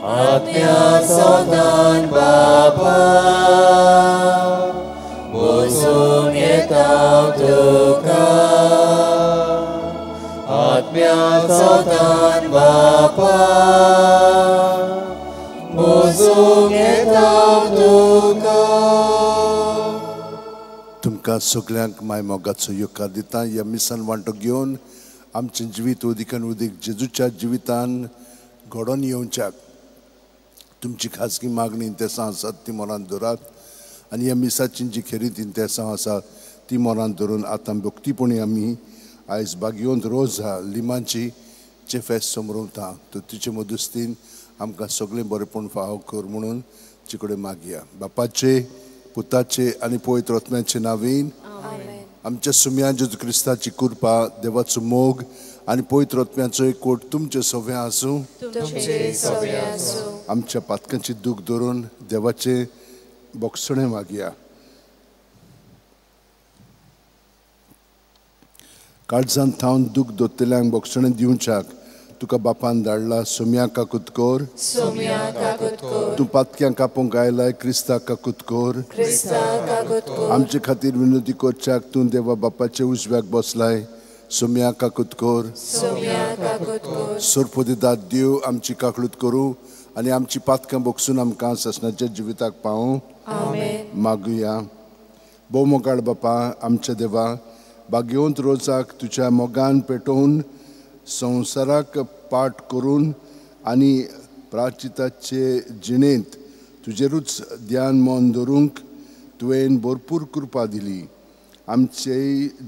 आत्म्या सोदान बापा बसून येता तुका आत्म्या सोदान बापा बसून येता तुका तुमकां सगळ्यांक माय मोगाचो येवकार दिता ह्या मिसान वांटो घेवन आमचें जिवीत उदिकान उदीक जेजूच्या जिवितान घडोवन येवच्याक तुमची खाजगी मागणी इंतेसां आसात ती मोरान दवरात आनी ह्या मिसाची जी खेरीत इंतेसां आसा ती मोरान धरून आतां भक्तीपणी आमी आयज बागयोंत रोज लिमांची चे फेस्त समोरवता तो तुजे मदस्तीन आमकां सगळें बरेंपण फावो कर म्हणून तुजे कडेन मागया बापाचे पुताचे आनी पवित्र आत्म्याचे नांवेन आमच्या सुम्या जेजू क्रिस्ताची कृपा देवाचो मोग आनी पवित्र आत्म्याचो एकवट तुमचे सगळे आसूं आमच्या पातकांची दूख धरून देवाचे बोगसणे मागया काळजांत थावन दूख दोत्तल्यांक बोगसणे दिवच्याक तुका बापान धाडला सोम्या काकुतकोर तूं पातक्यांक कापूंक आयलाय क्रिस्ता काकुतकोर आमचे खातीर विनोदी करच्याक तूं देवा बापाचे उजव्याक बसलाय सोम्या काकुतकोर सोरपोदिदाद दिव आमची काकळूत करूं आनी आमची पातकां बोगसून आमकां ससनाच्या जिविताक पावूं मागुया भोव मोगाळ बापा आमच्या देवा बागयोंत रोजाक तुज्या मोगान पेटोवन संवसाराक पाठ करून आनी प्राचिताचे जिणेंत तुजेरूच ध्यान मन दवरूंक तुवें भरपूर कृपा दिली आमचे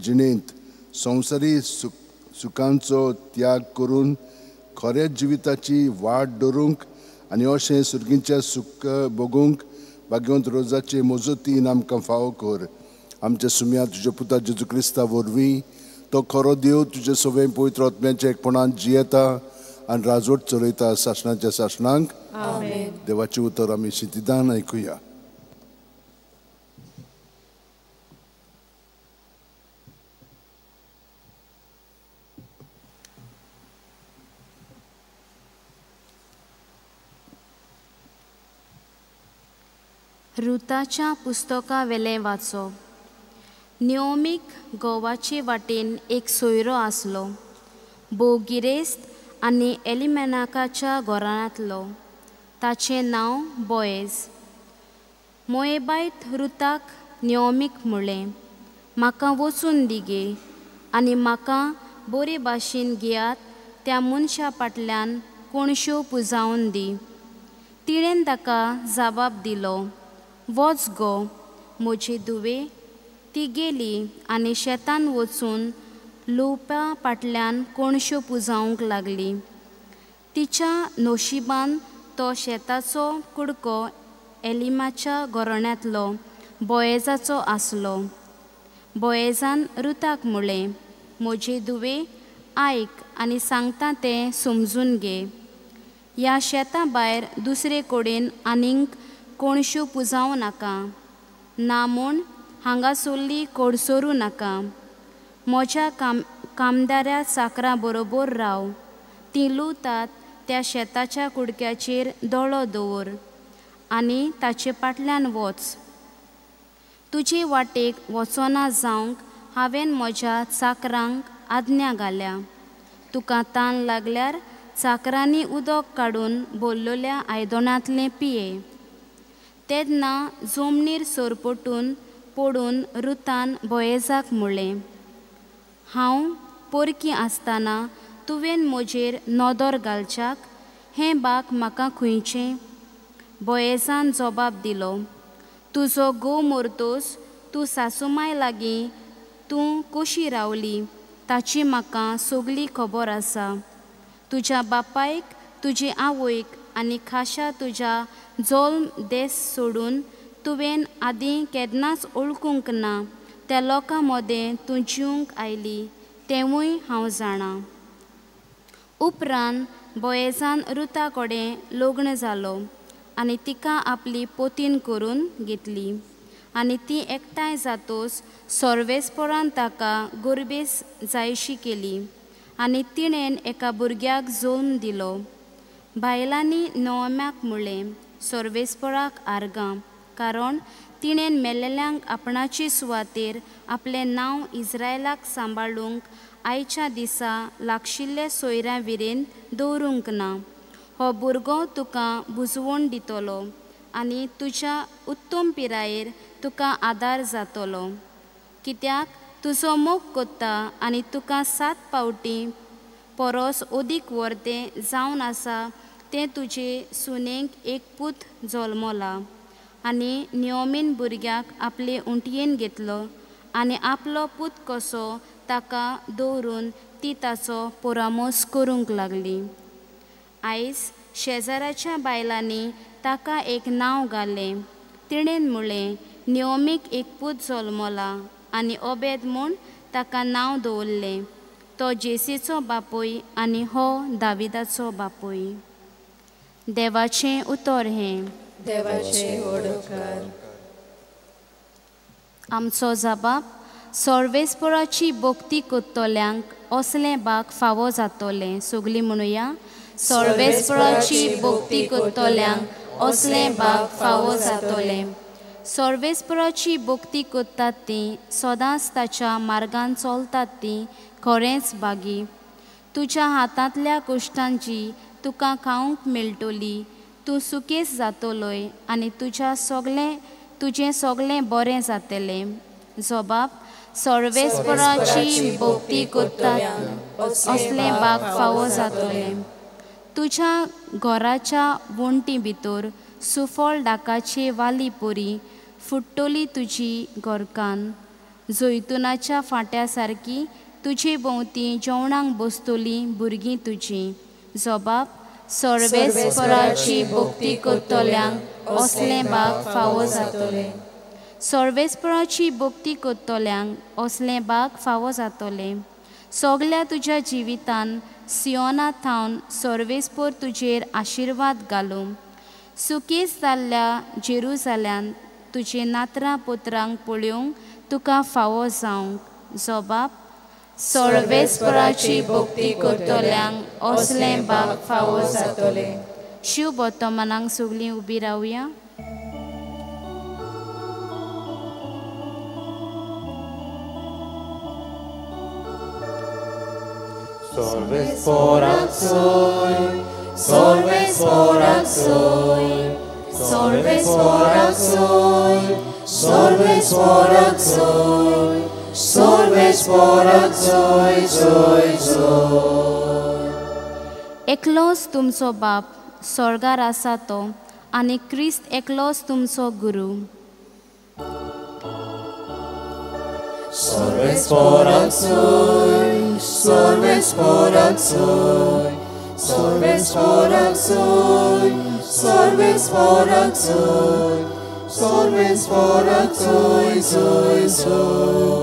जिणेंत संवसारी सुखांचो त्याग करून खऱ्या जिविताची वाट दवरूंक आनी अशें सुर्गींच्या सुख भोगूंक बागयोंत रोजाचे मोजतीन आमकां फावो कर आमच्या सुम्या तुज्या पुता जेजू क्रिस्ता वरवीं तो खरो देव तुजे सगळें पवित्र आत्म्याच्या एकपणान जियेता आनी राजवट चलयता शासनाच्या शासनांक देवाचें उतर आमी शितिदान आयकुया रुताच्या पुस्तका वेले वाचो नियोमीक गोवाचे वाटेन एक सोयरो आसलो बोगिरेस्त आनी एलिमेनाकाच्या घरांतलो ताचें नांव बोयेज मोएबायत रुताक नियोमीक म्हणलें म्हाका वचून दिगे आनी म्हाका बरे भाशेन घेयात त्या मनशा फाटल्यान कोणश्यो पुजावन दी तिणेन ताका जबाब दिलो वच गो म्हजे धुवे ती गेली आनी शेतान वचून लोपा फाटल्यान कोणश्यो पुजावंक लागली तिच्या नोशिबान तो शेताचो कुडको एलिमाच्या घराण्यांतलो बोयेजाचो आसलो बोयेजान रुताक म्हणलें म्हजे धुवे आयक आनी सांगता तें समजून घे ह्या शेता भायर दुसरे कडेन आनीक कोणश्यो पुजावं नाका ना म्हूण हांगासरली कोडसोरूं नाका म्हज्या कामदाऱ्या चाकरा बरोबर राव ती लुतात त्या शेताच्या कुडक्याचेर दोळो दवर आनी ताचे फाटल्यान वच तुजे वाटेक वचोना जावंक हांवें म्हज्या चाकरांक आज्ञा घाल्या तुका तान लागल्यार चाकरांनी उदक काडून भरलेल्या आयदनांतलें पिये तेन्ना जमनीर सरपटून पडून रुतान बोयेजाक म्हणलें हांव पोरकी आसतना तुवें म्हजेर नदर घालच्याक हें बाक म्हाका खंयचें बोयेजान जबाब दिलो तुजो घोव मरतोस तूं सासूमाय लागीं तूं कशी रावली ताची म्हाका सगळी खबर आसा तुज्या बापायक तुजे आवयक आनी खाशा तुज्या जल्म देस सोडून तुवें आदीं केन्नाच ओळखूंक ना त्या लोकां मदें तूं जिवंक आयली तेवूय हांव जाणां उपरांत बोयेजान रुता कडेन लग्न जालो आनी तिका आपली पोतीन करून घेतली आनी ती एकठांय जातोच सर्वेस्परान ताका गोरबेस जायशी केली आनी तिणेन एका भुरग्याक जल्म दिलो बायलांनी नोआम्याक म्हणलें, सर्वेस्पराक आर्गां, कारण तिणें मेल्लेल्यांक आपणाची सुवातेर आपलें नांव इस्रायलाक सांबाळूंक आयच्या दिसा लागशिल्ले सोयऱ्यां विरेन दवरूंक ना. हो भुरगो तुका बुजवण दितलो आनी तुज्या उत्तम पिरायेर तुका आदार जातलो. कित्याक तुजो मोग कोत्ता आनी तुका 7 पावटी परस ओदीक वर्तें जावन आसा तें तुजे सुनेक एक पूत जल्मला. आनी नियोमीन भुरग्याक आपले उंटयेन घेतलो आनी आपलो पूत कसो ताका दवरून ती ताचो पोरामोस करूंक लागली. आयज शेजाऱ्याच्या बायलांनी ताका एक नांव घालें. तिणेन म्हणलें, नियोमीक एक पूत जल्मला आनी ओबेद म्हूण ताका नांव दवरलें. तो जेसीचो बापूय आनी हो दाविदाचो बापूय. देवाचें उतर हें. देवाचे ओडकार. आमचो जबाब, सर्वेस्पराची भक्ती कोत्तोल्यांक असलें बाग फावो जातोलें. सगलीं म्हणुया, सर्वेस्पराची भक्ती कोत्तोल्यांक असलें बाग फावो जातोलें. सर्वेस्पराची भक्ती कोत्तात तीं सदांच ताच्या मार्गान चलतात तीं खरेंच बागी. तुज्या हातांतल्या कश्टांची तुका खावंक मेळटली. तूं सुकेस जातलोय आनी तुजें सगळें बरें जातलें. जबाब, सर्वेस्पराची भक्ती कोत्तात असलें बाग फावो जातलें. तुज्या घराच्या वणटी भितर सुफळ दाकाची वाली पोरी फुट्टोली तुजी घरकान. जैतुनाच्या फांट्या सारकी तुजे भोंवती जेवणाक बसतलीं भुरगीं तुजीं. जबाब, सर्वेस्पराची भक्ती कोत्तोल्यांक असलें बाग फावो जातलें. सर्वेस्पराची भक्ती कोत्तोल्यांक असलें बाग फावो जातलें. सगल्या तुज्या जिवितान सियोना थावन सर्वेस्पर तुजेर आशिर्वाद घालूं. सुकेस जाल्ल्या जेरुजाल्यान तुजे नातरां पोत्रांक पळोवंक तुका फावो जावंक. जबाब, सर्वेस्पराची भक्ती कोत्तोल्यांक असलें बाग फावो जातलें. शिव वर्तमानांक सगलीं उबी रावया. Sorvesporak soy, sorvesporak soy, sorvesporak soy, sorvesporak soy, sorvesporak soy, soy, soy. एकलोच तुमचो बाप स्वर्गार आसा तो आनी क्रिस्त एकलोच तुमचो गुरू. Sorvesporak soy, sorvesporak soy, sorvesporak soy, sorvesporak soy, sorvesporak soy, soy, soy.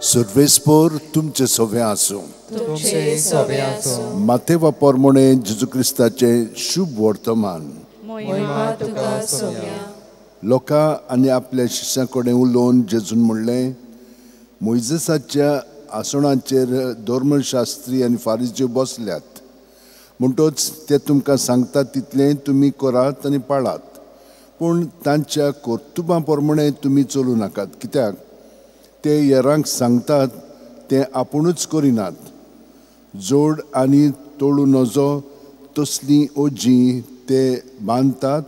सर्वेस्पर तुमचे सोबे आसूं. तुमचे सोबे आसूं. मातेवा पोरमोणे जेजू क्रिस्ताचे शुभ वर्तमान. महिमा तुका सोम्या. लोकां आनी आपल्या शिश्यां कडेन उलोवन जेजून म्हणलें, मोइजेसाच्या आसनाचेर धर्मशास्त्री आनी फारिजीव बसल्यात. म्हणटच ते तुमकां सांगतात तितलें तुमी करात आनी पाळात. पूण तांच्या कर्तुबां प्रमाणे तुमी चलूं नाकात. कित्याक ते हेरांक सांगतात ते आपुणूच करिनात. जोड आनी तोळू नजो तसलीं ओजीं ते बांदतात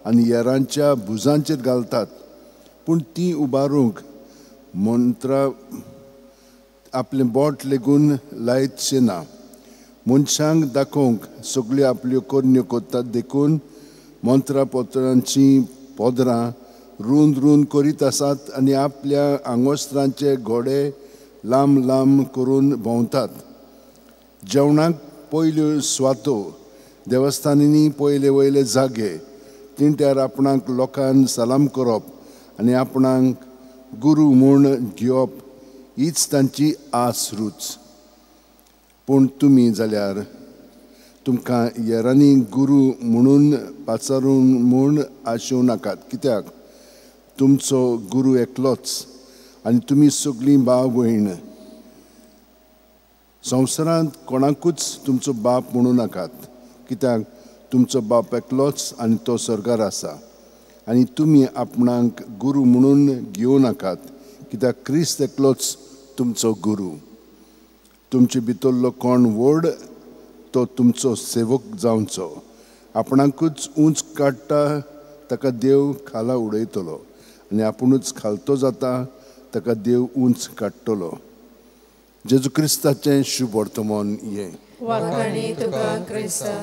आनी हेरांच्या भुजांचेर घालतात. पूण ती उबारूंक मंत्रां आपलें बोट लेगून लायतशें ना. मनशांक दाखोवंक सगळ्यो आपल्यो कोन्यो कोत्तात देखून मंत्रां पोतरांचीं पोदरां रुंद रुंद करीत आसात आनी आपल्या आंगोस्त्रांचे घोडे लांब लांब करून भोंवतात. जेवणाक पयल्यो सुवातो देवस्थानांनी पयले वयले जागे तिंट्यार आपणाक लोकांक सलाम करप आनी आपणाक गुरू म्हूण घेवप हीच तांची आस रूच. पूण तुमी जाल्यार तुमकां हेरांनी गुरू म्हणून पाचारून म्हूण आशेवं नाकात. कित्याक तुमचो गुरू एकलोच आनी तुमी सगळीं भाव भयण. संवसारांत कोणाकूच तुमचो बाप म्हणूं नाकात. कित्याक तुमचो बाप एकलोच आनी तो स्वर्गार आसा आनी तुमी आपणाक गुरू म्हणून घेवं नाकात कित्याक क्रिस्त एकलोच तुमचो गुरू. तुमचे भितरलो कोण व्हड तो तुमचो सेवक जावचो. आपणाकूच उंच काडटा ताका देव खाला उडयतलो आनी आपुणूच खालतो जाता ताका देव उंच काडटलो. जेजू क्रिस्ताचें शुभ वर्तमान ये. वाखाणी तुका क्रिस्ता.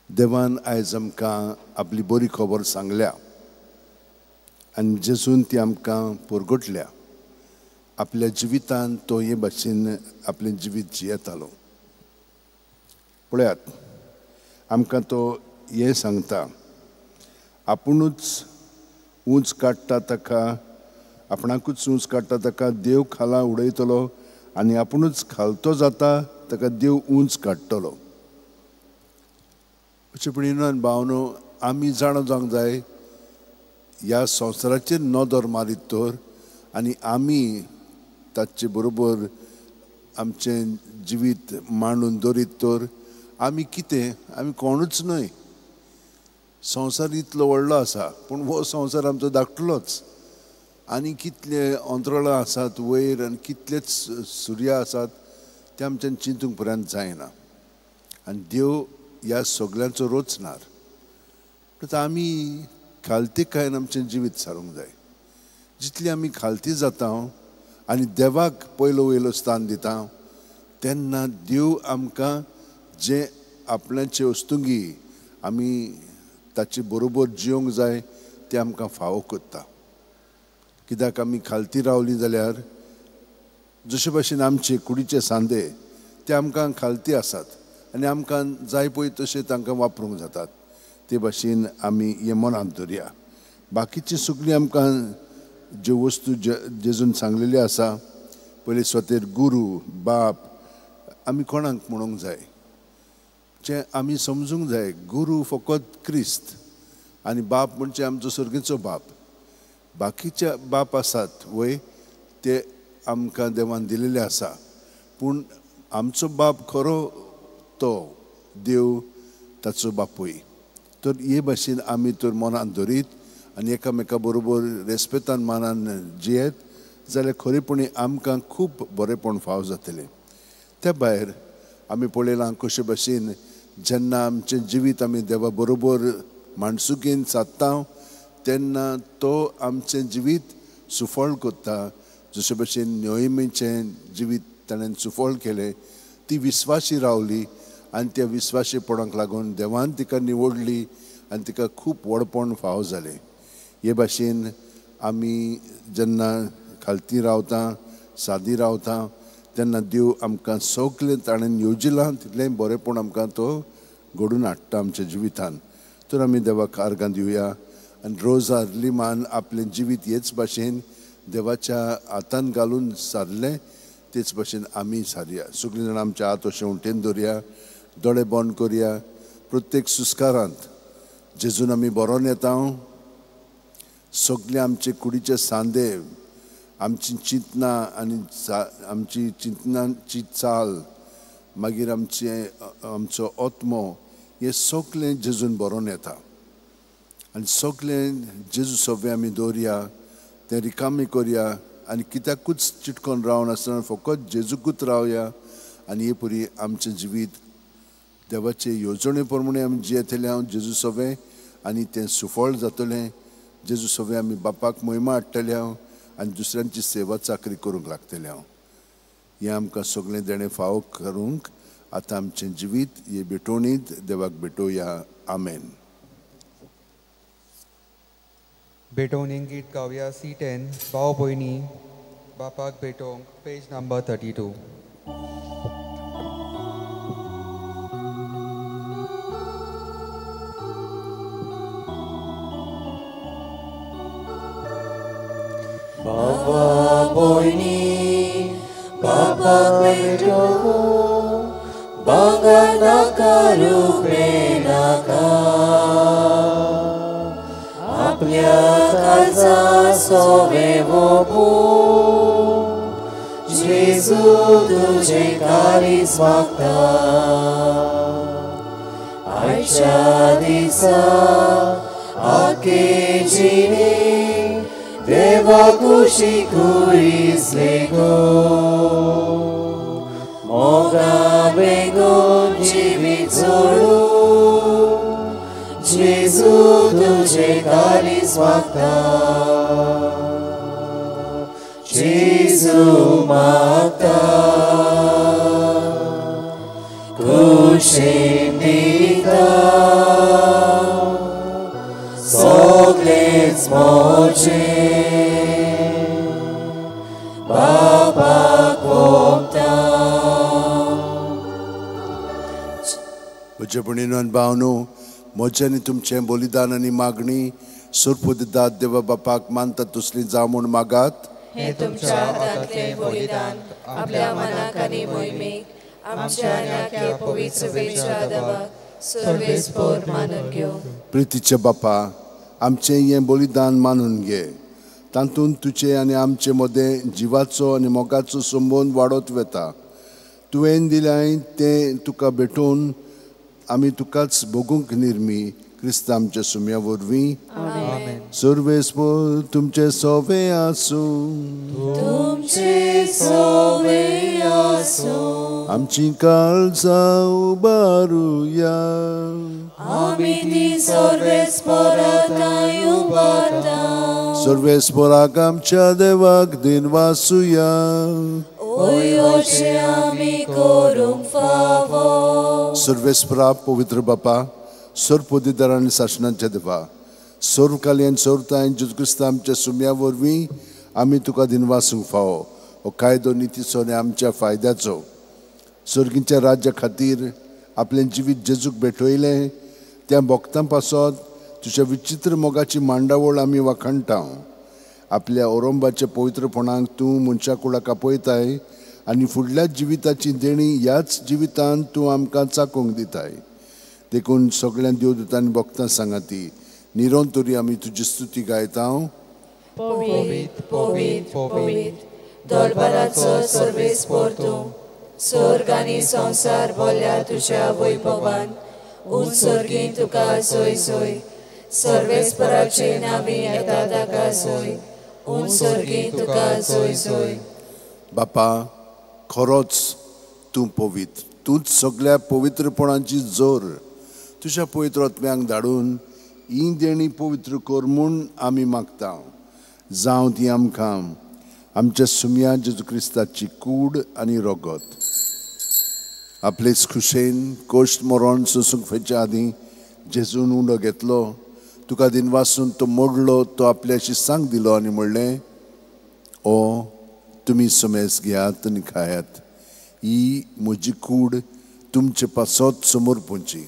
देवान आयज आमकां आपली बरी खबर सांगल्या आनी जेजून ती आमकां परगटल्या. आपल्या जिवितान तो हे भाशेन आपलें जिवीत जियेतालो. पळयात, आमकां तो हे सांगता, आपुणूच उंच काडटा ताका, आपणाकूच उंच काडटा ताका देव खाला उडयतलो आनी आपुणूच खालतो जाता ताका देव उंच काडटलो. अशें भयणीनो आनी भावनो, आमी जाणो जावंक जाय ह्या संवसाराचेर नदर मारीत तर आनी आमी ताचे बरोबर आमचें जिवीत मांडून दवरीत तर आमी कितें, आमी कोणूच न्हय. संवसार इतलो व्हडलो आसा पूण हो संवसार आमचो धाकटुलोच आनी कितले अंतराळां आसात वयर आनी कितलेच सुर्य आसात ते आमच्यान चिंतूंक पर्यंत जायना. आनी देव ह्या सगळ्यांचो रोचणार. तर आमी खालतीकायेन आमचें जिवीत सारूंक जाय. जितली आमी खालती जाता आनी देवाक पयलो वयलो स्थान दिता तेन्ना देव आमकां जे आपणाचे वस्तुंगी आमी ताचे बरोबर जियोंक जाय ते आमकां फावो करता. कित्याक आमी खालती रावलीं जाल्यार जशे भाशेन आमचे कुडीचे सांदे ते आमकां खालती आसात आनी आमकां जाय पळय तशें तांकां वापरूंक जातात. ते भाशेन आमी हे मनांत दवरया. बाकीची सगळी आमकां ज्यो वस्तू जेजून सांगलेल्यो आसा, पयलीं स्वतेर गुरू बाप आमी कोणाक म्हणूंक जाय, जे आमी समजूंक जाय. गुरू फकत क्रिस्त आनी बाप म्हणजे आमचो सर्गेचो बाप. बाकीचे बाप आसात वय ते आमकां देवान दिलेले आसा, पूण आमचो बाप खरो तो देव ताचो बापूय. तर हे भाशेन आमी तर मनांत दवरीत आनी एकामेका बरोबर रेस्पेतान मानान जियेत जाल्यार खरेपणी आमकां खूब बरेपण फाव जातलें. त्या भायर आमी पळयलां कशे भाशेन जेन्ना आमचें जिवीत आमी देवा बरोबर माणसुकेन सादता तेन्ना तो आमचें जिवीत सुफळ करता. जशे भाशेन नोएमीचें जिवीत ताणें सुफळ केलें. ती विस्वाशी रावली आनी त्या विस्वाशीपणाक लागून देवान तिका निवडली आनी तिका खूब व्हडपण फाव जालें. हे भाशेन आमी जेन्ना खालती रावता सादी रावता तेन्ना देव आमकां सगलें ताणें येवजिलां तितलें बरेपण आमकां तो घडून हाडटा आमच्या जिवितान. तर आमी देवाक आर्गां दिवया आनी रोज अर्ली मान आपलें जिवीत हेच भाशेन देवाच्या हातान घालून सारलें तेच भाशेन आमी सारया. सगळीं जाणां आमच्या हात अशें उंटेन दवरया, दोळे बंद करया. प्रत्येक सुस्कारांत जेजून आमी बरोवन येता. सगळे आमचे कुडीचे सांदे, आमची चिंतनां आनी आमची चिंतनांची चाल, मागीर आमचो आत्मो हे सगळें जेजून बरोवन येता. आनी सगळें जेजू सवे आमी दवरया, तें रिकामी करया आनी कित्याकूच चिटकोन रावनासतना फकत जेजूकूच रावया. आनी हे पुरी आमचें जिवीत देवाचे येवजणे प्रमाणे आमी जियेतले हांव जेजू सवे आनी तें सुफळ जातलें. जेजू सवे आमी बापाक महिमा हाडटले हांव आनी दुसऱ्यांची सेवा चाकरी करूंक लागतले हांव. हें आमकां सगळें देणें फावो करूंक आतां आमचें जिवीत हे भेटोवणीत देवाक भेटोवया. आमेन. भेटोवणीक गीत गावया C10 भाव भयणी बापाक भेटोवंक page number 32. Baba boyni, Baba beto, Bangana karupe naka, आपल्या काळजा सोवे वो जेजू तुझे कारीस मागता आयच्या दिसा आखे जिणे देवा कुशी कुईसले गो मोगा बेगोन जिवीत जोडू जेजू तुझे कारीस मागता जेजू मागता कुशेन दिता सगळेच मोचे बापाक भोगता म्हजे भणीनो आनी भावनो म्हजें आनी तुमचें बलिदान आनी मागणी सुरपुदिदात देवा बापाक मानता तसली जावं म्हूण मागात हे तुमच्या हातांतले बलिदान आपल्या मनाक आनी मोहिमेक आमच्या आनी आख्या पवित्र वेळच्या देवाक सर्वेस्पोर मानून घेव प्रितीचे बापा आमचें हें बलिदान मानून घे तातूंत तुजे आनी आमचे मदें जिवाचो आनी मोगाचो संबंद वाडत वता तुवें दिलें तें तुका भेटून आमी तुकाच भोगूंक निर्मी क्रिस्त आमच्या सुम्या वरवीं सर्वेस्पोर तुमचे सोवे आसूं तुमचे सोवे आसूं आमची काळजां उबारुया आमी ती सर्वेस्पोरांताय उबारता सर्वेस्पोराक आमच्या देवाक दिनवासुया ओय अशें आमी करूंक फावो सर्वेस्परा पवित्र बापा सर्वपोदिदार आनी शासनाच्या देवा सर्वकाली आनी सर्वताय जेजू क्रिस्त आमच्या सुम्या वरवीं आमी तुका दिनवासूंक फावो हो कायदो नितीचो आनी आमच्या फायद्याचो सर्गीच्या राज्या खातीर आपलें जिवीत जेजूक भेटयलें त्या भक्तां पासत तुज्या विचित्र मोगाची मांडावळ आमी वाखणटा आपल्या औरंबाच्या पवित्रपणाक तूं मनशा कुळाक आपयताय आनी फुडल्या जिविताची देणी ह्याच जिवितांत तूं आमकां चाकोंक दिताय देखून सगळ्या देवदूतांनी भक्तां सांगाती निरंतरी आमी तुजी स्तुती गायता पवित्र पवित्र पवित्र दरबाराचो सर्वेस्पोर तूं स्वर्ग आनी संवसार भरल्या तुज्या वैभवान उत्सर्गी तुका सोय सोय सर्वेस्पराचे नावी येता ताका सोय उत्सर्गी तुका सोय सोय बापा खरोच तूं पवित्र तूंच सगळ्या पवित्रपणाची जोर तुज्या पवित्र आत्म्याक धाडून ही देणी पवित्र कर म्हूण आमी मागता जावं ती आमकां आमच्या सुम्या जेजू क्रिस्ताची कूड आनी रगत आपलेच खुशेन कोश्ट मरण सोसूंक फेच्या आदीं जेजून उंडो घेतलो तुका दिनवासून तो मोडलो तो आपल्या शिसांक दिलो आनी म्हणलें ओ तुमी समेस घेयात आनी खायात ही म्हजी कूड तुमचे पासत समोर पोंची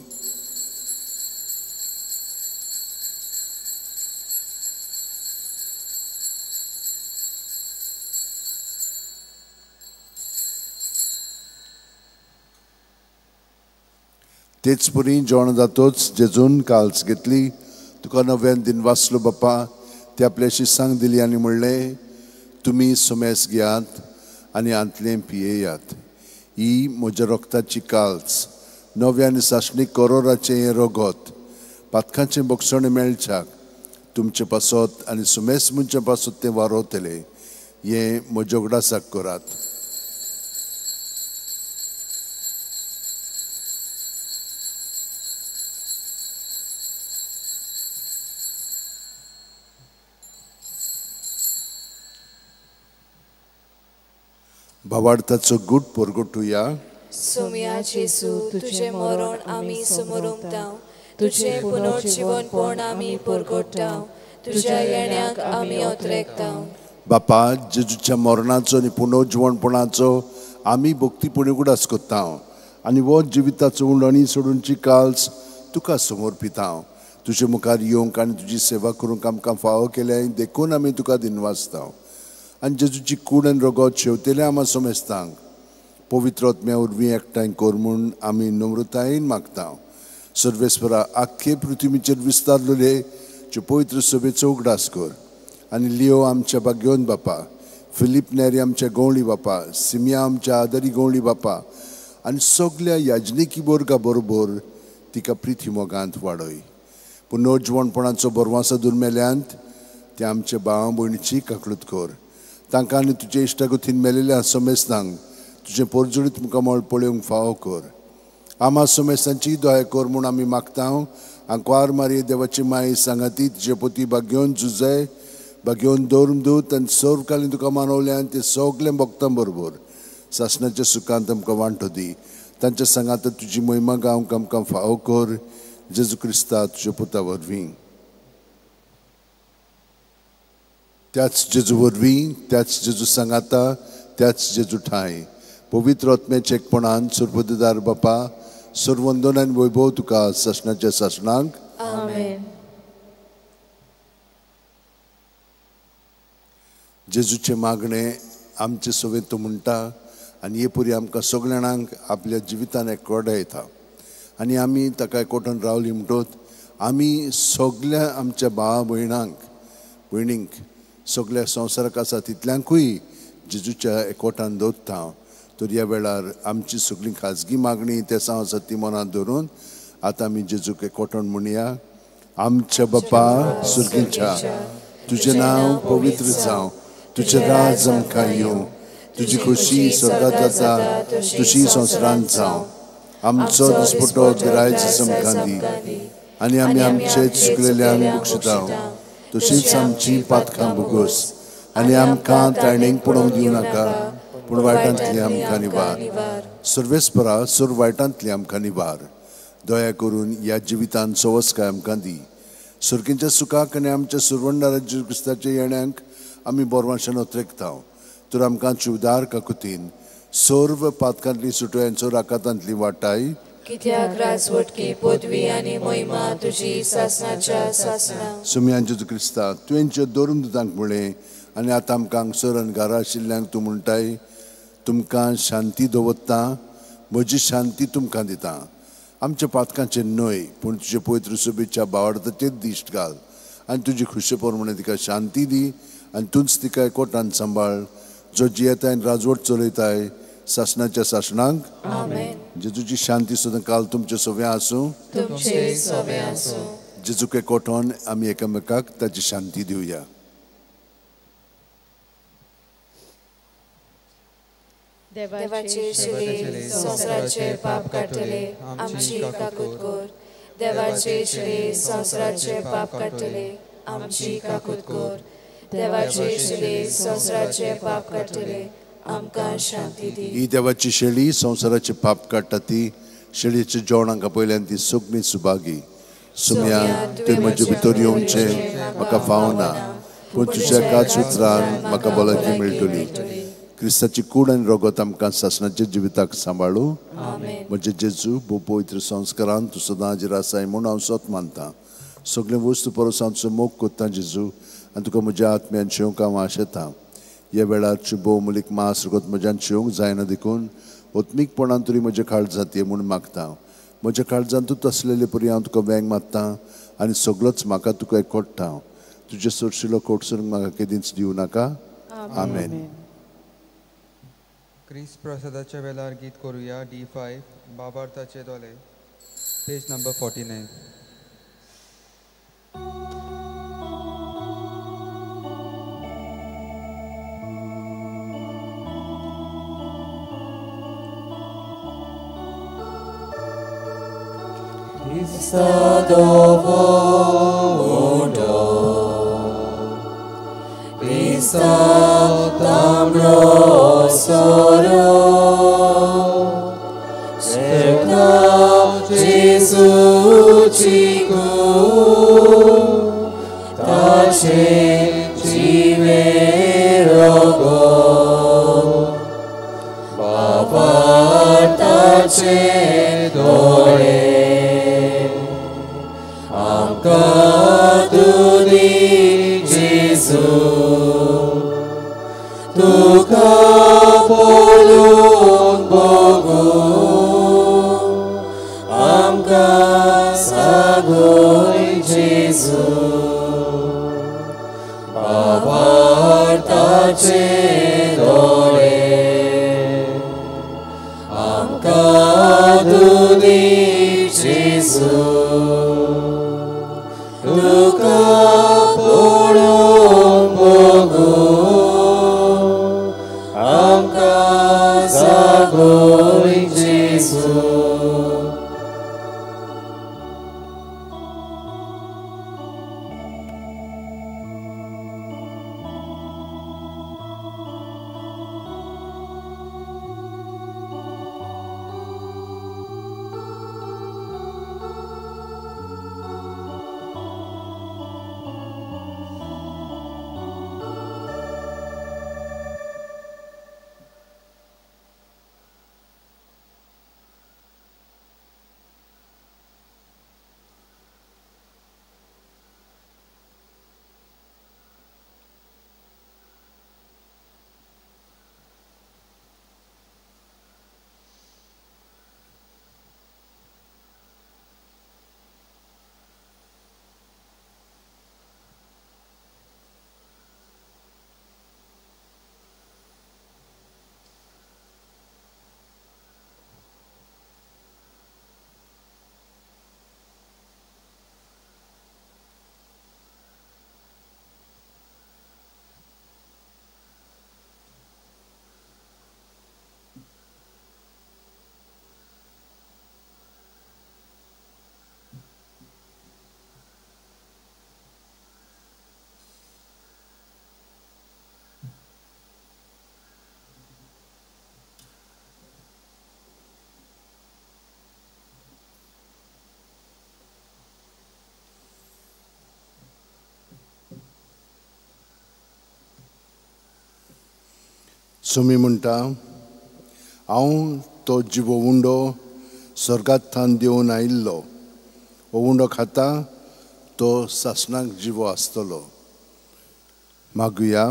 तेच परी जेवण जातोच जेजून काल्स घेतली तुका नव्यान दिन वाचलो बापा ते आपल्या शिसांक दिली आनी म्हणलें तुमी समेस घेयात आनी आंतलें पियेयात ही म्हज्या रक्ताची काल्स नव्यान सासणीक करोराचें हें रगत पातकांचें बक्षण मेळच्याक तुमचे पासत आनी सुमेस मनच्या पासत तें वारोतलें हें म्हज्या उगडासाक करात भावार्थाचो गूट परगटुया सुम्या जेजू तुझे मरण आमी समोरुंकताव तुझे पुनर्जीवन पण आमी परगटाव तुझ्या येण्याक आमी ओतरेकताव बापा जेजूच्या मरणाचो आनी पुनर्जीवनपणाचो आमी भक्तीपणी उगडास कोत्ता आनी वो जिविताचो उंडणी सोडूनची काल्स तुका समर्पिता तुजे मुखार येवंक आनी तुजी सेवा करूंक आमकां फावो केल्या देखून आमी तुका दिनवासता आनी जेजूची कूड आनी रगत शेवतेले आमा समेस्तांक पवित्र आत्म्या वरवीं एकठांय कर म्हूण आमी नम्रतायेन मागता सर्वेस्परा आख्खे पृथ्वीचेर विस्तारलेले जे पवित्र सभेचो उगडास कर आनी लियो आमच्या भाग्यवन बापा फिलीप नेरी आमच्या गवळी बापा, सिमिया आमच्या आदरी गवळी बापा आनी सगळ्या याजनिकी बोरगा बरोबर तिका प्रिती मोगांत वाडय. पुनर्जवणपणाचो बरवासो दुर्मेल्यांत ते आमच्या भावा भयणीची काकलूत कर. तांकां आनी तुजे इश्टागतीन मेलेल्या समेस्तांक तुजें पोरजुळीत मुखामळ पळोवंक फावो कर. आमा समेस्तांची दोय कर म्हूण आमी मागतां. आंकवार मारी देवाची माय सांगाती तुजे पोती भाग्योन जुजय भाग्योन दोरमदूत आनी सर्वकालीन तुका मानवल्यान ते सगळे भक्तां बरोबर सासणाच्या सुखांत आमकां वांटो दी. तांच्या सांगात तुजी महिमा गावंक आमकां फावो कर. जेजू क्रिस्ता तुज्या पुता वरवीं, त्याच जेजू वरवीं, त्याच जेजू सांगाता, त्याच जेजू ठाय पवित्र आत्म्याचे एकपणान सर्वोदयदार बापा सर्वंदन आनी वैभव तुका सासणाच्या सासणांक. आमेन. जेजूचे मागणे आमचे सोबेत तो म्हणटा आनी हे पुरी आमकां सगळ्यांक आपल्या जिवितान एकवटा येता आनी आमी ताका एकवटान रावली म्हणटोत आमी सगळ्या आमच्या भावा भयणींक सगळ्या संवसाराक आसा तितल्यांकूय जेजूच्या एकवटान दवरता. तर ह्या वेळार आमची सगळी खाजगी मागणी ते साव सती मनात धरून आतां आमी जेजूक एकवटान म्हणया. आमच्या बापा सुर्गीच्या, तुजें नांव पवित्र जावं, तुजें राज आमकां येवं, तुजी खोशी स्वर्गांत जाता तशी संवसारांत जावं. आमचो दिसपटो गिरायज आमकां दी आनी आमी आमचे चुकलेल्यांक बक्षितांव तशीच आमची पातकां भोगोस आनी आमकां ताळणेक पडोवंक दिवं नाका पूण वायटांतली आमकां निवार. सर्वेस्परा सर्व वायटांतली आमकां निवार. दया करून ह्या जिवितान सवस्काय आमकां दी. सुर्गीच्या सुखाक आनी आमच्या सुरवंडा जेजू क्रिस्ताच्या येण्याक आमी बोरवांशान उतरेकतांव. तर आमकां चुवदार काकुतीन सर्व पातकांतली सुटयांचो राकातांतली वाटाय. कित्याक राजवटकी पदवी आनी महिमा तुजी सासणाच्या सासणा. सुमयान जेजू क्रिस्ता तुवेंच्यो दोरून दुतांक म्हळें आनी आतां आमकां हांगसर आनी घरा आशिल्ल्यांक तूं म्हणटाय तुमकां शांती दवरता, म्हजी शांती तुमकां दिता. आमच्या पातकांचे न्हय पूण तुजे पवित्र सोबेच्या बावडताचेर दिश्ट घाल आनी तुजी खुशी प्रमाणे तिका शांती दी आनी तूंच तिका एकवटान सांबाळ जो जियेताय आनी राजवट चलयताय सासणाच्या सासणांक. आमेन. जेजूची शांती सुद्दां काल तुमचे सोबे आसूं. तुमचे सोबे आसूं. जेजूक एकवटान आमी एकामेकाक ताची शांती दिवया. देवाचे शिले संवसाराचे पाप काडटले आमची काकूत कर. देवाचे शिले संवसाराचे पाप काडटले आमची काकूत कर. देवाचे शिले संवसाराचे पाप काडटले आमकां शांती दी. ही देवाची शेळी संवसाराचे पाप काडटा ती शेळयेच्या जेवणाक पयल्यान ती सगळी सुभागी. सुम्या तुवें म्हजे भितर येवचें म्हाका फावना पूण तुज्या काच उतरान म्हाका भलायकी मेळटली. क्रिस्ताची कूड आनी रगत आमकां सासणाच्या जिविताक सांबाळू. म्हजे जेजू भोव पवित्र संस्कारान तूं सदां हाजीर आसाय म्हूण हांव सत मानतां. सगळे वस्तू परस हांव तुजो मोग कोत्ता जेजू आनी तुका म्हज्या आत्म्यान शिवंक हांव आशेतां. ह्या वेळार भोव मुलीक मास रगत म्हज्यान शिवंक जायना देखून ओत्मीकपणान तरी म्हजे काळजांत ये म्हूण मागतां. म्हज्या काळजांतूच आसलेले परी हांव तुका वेंग मात्तां आनी सगळोच म्हाका तुका एकवटां. तुजे सोडशिल्लो कोटसूर म्हाका केदींच दिवं नाका. आमेन. क्रिस्त प्रसादाच्या वेळार गीत करुया D5 बाबार्थाचे दोले पेज नंबर 49. Babartache आधुनिक जेसू तुका पळोवंक बघू आमकां जागोय जेसू सुमी म्हणटा हांव तो जिवो उंडो स्वर्गांतल्यान देवन आयिल्लो हो उंडो खाता तो सासणाक जिवो आसतलो मागुया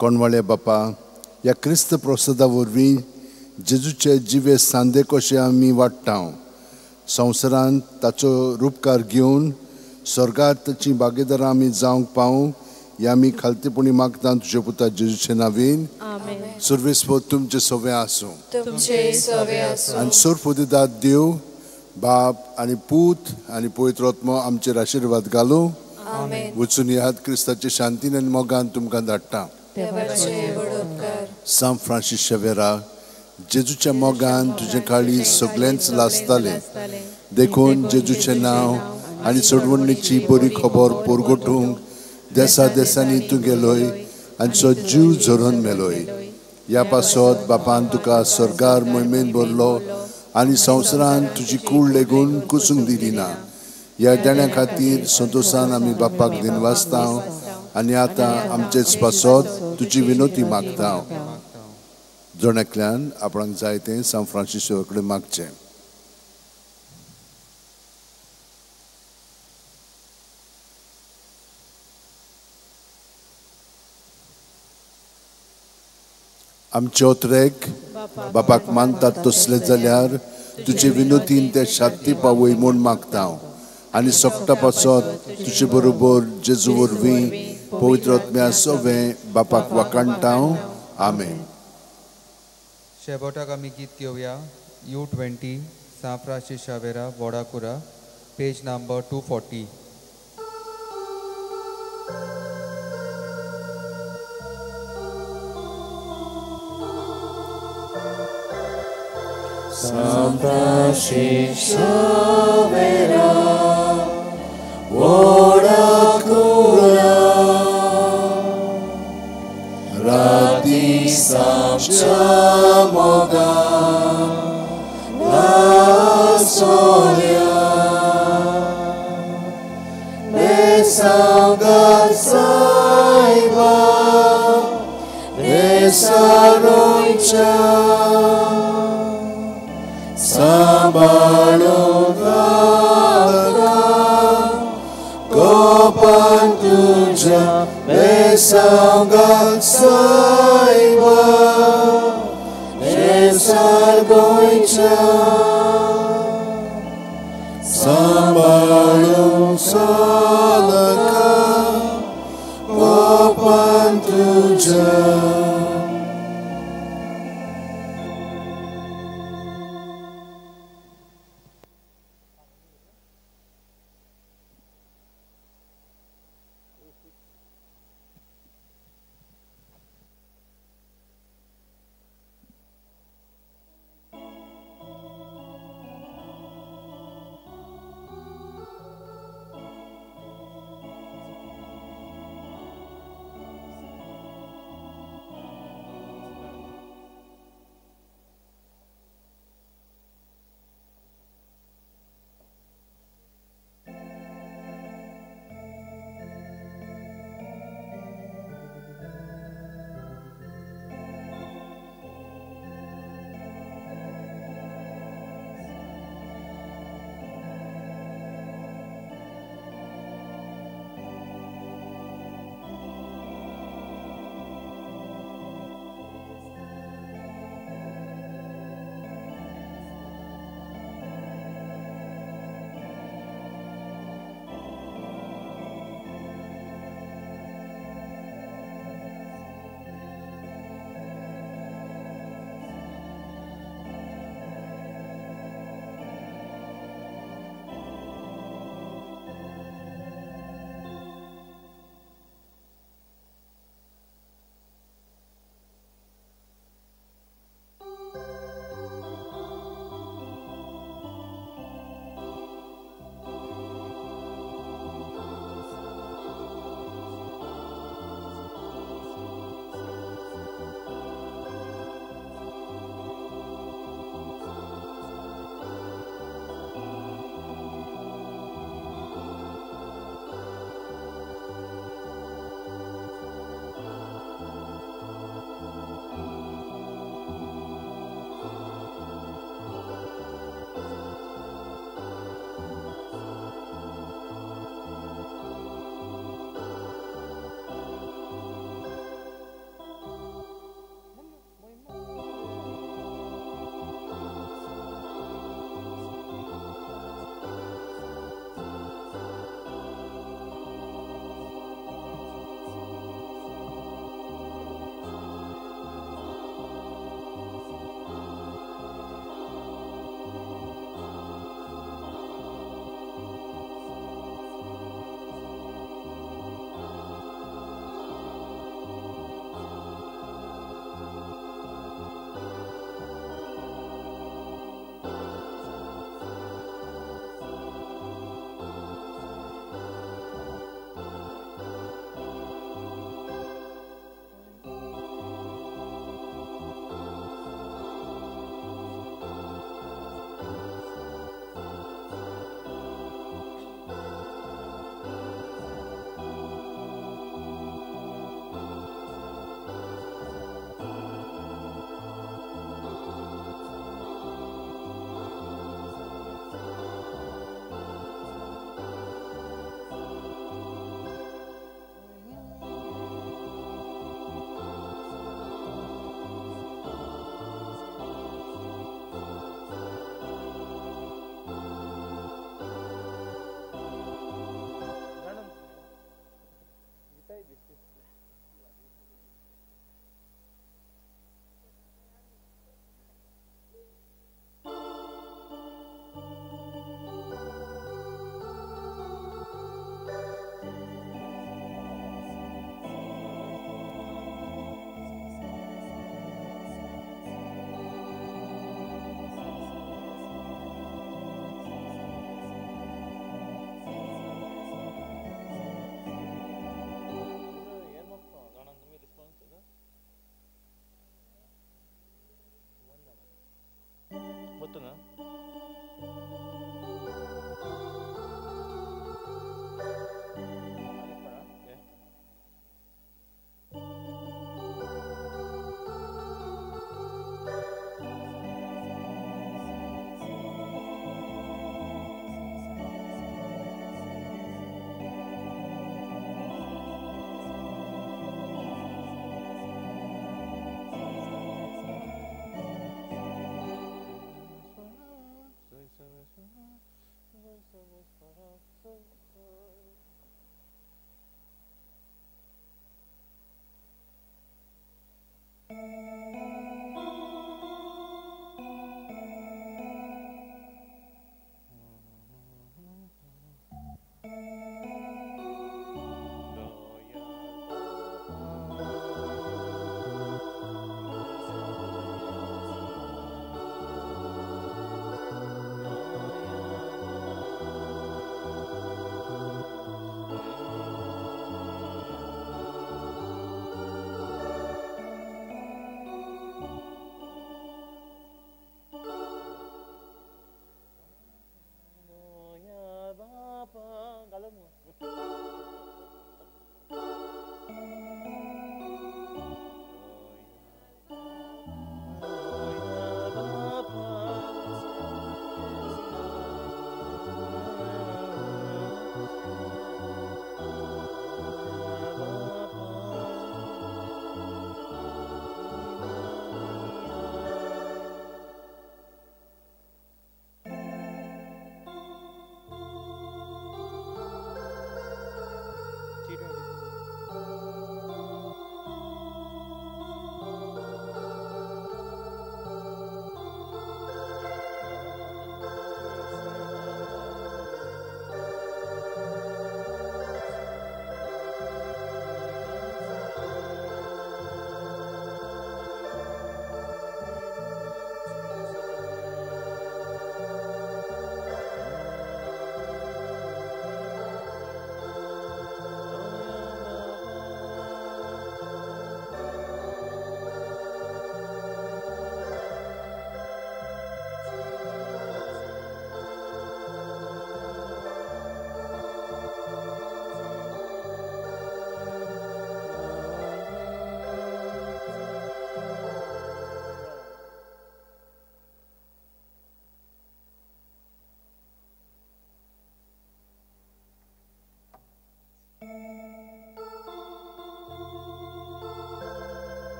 कोणवाळे बापा ह्या क्रिस्त प्रसादा वरवीं जेजूचे जिवे सांदे कशे आमी वाडटा संवसारांत ताचो रूपकार घेवन स्वर्गांत ताची भागीदारां आमी जावंक पावूं या आमी खालतेपणी मागता तुजे पुता जेजूचे नांवेन सर्वेस्पर तुमचे सवे आसूं आनी सर्वोदिदाद देव बाप आनी पूत आनी पवित्र आत्मा आमचेर आशिर्वाद घालूं वचून याद क्रिस्ताचे शांतीन आनी मोगान तुमकां धाडटा सान फ्रांसीस शेवेरा जेजूच्या मोगान तुजे काळी सगळ्यांच लासताले देखून जेजूचे नांव आनी सोडवणीची बरी खबर पोरगोटूंक देसा देसांनी तूं गेलोय आनी तो जीव झरोन मेलोय ह्या पासत बापान तुका स्वर्गार मोहिमेन भरलो आनी संवसारान तुजी कूड लेगून कुसूंक दिली ना ह्या देण्या खातीर संतोशान आमी बापाक दिनवासता आनी आतां आमचेच पासत तुजी विनोती मागता जोण्यातल्यान आपणाक जाय तें सान फ्रांसीस कडेन मागचें आमचे ओतरेक बापाक मानतात तसले जाल्यार तुजे विनोतीन ते शांती पावय म्हूण मागता आनी सोगता पासत तुजे बरोबर जेजू वरवीं पवित्र आत्म्या सवें बापाक वाकाणटा आमेन शेवटाक आमी गीत घेवया U20 सान फ्रांसीस शावेरा वोडाकुरा page number 240 San Francisco Vera Wodakura Radi Samcha Moga La Soria Besangat Saiba Besaroicha Sambalong Gopan tuja Besangat saiba Besar goicha Sambalong salaka Gopan tuja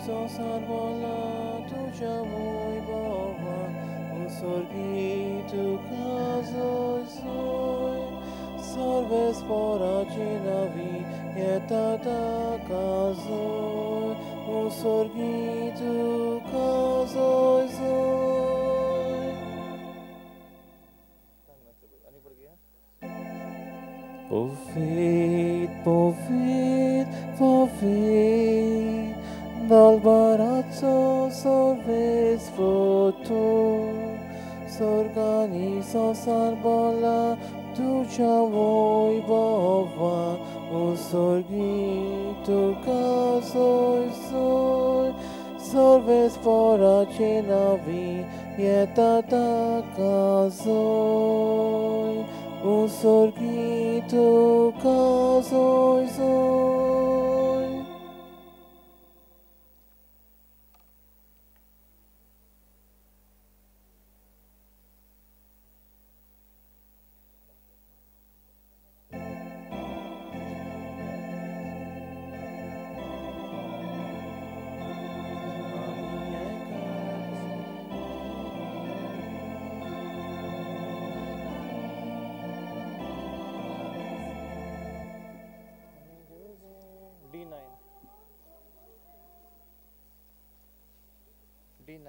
संसार बोला तुझ्या वैभवान उसर्गी तुका जोय जोय सर्वेस्पराची नवी येता ताका जोय उसर्गी तुका जोय जोय. Povit, dal barazzo sorvesvo tu, sorgani sosar bola tuja vojvova, usorgi tu kazoj zoj, sorves poračenavi je tata kazoj. Usorgi tu kazoj zoj. D9.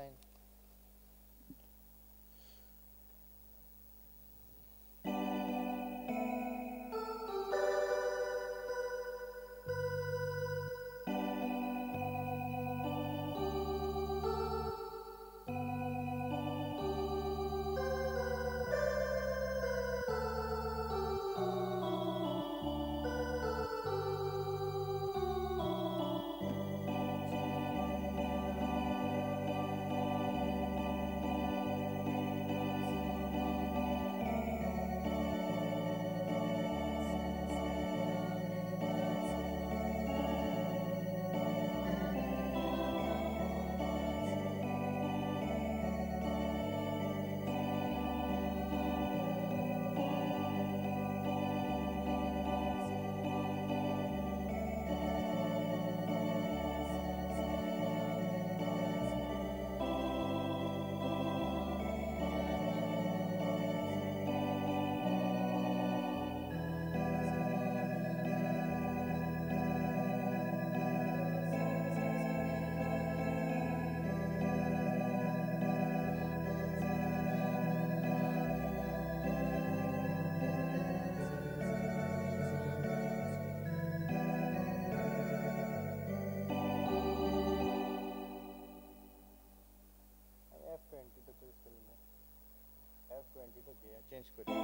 F20 तो कोई film है F20 तो गया चेंज करिए.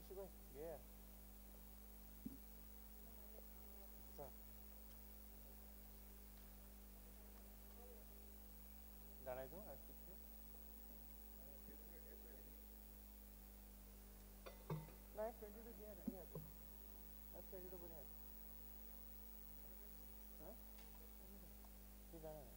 Shibai, yeah. Sir. Dana itu F16. Nah, F20 itu dia ada. F20 itu boleh. Hah? Tidak ada.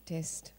test.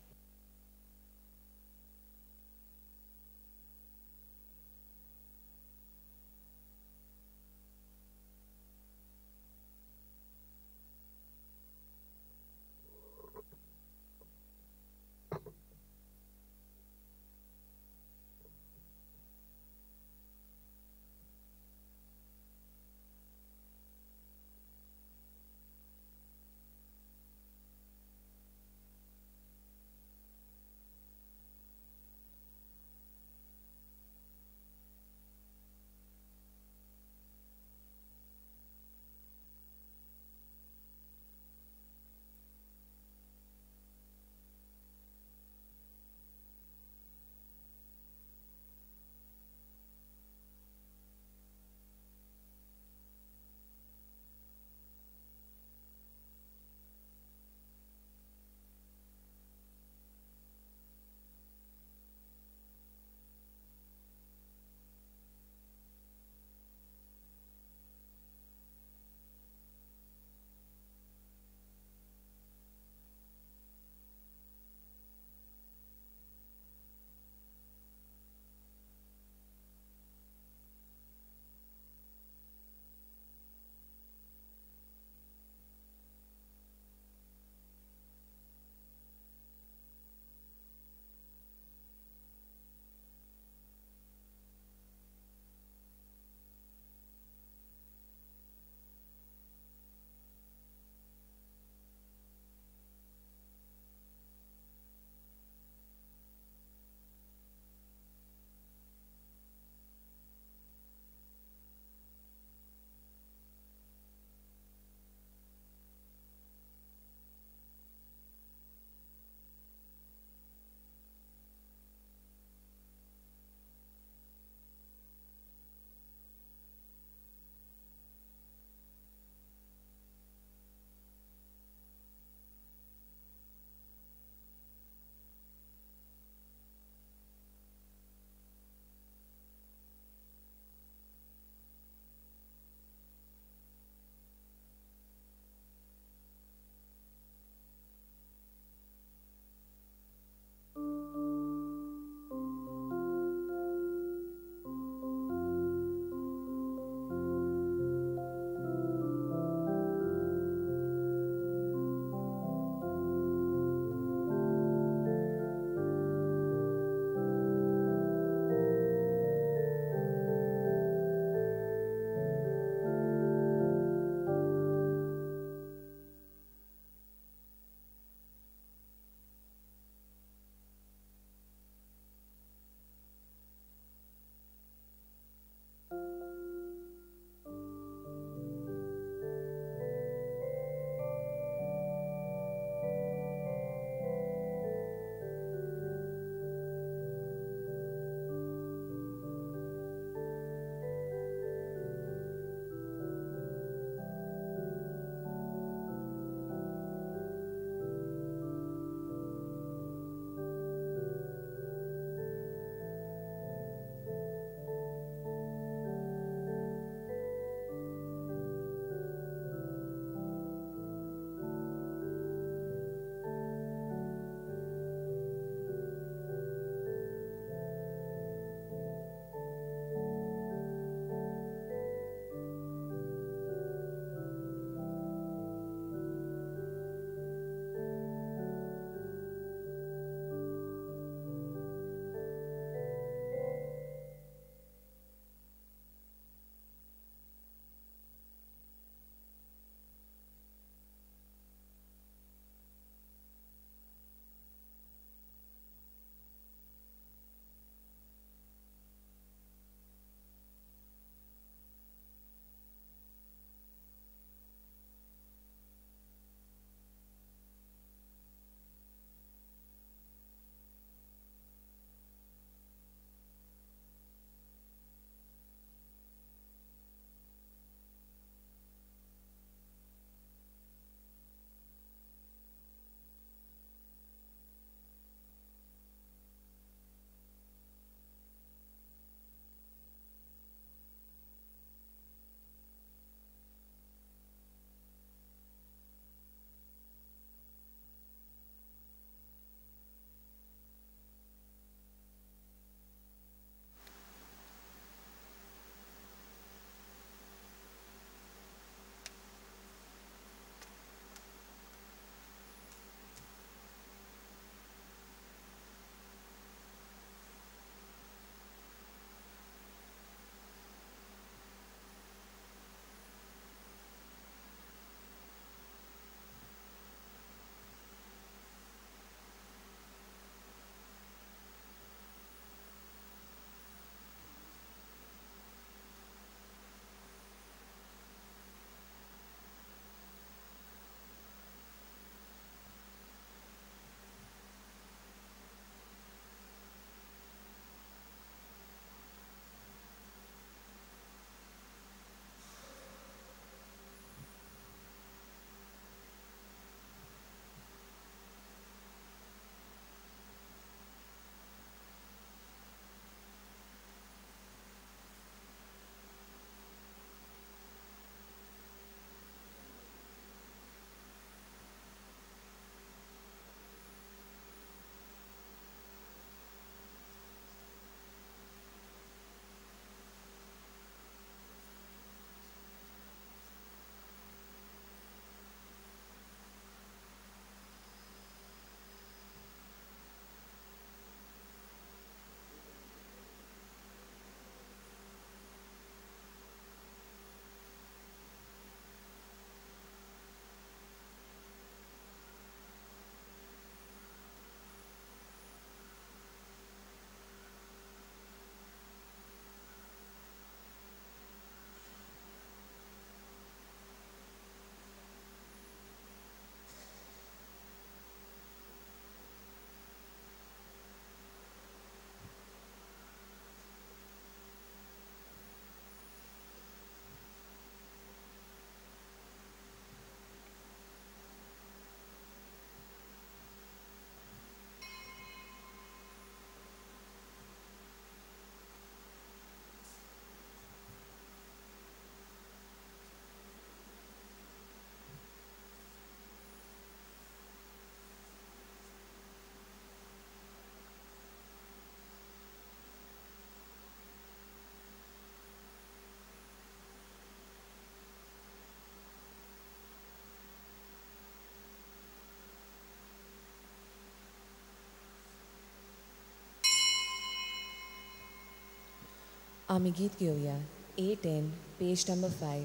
आमी गीत घेवया 810 page number 5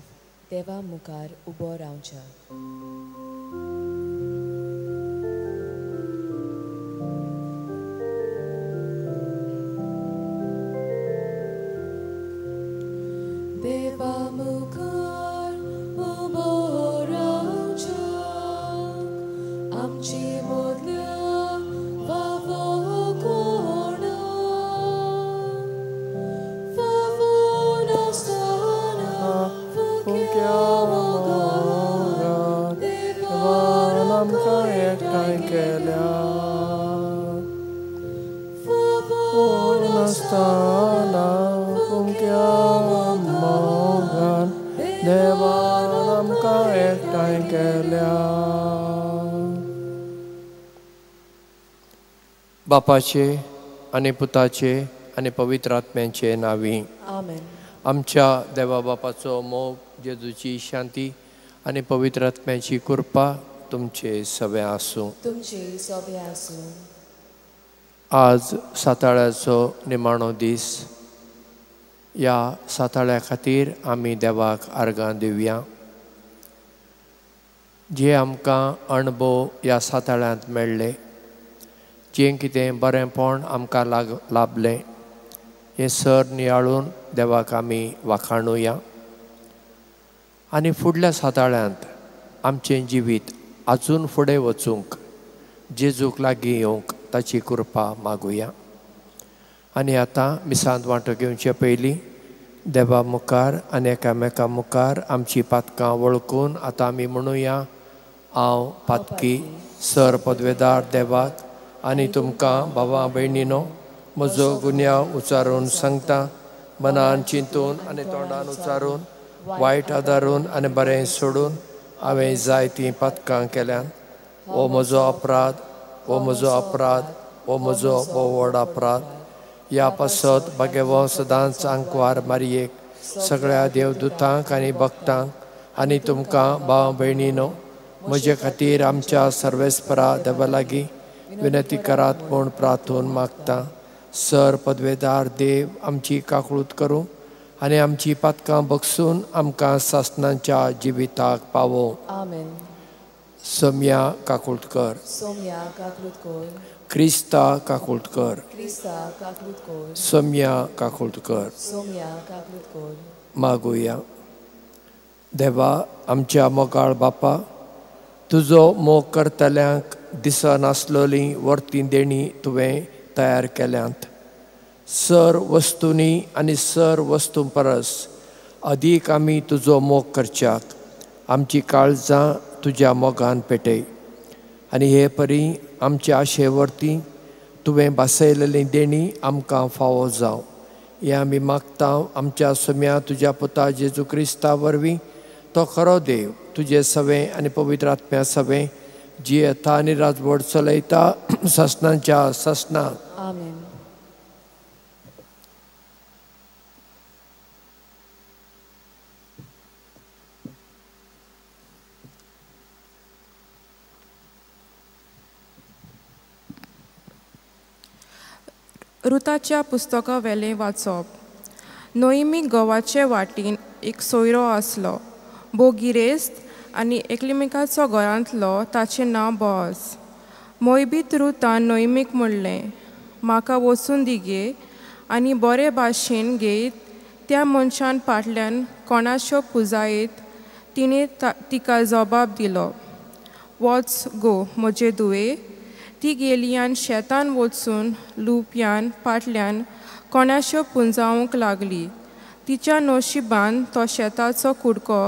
देवा मुखार उबो रावच्या. देवा मुखार उबो रावच्या आमची मोदल्या वावो कोणा वावो नासतना फुक्या मोगान देवान आमकां एकठांय केल्या वावो नासतना फुक्या मोगान देवान आमकां एकठांय केल्या. बापाचे आनी पुताचे आनी पवित्र आत्म्याचे नांवी. आमेन. आमच्या देवा बापाचो मोग, जेजूची शांती आनी पवित्र आत्म्याची कृपा तुमचे सगळे आसूं. तुमचे सोबे आसूं. आज साताळ्याचो निमाणो दीस. ह्या साताळ्या खातीर आमी देवाक आर्गां दिवया. जे आमकां अणभव ह्या साताळ्यांत मेळ्ळे, जें कितें बरेंपण आमकां लाभलें, हें सर नियाळून देवाक आमी वाखाणुया. आनी फुडल्या साताळ्यांत आमचें जिवीत आजून फुडें वचूंक, जेजूक लागीं येवंक ताची कृपा मागुया. आनी आतां मिसांत वांटो घेवचे पयलीं देवा मुखार आनी एकामेका मुखार आमची पातकां वळखून आतां आमी म्हणुया, हांव पातकी सर पदवेदार देवाक आनी तुमकां भावां भयणीनो म्हजो गुन्यांव उच्चारून सांगता. मनान चिंतून आनी तोंडान उच्चारून, वायट आदारून आनी बरें सोडून हांवें जायतीं पातकां केल्यान. हो म्हजो अपराध, हो म्हजो अपराध, हो म्हजो व्हड अपराध. ह्या पासत भाग्यवो सदांच आंकवार मारयेक, सगळ्या देवदूतांक आनी भक्तांक आनी तुमकां भाव भयणीनो म्हजे खातीर आमच्या सर्वेस्परा देवा लागीं विनंती करात म्हूण प्रार्थून मागता. सर पदवेदार देव आमची काकळूत करूं आनी आमची पातकां बगसून आमकां सासणांच्या जिविताक पावो. आमेन. सोम्या काकुळकर, सोम्या काकलुतकोर, क्रिस्ता काकुळकर, क्रिस्ता काकलुतकोर, सोम्या काकुळकर. सोम्या काकलुतकोर. मागुया. देवा आमच्या मोगाळ बापा, तुजो मोग करतल्यांक दिसनासलोलीं वर्तीं देणी तुवें तयार केल्यांत. सर वस्तूंनी आनी सर वस्तूं परस अदीक आमी तुजो मोग करच्याक आमची काळजां तुज्या मोगान पेटय. आनी हे परी आमच्या आशे वर्तीं तुवें बासयलेलीं देणी आमकां फावो जावं. हें आमी मागता आमच्या सोम्या तुज्या पुता जेजू क्रिस्ता वरवीं. तो खरो देव, तुजे सवें आनी पवित्र आत्म्या सवें जी येता आनी राजवट चलयता ससनांच्या ससनां. आमेन. रुताच्या पुस्तका वेलें वाचप. नोईमी गोवाचे वाटेन एक सोयरो आसलो, बो गिरेस्त आनी एकलिमेकाचो घरांतलो ताचें नांव बोआज. मोयबीत रुतान नोईमीक म्हणलें, म्हाका वचून दिगे आनी बरे भाशेन घेयत. त्या मनशान फाटल्यान कोणाच्यो पुजायत. तिणें तिका जबाब दिलो, वच गो म्हजे दुवे. ती गेली आनी शेतान वचून लुपयान फाटल्यान कोणाच्यो पुंजावंक लागली. तिच्या नशिबान तो शेताचो कुडको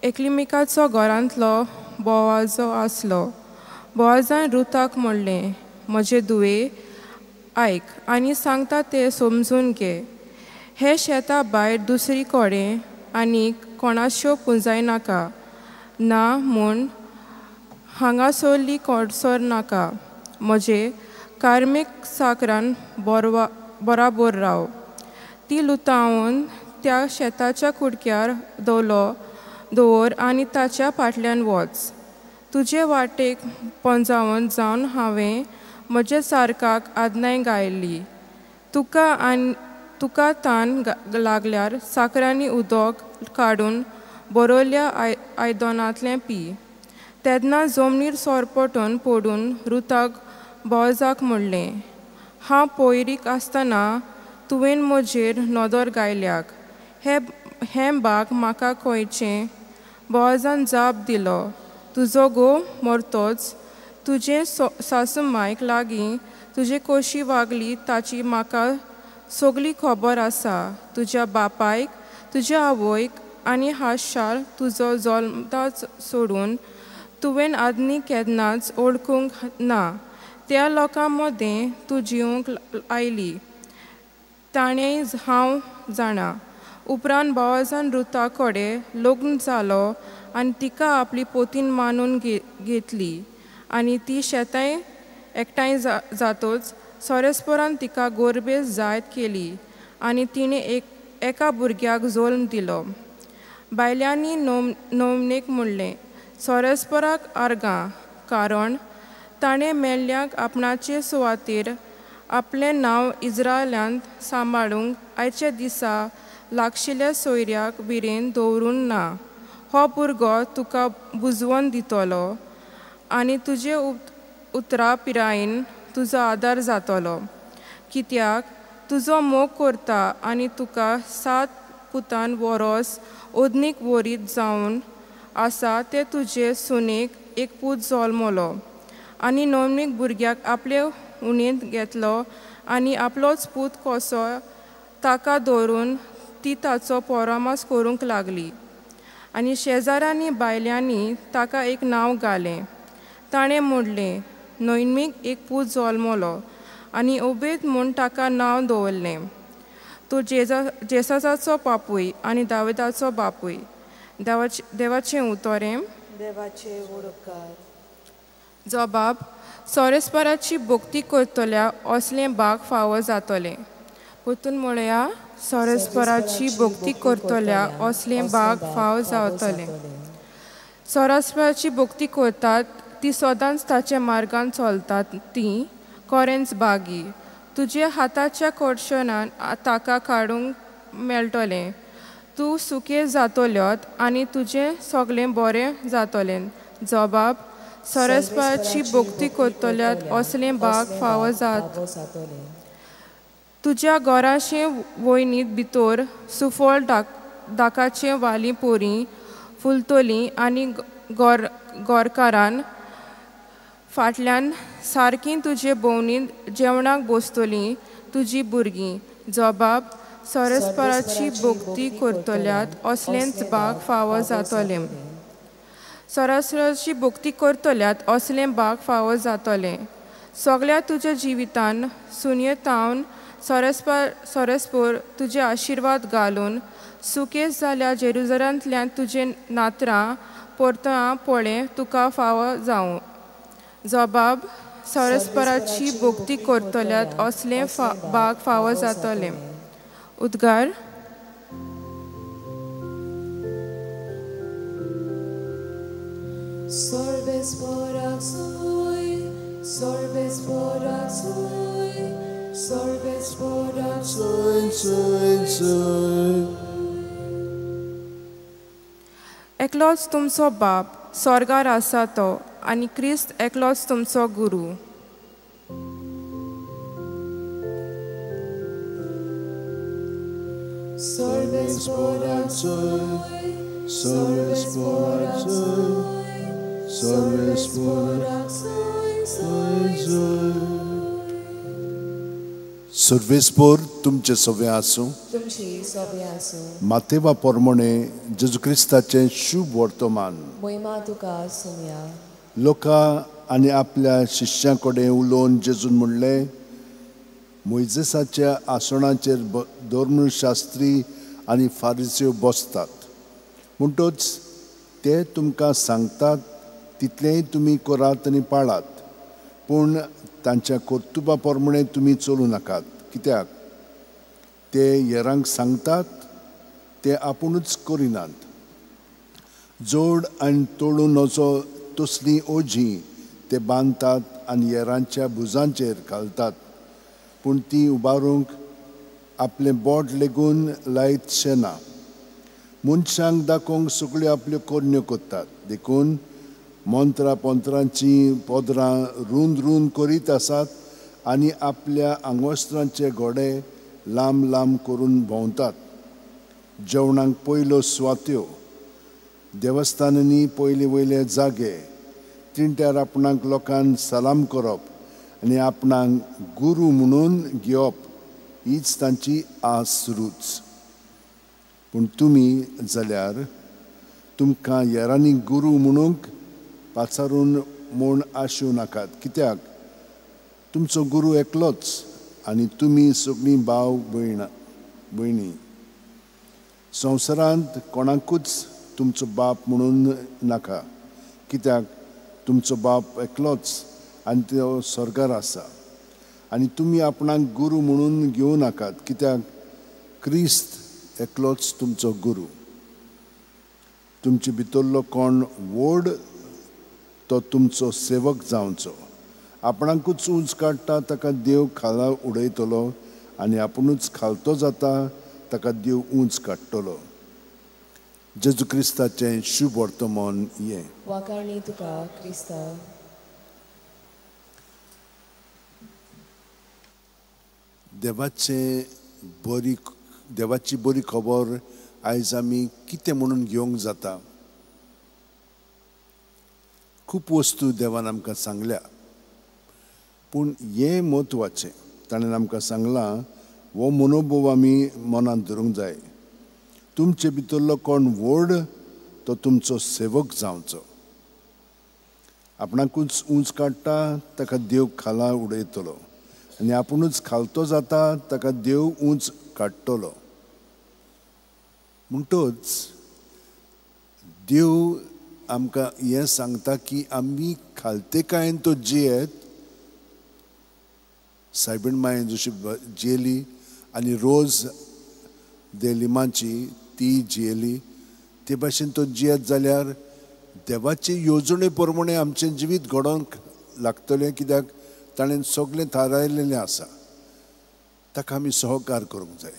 एकलिमेकाचो घरांतलो बोआजो आसलो. बोआजान रुताक म्हणलें, म्हजे दुवे आयक आनी सांगता तें समजून घे. हे शेता भायर दुसरी कडेन आनीक कोणाच्यो पुंजाय नाका ना म्हूण हांगासरली कोडसर नाका. म्हजे कार्मीक साकरान बराबर राव. ती लुतावून त्या शेताच्या कुडक्यार दवर आनी ताच्या फाटल्यान वच. तुजे वाटेक पंजावन जावन हांवें म्हजे सारकाक आज्ञाय गायली. तुका तुका तान लागल्यार साकरांनी उदक काडून बरोवल्या आयदनांतलें पी. तेन्ना जमनीर सोरपटून पडून रुताक बोवाजाक म्हणलें, हांव पयरीक आसतना तुवें म्हजेर नदर घायल्याक. हें भाग म्हाका खंयचें? बोवाजान जाप दिलो, तुजो घोव मरतोच तुजे सासूमायक लागीं तुजी कशी वागली ताची म्हाका सगळी खबर आसा. तुज्या बापायक, तुज्या आवयक आनी हाशाल तुजो जल्मता सोडून तुवें आदनी केन्नाच ओळखूंक ना. त्या लोकां मदें तूं जिवंक आयली ताणेंय हांव जाणा. उपरांत बोवाजान रुता कडेन लग्न जालो आनी तिका आपली पोतीन मानून घेतली. आनी ती शेतांय एकठांय जातूच सोरेस्पोरान तिका गोरबेज जायत केली आनी तिणें एका भुरग्याक जल्म दिलो. बायल्यांनी नोमनेक म्हणलें, सोरेस्पोराक आर्गां, कारण ताणें मेल्ल्यांक आपणाचे सुवातेर आपलें नांव इस्रायलांत सांबाळूंक आयच्या दिसा लागशिल्ल्या सोयऱ्याक विरेन दवरूं ना. हो भुरगो तुका बुजवण दितलो आनी तुजे उतरा पिरायेन तुजो आदार जातलो. कित्याक तुजो मोग करता आनी तुका 7 पुतान वरोस ओदनीक वरीत जावन आसा ते तुजे सुनेक एक पूत जल्मलो. आनी नोमनीक भुरग्याक आपले उणेंत घेतलो आनी आपलोच पूत कसो ताका दवरून ती ताचो पोरामास करूंक लागली. आनी शेजाऱ्यांनी बायल्यांनी ताका एक नांव घालें. ताणें म्हणलें, नोयमीक एक पूत जल्मलो आनी ओबेद म्हूण ताका नांव दवरलें. तो जेसाचो बापूय आनी दाविदाचो बापूय. देवाचें उतोरें. देवाचे उडकार. जबाब, सोरेस्पराची भक्ती करतल्या असलें भाग फावो जातलें. परतून म्हळ्या, सोरेस्पराची भक्ती करतल्या असलें भाग फावो जातलें. सोरेस्पराची भक्ती करतात ती सदांच ताच्या मार्गान चलतात ती खरेंच भागी. तुजे हाताच्या कडशणान ताका काडूंक मेळटलें. तूं सुखें जातल्योत आनी तुजें सगळें बरें जातलें. जबाब, सोरेस्पराची भक्ती करतल्यात असलें भाग फावो जात. तुज्या घराचे वयनीत भितर सुफळ दाकाचें वालीं पोरीं फुलतलीं आनी गोरकारान फाटल्यान सारकीं तुजे भोंवणींत जेवणाक बसतलीं तुजीं भुरगीं. जबाब, सोरेस्पराची भक्ती करतल्यात असलेंच भाग फावो जातलें. सोरेस्पराची भक्ती करतल्यात असलें भाग फावो जातलें. सगळ्या तुज्या जिवितान सुन्यतावन सोरेस्पोर तुजे आशिर्वाद घालून सुखें जाल्या जेरुसलेमांतल्यान तुजें नात्रां परतां पळय तुका फावो जावं. जबाब, सोरेस्पराची भक्ती करतल्यात असलें भाग फावो जातलें. उद्गार. Sorbesporak soy, sorbesporak soy, sorbesporak soy. एकलोच तुमचो बाप स्वर्गार आसा तो आनी क्रिस्त एकलोच तुमचो गुरू. Sorbesporak soy, sorbesporak soy. सर्वेस्पोर तुमचे सवे आसूं. तुमची सवे आसूं. मातेवा पोरमोणे जेजू क्रिस्ताचें शुभ वर्तमान. मोहिमा तुका सुमया. लोकां आनी आपल्या शिश्यां कडेन उलोवन जेजून म्हणलें, मोइजेसाच्या आसनाचेर धर्मशास्त्री आनी फारिसीव बसतात. म्हणटच ते तुमकां सांगतात तितलेंय तुमी करात आनी पाळात, पूण तांच्या कर्तुबा प्रमाणे तुमी चलूं नाकात. कित्याक ते हेरांक सांगतात ते आपुणूच करिनात. जोड आनी तोळून वचो तसलीं ओझी ते बांदतात आनी हेरांच्या भुजांचेर घालतात, पूण ती उबारूंक आपलें बोट लेगून लायतशें ना. मनशांक दाखोवंक सगळ्यो आपल्यो कोन्यो कोत्तात. देखून मंत्रां पोंत्रांची पोदरां रुंद रुंद करीत आसात आनी आपल्या आंगवस्त्रांचे घोडे लांब लांब करून भोंवतात. जेवणाक पयल्यो स्वात्यो, देवस्थानांनी पयले वयले जागे, तिणट्यार आपणाक लोकांक सलाम करप आनी आपणाक गुरू म्हणून घेवप हीच तांची आस रूच. पूण तुमी जाल्यार तुमकां हेरांनी गुरू म्हणूंक पाचारून म्हूण आसूं नाकात. कित्याक तुमचो गुरू एकलोच आनी तुमी सगळीं भाव भयणी. संवसारांत कोणाकूच तुमचो बाप म्हणून नाका, कित्याक तुमचो बाप एकलोच आनी तो स्वर्गार आसा. आनी तुमी आपणाक गुरू म्हणून घेवं नाकात, कित्याक क्रिस्त एकलोच तुमचो गुरू. तुमचे भितरलो कोण व्हड तो तुमचो सेवक जावचो. आपणाकूच उंच काडटा ताका देव खाला उडयतलो आनी आपुणूच खालतो जाता ताका देव उंच काडटलो. जेजू क्रिस्ताचें शुभ वर्तमान ये. वाखाणी तुका क्रिस्ता. देवाची बरी खबर आयज आमी कितें म्हणून घेवंक जाता. खूब वस्तू देवान आमकां सांगल्या, पूण हें म्हत्वाचें. ताणें आमकां सांगलां हो मनोभव आमी मनांत धरूंक जाय. तुमचे भितरलो कोण व्हड तो तुमचो सेवक जावचो. आपणाकूच उंच काडटा ताका देव खाला उडयतलो आनी आपुणूच खालतो जाता ताका देव उंच काडटलो. म्हणटच देव आमकां हें सांगता की आमी खालतेकायेन तो जियेत. सायबीण माय जशी जियेली आनी रोज देलिमाची ती जियेली, ते भाशेन तो जियेत जाल्यार देवाचे येवजणे प्रमाणे आमचें जिवीत घडोवंक लागतलें. कित्याक ताणें सगळें थारायलेलें आसा. ताका आमी सहकार करूंक जाय.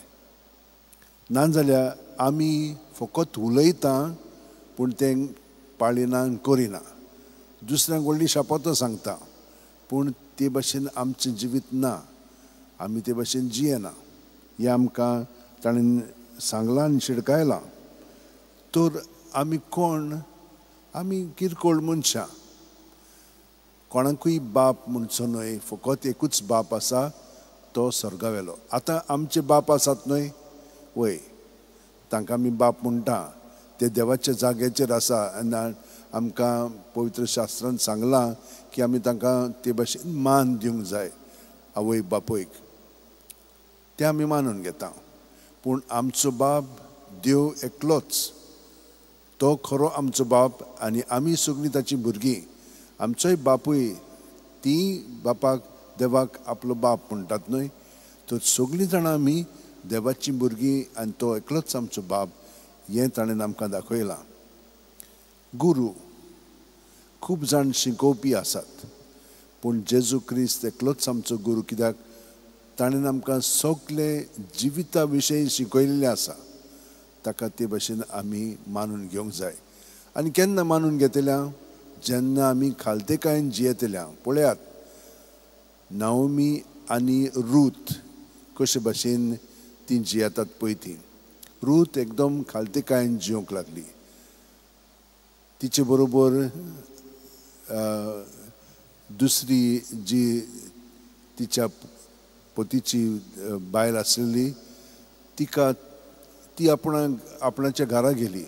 नाजाल्यार आमी फकत उलयता पूण तें पाळिना करिना. दुसऱ्यांक व्हडली शापोतां सांगता पूण ते भाशेन आमचें जिवीत ना. आमी ते भाशेन जियेना. हें आमकां ताणें सांगलां आनी शिडकायलां. तर आमी कोण? आमी किरकोळ मनशां. कोणाकूय बाप म्हणचो न्हय. फकत एकूच बाप आसा तो स्वर्गावेलो. आतां आमचे बाप आसात न्हय, वय तांकां आमी बाप म्हणटा. ते देवाच्या जाग्याचेर आसा आनी आमकां पवित्र शास्त्रांत सांगलां की आमी तांकां ते भाशेन मान दिवंक जाय आवय बापूयक. ते आमी मानून घेता. पूण आमचो बाप देव एकलोच. तो खरो आमचो बाप आनी आमी सगळीं ताची भुरगीं. आमचोय बापूय ती बापाक देवाक आपलो बाप म्हणटात न्हय. तर सगळीं जाणां आमी देवाची भुरगीं आनी तो एकलोच आमचो बाप. हें ताणें आमकां दाखयलां. गुरू खूब जाण शिकोवपी आसात पूण जेजू क्रिस्त एकलोच आमचो गुरू. कित्याक ताणें आमकां सगळे जिविता विशयी शिकयलेलें आसा. ताका ते भाशेन आमी मानून घेवंक जाय. आनी केन्ना मानून घेतल्या? जेन्ना आमी खालतेकायेन जियेतल्या. पळयात नाओमी आनी रूथ कशे भाशेन ती जियेतात पळय ती. रूथ एकदम खालतेकायेन जिवंक लागली. तिचे बरोबर दुसरी जी तिच्या पतीची बायल आसलेली ती आपणाच्या घरा गेली.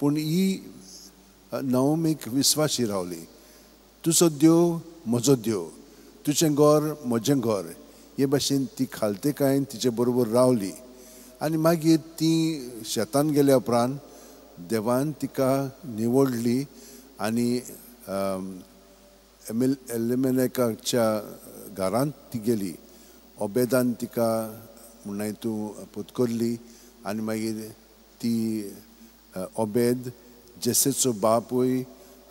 पूण ही नाओमीक विस्वाशी रावली. तुजो देव म्हजो देव, तुजें घर म्हजें घर हे भाशेन ती खालतेकायेन तिचे बरोबर रावली. आनी मागीर ती शेतान गेल्या उपरांत देवान तिका निवडली आनी एलिमेलेकाच्या घरांत ती गेली. ओबेदान तिका म्हणून हितूं पोतकरली आनी मागीर ती ओबेद जेसेचो बापूय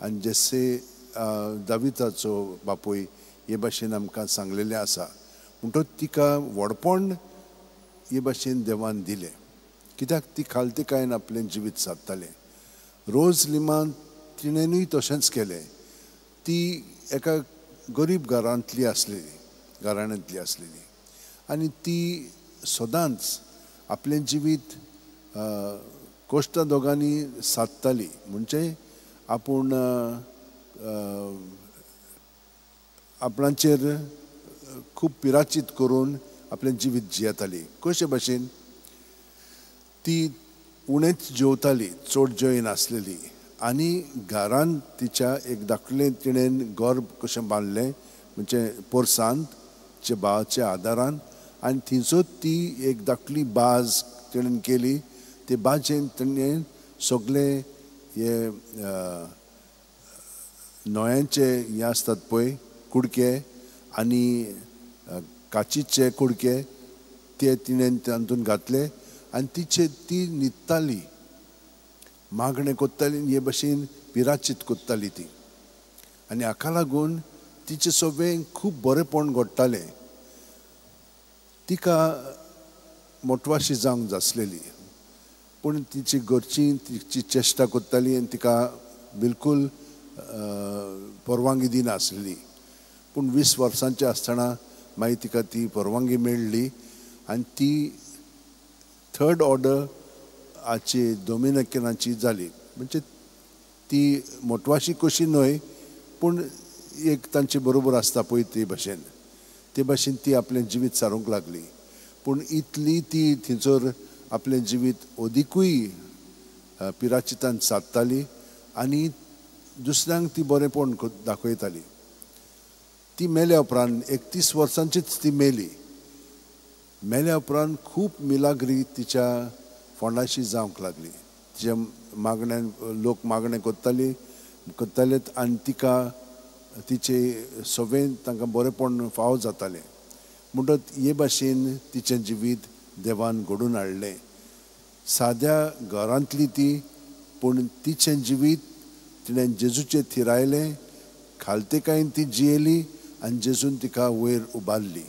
आनी जेसे दाविदाचो बापूय हे भाशेन आमकां सांगलेलें आसा. म्हणटच तिका व्हडपण हे भाशेन देवान दिलें, कित्याक ती खालतेकायेन आपलें जिवीत सादतालें. रोज लिमान तिणेंनूय तशेंच केलें. ती एका गरीब घरांतली आसलेली, घराण्यांतली आसलेली, आनी ती सदांच आपलें जिवीत कोश्टा दोगांनी सादताली. म्हणजे आपूण आपणाचेर खूब पिराचीत करून आपलें जिवीत जियेताली. कशे भाशेन ती उणेंच जेवताली, चड जेयनासलेली. आनी घरांत तिच्या एक धाकलें तिणेन घर कशें बांदलें, म्हणजे पोरसांत भावाच्या आदारान, आनी थिंचोच ती एक धाकली बाज तिणेन केली. ते बाजेन तिणेन सगळे हे न्हंयांचे हे आसतात पळय कुडके आनी काचीचे कुडके, ते तिणेन तातूंत घातले आनी ती न्हिदताली, मागणें कोत्ताली, हे भाशेन पिराचीत कोत्ताली ती. आनी हाका लागून तिचें सगळें खूब बरेंपण घडटालें. तिका मोटवाशी जावंक जासलेली, पूण तिची घरचीं तिची चेश्टा कोत्ताली आनी तिका बिलकूल परवानगी दिनासली. पूण 20 वर्सांची आसतना मागीर तिका ती परवानगी मेळ्ळी आनी ती 3rd ऑर्डर हाची डॉमिनिकनाची जाली. म्हणजे ती मोटवाशी कशी न्हय, पूण एक तांचे बरोबर आसता पळय ते भाशेन ती आपलें जिवीत सारूंक लागली. पूण इतली ती थंयसर आपलें जिवीत ओदिकूय पिराचितान सादताली आनी दुसऱ्यांक ती बरेंपण दाखयताली. ती मेल्या उपरांत 31 वर्सांचीच ती मेली. मेल्या उपरांत खूब मिलाग्री तिच्या फोंडाशी जावंक लागली. तिच्या मागण्यान लोक मागणें कोत्तालेत आनी तिका तिचे सगळें तांकां बरेंपण फावो जातालें. म्हणटच हे भाशेन तिचें जिवीत देवान घडोवन हाडलें. साद्या घरांतली ती, पूण तिचें जिवीत तिणें जेजूचेर थिरायलें, खालतेकायेन ती जियेली आनी जेजून तिका वयर उबारली.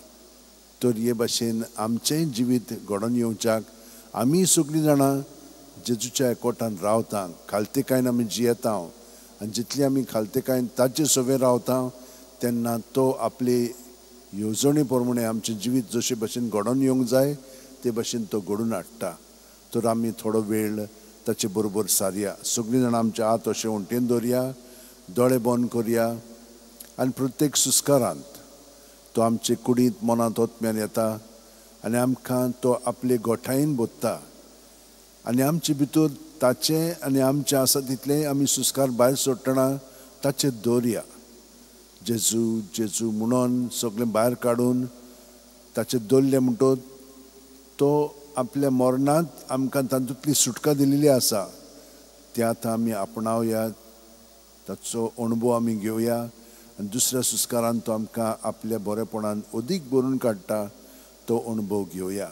तर हे भाशेन आमचेंय जिवीत घडोवन येवच्याक आमी सगळीं जाणां जेजूच्या एकवटान रावता, खालतेकायेन आमी जियेता आनी जितली आमी खालतेकायेन ताचे सवे रावता तेन्ना तो आपले येवजणे प्रमाणे आमचें जिवीत जशे भाशेन घडोवन येवंक जाय ते भाशेन तो घडोवन हाडटा. तर आमी थोडो वेळ ताचे बरोबर सारया. सगळीं जाणां आमचे हात अशें वणटेन दवरया, दोळे बंद करया आनी प्रत्येक सुस्कारांत तो आमचे कुडींत मनांत ओतम्यान येता आनी आमकां तो आपले गोठायेन बोत्ता आनी आमचे भितर ताचें आनी आमचें आसा तितलें आमी सुस्कार भायर सोडटना ताचेर दवरया. जेजू जेजू म्हणून सगळें भायर काडून ताचेर दवरलें म्हणटच तो आपल्या मरणांत आमकां तातूंतली सुटका दिलेली आसा. तें आतां आमी आपणावया, ताचो अणभव आमी घेवया आनी दुसऱ्या सुस्कारान तो आमकां आपल्या बरेपणान अदीक भरून काडटा तो अणभव घेवया.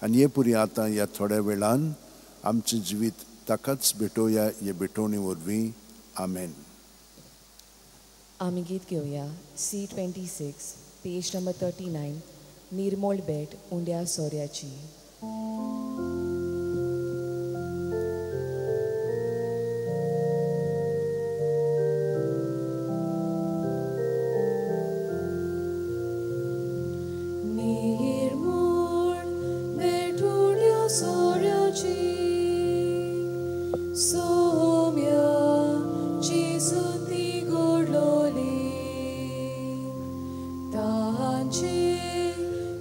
आनी हे पुरी आतां ह्या थोड्या वेळान आमचें जिवीत ताकाच भेटोवया हे भेटोवणे वरवीं. आमेन. आमी गीत घेवया C26 पेज नंबर 39 निर्मोळ बेट उंड्या सोऱ्याची.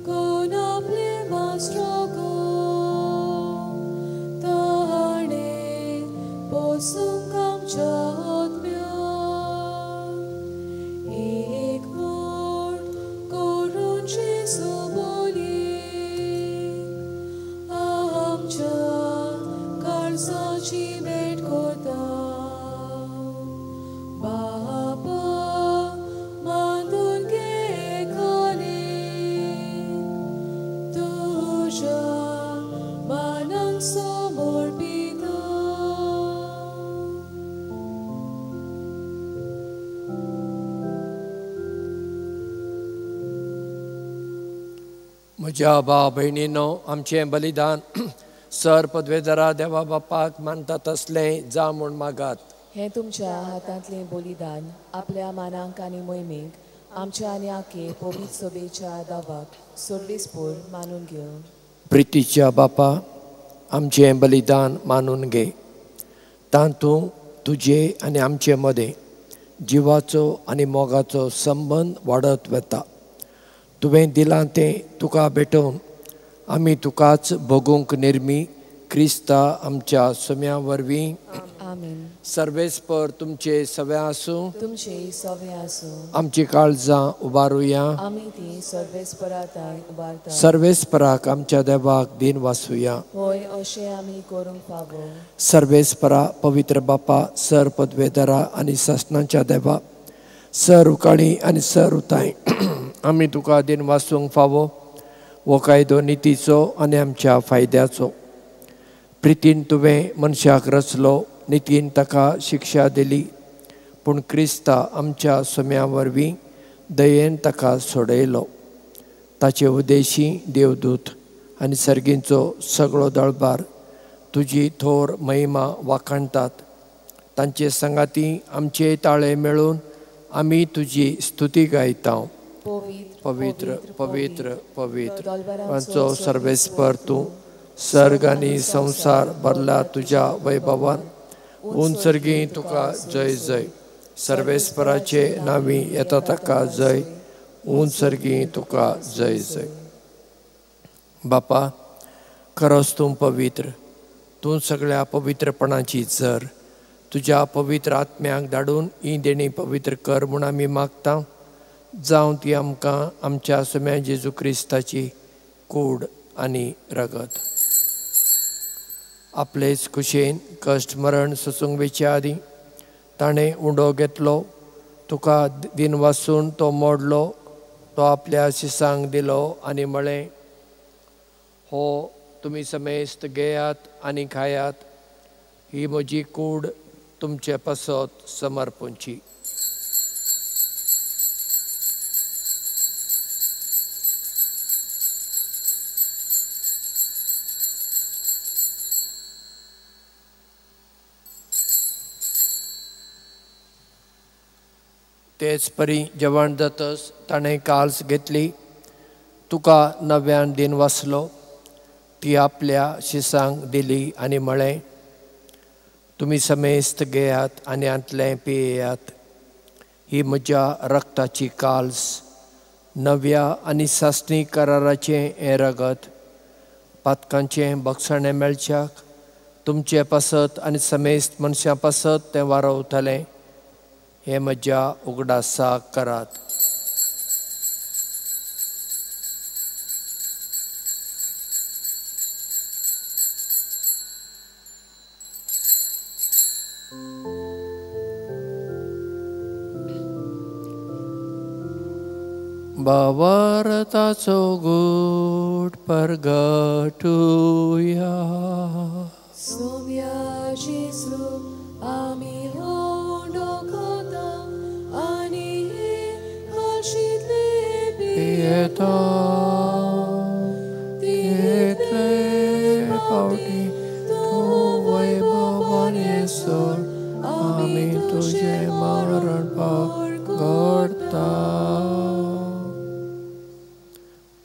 Con apple mastro म्हज्या भाव भयणीनो, आमचें बलिदान सर पदवेदरा देवा बापाक मानता तसलें जा म्हूण मागात. हे तुमच्या हातांतलें बलिदान आपल्या मानांक आनी मोहिमेक आमच्या आनी आखे पवित्र सभेच्या दावाक सर्वेस्पर मानून घेवं. प्रितीच्या बापा, आमचें बलिदान मानून घे. तातूंत तुजे आनी आमचे मदें जिवाचो आनी मोगाचो संबंद वाडत वता. तुवें दिलां तें तुका भेटोवन आमी तुकाच भोगूंक निर्मी क्रिस्ता आमच्या सुम्या वरवीं. आमीन. सर्वेस्पर तुमचे सवे आसूं. तुमचे सवे आसूं. आमची काळजां उबारुया. आमी ती सर्वेस्पराताय उबारता. सर्वेस्पराक आमच्या देवाक दिन वासुया. होय, अशें आमी करूंक फावो. सर्वेस्परा पवित्र बापा, सर पदवेदरा आनी ससनांच्या देवा, सर उकाळी आनी सर उताय आमी तुका दिन वासूंक फावो. हो कायदो नितीचो आनी आमच्या फायद्याचो. प्रितीन तुवें मनशाक रचलो, नितीन ताका शिक्षा दिली, पूण क्रिस्ता आमच्या सुम्या वरवीं दयेन ताका सोडयलो. ताचे उदेशी देवदूत आनी सर्गींचो सगळो दळबार तुजी थोर महिमा वाखाणटात. तांचे संगाती आमचे ताळे मेळून आमी तुजी स्तुती गायता. पवित्र पवित्र पवित्र आमचो सर्वेस्पर तूं. सर्ग आनी संवसार भरला तुज्या वैभवान. उंचर्गी तुका जय जय. सर्वेस्पराचे नांवी येता ताका जय. उंचर्गी तुका जय जय. बापा, खरोच तूं पवित्र. तूं सगळ्या पवित्रपणाची जर. तुज्या पवित्र आत्म्याक धाडून ही देणी पवित्र कर म्हूण आमी मागता. जावं ती आमकां आमच्या सुम्या जेजू क्रिस्ताची कूड आनी रगत. आपलेच कुशेन कश्ट मरण सोसूंक वेच्या आदीं ताणें उंडो घेतलो. तुका दिन वासून तो मोडलो. तो आपल्या शिसांक दिलो आनी म्हळें, हो तुमी समेस्त घेयात आनी खायात. ही म्हजी कूड तुमचे पासत समर्पूंची. तेच परी जेवण जातच ताणें काल्स घेतली. तुका नव्यान दिन वासलो. ती आपल्या शिसांक दिली आनी म्हळें, तुमी समेस्त घेयात आनी आंतलें पियेयात. ही म्हज्या रक्ताची काल्स, नव्या आनी सासणी कराराचें हें रगत. पातकांचें भक्षण मेळच्याक तुमचे पासत आनी समेस्त मनशां पासत तें वारवतलें. हे म्हज्या उगडासाक करात. भावार्थाचो गूढ परगटुया. सोम्या जेजू आमी पियेता. तितले फावटी तूं वैभवान येसोर आमी तुजें मरण घडटा.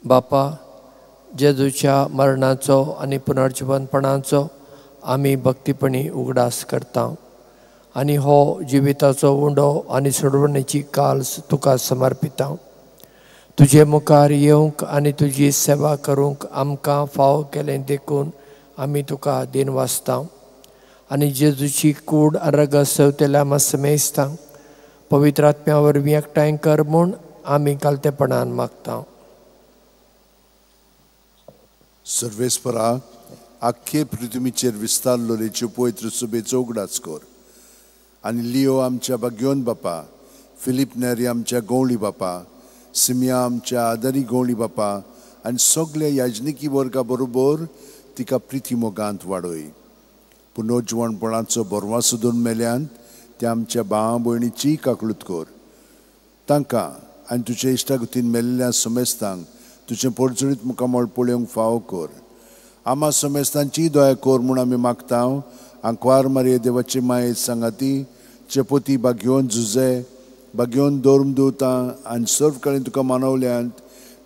बापा, जेजूच्या मरणाचो आनी पुनर्जीवनपणाचो आमी भक्तीपणी उगडास करता. आनी हो जिविताचो उंडो आनी सोडवणेची काल्स तुका समर्पिता. तुजे मुखार येवंक आनी तुजी सेवा करूंक आमकां फाव केलें देखून आमी तुका दिन वाचता. आनी जेजूची कूड आनी रगत सवतेल्या समेस्तांक पवित्र आत्म्या वरवीं एकठांय कर म्हूण आमी कालतेपणान मागता. सर्वेस्परा, आख्खे पृथ्वीचेर विस्तारलोलेच्यो पवित्र सुबेचो उगडास कर. आनी लिओ आमच्या भाग्योन बापा, फिलीप नेरी आमच्या गवळी बापा, सिमिया आमच्या आदारी गवळी बापा आनी सगळ्या याजनिकी वर्गा बरोबर तिका प्रिती मोगांत वाडय. पुनर्जीवनपणाचो बरवा सोदून मेल्यान त्या आमच्या भावा भयणीची काकळूत कर. तांकां आनी तुज्या इश्टागतीन मेल्ल्या समेस्तांक तुझे पडचणीत मुखां मोळ पळोवंक फावो कर. आमा समेस्तांची दया कर म्हूण आमी मागता. आंकवार मारये देवाची माये सांगाती चेपोती बागेवन झुजे बागेवन दोर्म दोवतां आनी सर्व कडेन तुका मानवल्यांत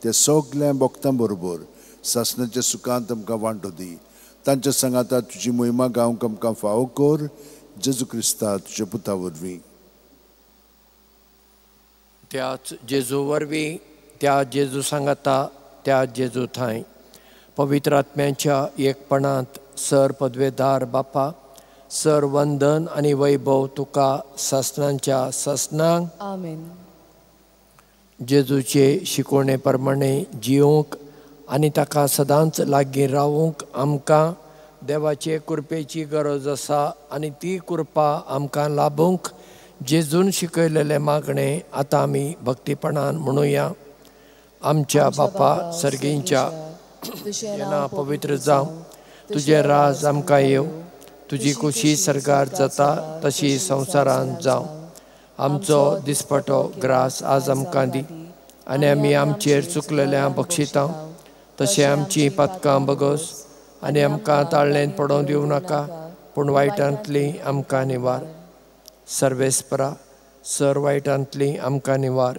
त्या सगल्या भक्तां बरोबर सासणाच्या सुखांत आमकां वांटो दी. तांच्या सांगाता तुजी महिमा गावंक आमकां फावो कर. जेजू क्रिस्ता तुज्या पुता वरवीं. त्याच जेजू वरवीं त्या जेजू सांगाता त्या जेजू थंय पवित्र आत्म्याच्या एकपणांत सर पदवेदार बापा सर वंदन आनी वैभव तुका सासणांच्या सासणांक आमेन. जेजूचे शिकवणे प्रमाणे जिवंक आनी ताका सदांच लागीं रावूंक आमकां देवाचे कृपेची गरज आसा आनी ती कृपा आमकां लाभूंक जेजून शिकयलेले मागणे आतां आमी भक्तीपणान म्हणुया. आमच्या बापा सर्गींच्या तुझें नांव पवित्र जावं. तुजें राज आमकां येवं. तुजी खुशी सरकार जाता तशी संवसारांत जावं. आमचो दिसपटो ग्रास आज आमकां दी आनी आमी आमचेर चुकलेल्या बक्षितां तशें आमची पातकां बगोस आनी आमकां ताळणेंत पडोवं दिवं नाका पूण वायटांतली आमकां निवार. सर्वेस्परा सर वायटांतली आमकां निवार.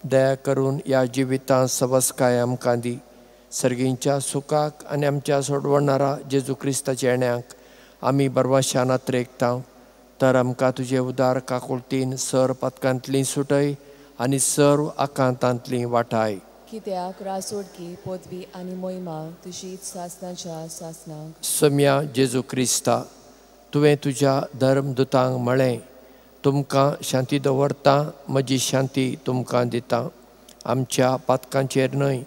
दया करून ह्या जिवितांत सवस्काय आमकां दी. सर्गींच्या सुखाक आनी आमच्या सोडवणारा जेजू क्रिस्ताच्या येण्याक आमी बरवाशान आत्रेकता. तर आमकां तुजे उदार काकुळतीन सर पथकांतली सुटय आनी सर्व आकांतांतली वाटाय. कित्याक रासोडकी पदवी आनी मोहिमा तुजीच सासणाच्या सासणाक. सम्या जेजू क्रिस्ता तुवें तुज्या धर्मदुतांक म्हळें तुमकां शांती दवरता म्हजी शांती तुमकां दिता. आमच्या पातकांचेर न्हय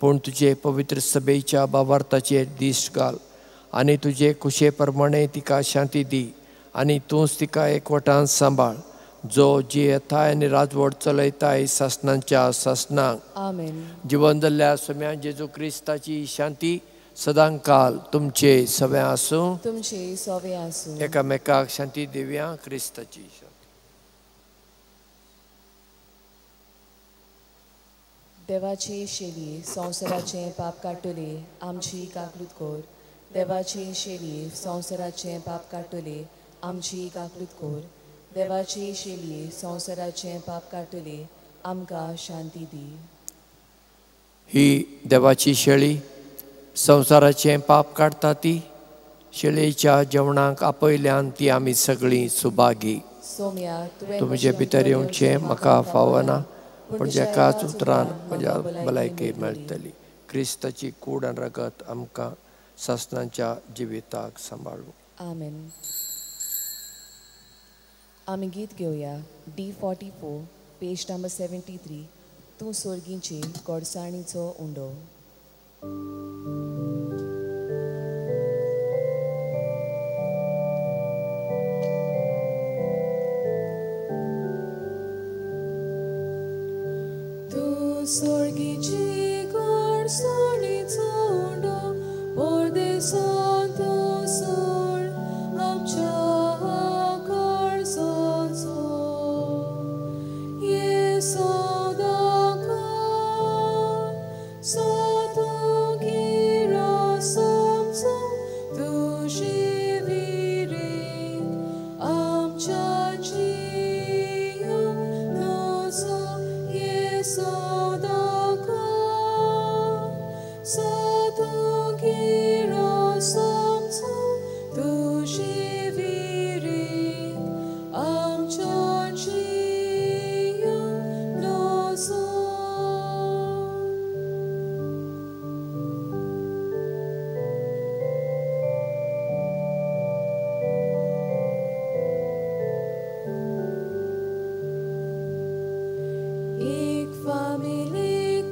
पूण तुजे पवित्र सभेच्या भावार्थाचेर दिश्ट घाल आनी तुजे खुशे प्रमाणे तिका शांती दी आनी तूंच तिका एकवटान सांबाळ जो जी येताय आनी राजवट चलयताय सासणांच्या सासणांक. आमेन. जिवन जाल्ल्या सम्या जेजू क्रिस्ताची शांती सदांकाल तुमचे सवे आसूं. तुमचे सवे आसूं. एकामेकाक शांती दिव्या क्रिस्ताची. देवाची शेली संवसाराचे पाप काडटली आमची काकलूत कोर. देवाची शेली संवसाराचे पाप काडटली आमची काकलूत कोर. देवाची शेली संवसाराचे पाप काडटली आमकां शांती दी. ही देवाची शेळी संवसाराचे पाप काडटा ती शेळयेच्या जेवणाक आपयल्यान ती आमी सगळीं सुभागी. सोम्या तुमचे भितर येवचें म्हाका फावना पूण एकाच उतरान म्हज्या भलायकी मेळटली. क्रिस्ताची कूड आनी रगत आमकां सासणांच्या जिविताक सांबाळूं. आमेन. आमी गीत घेवया D44 पेज नंबर 73 तूं सोर्गींची गोडसाणीचो उंडो. तूं सोर्गींची गोडसाणीचो उंडो परदेसांत तूं सोड आमच्या Family,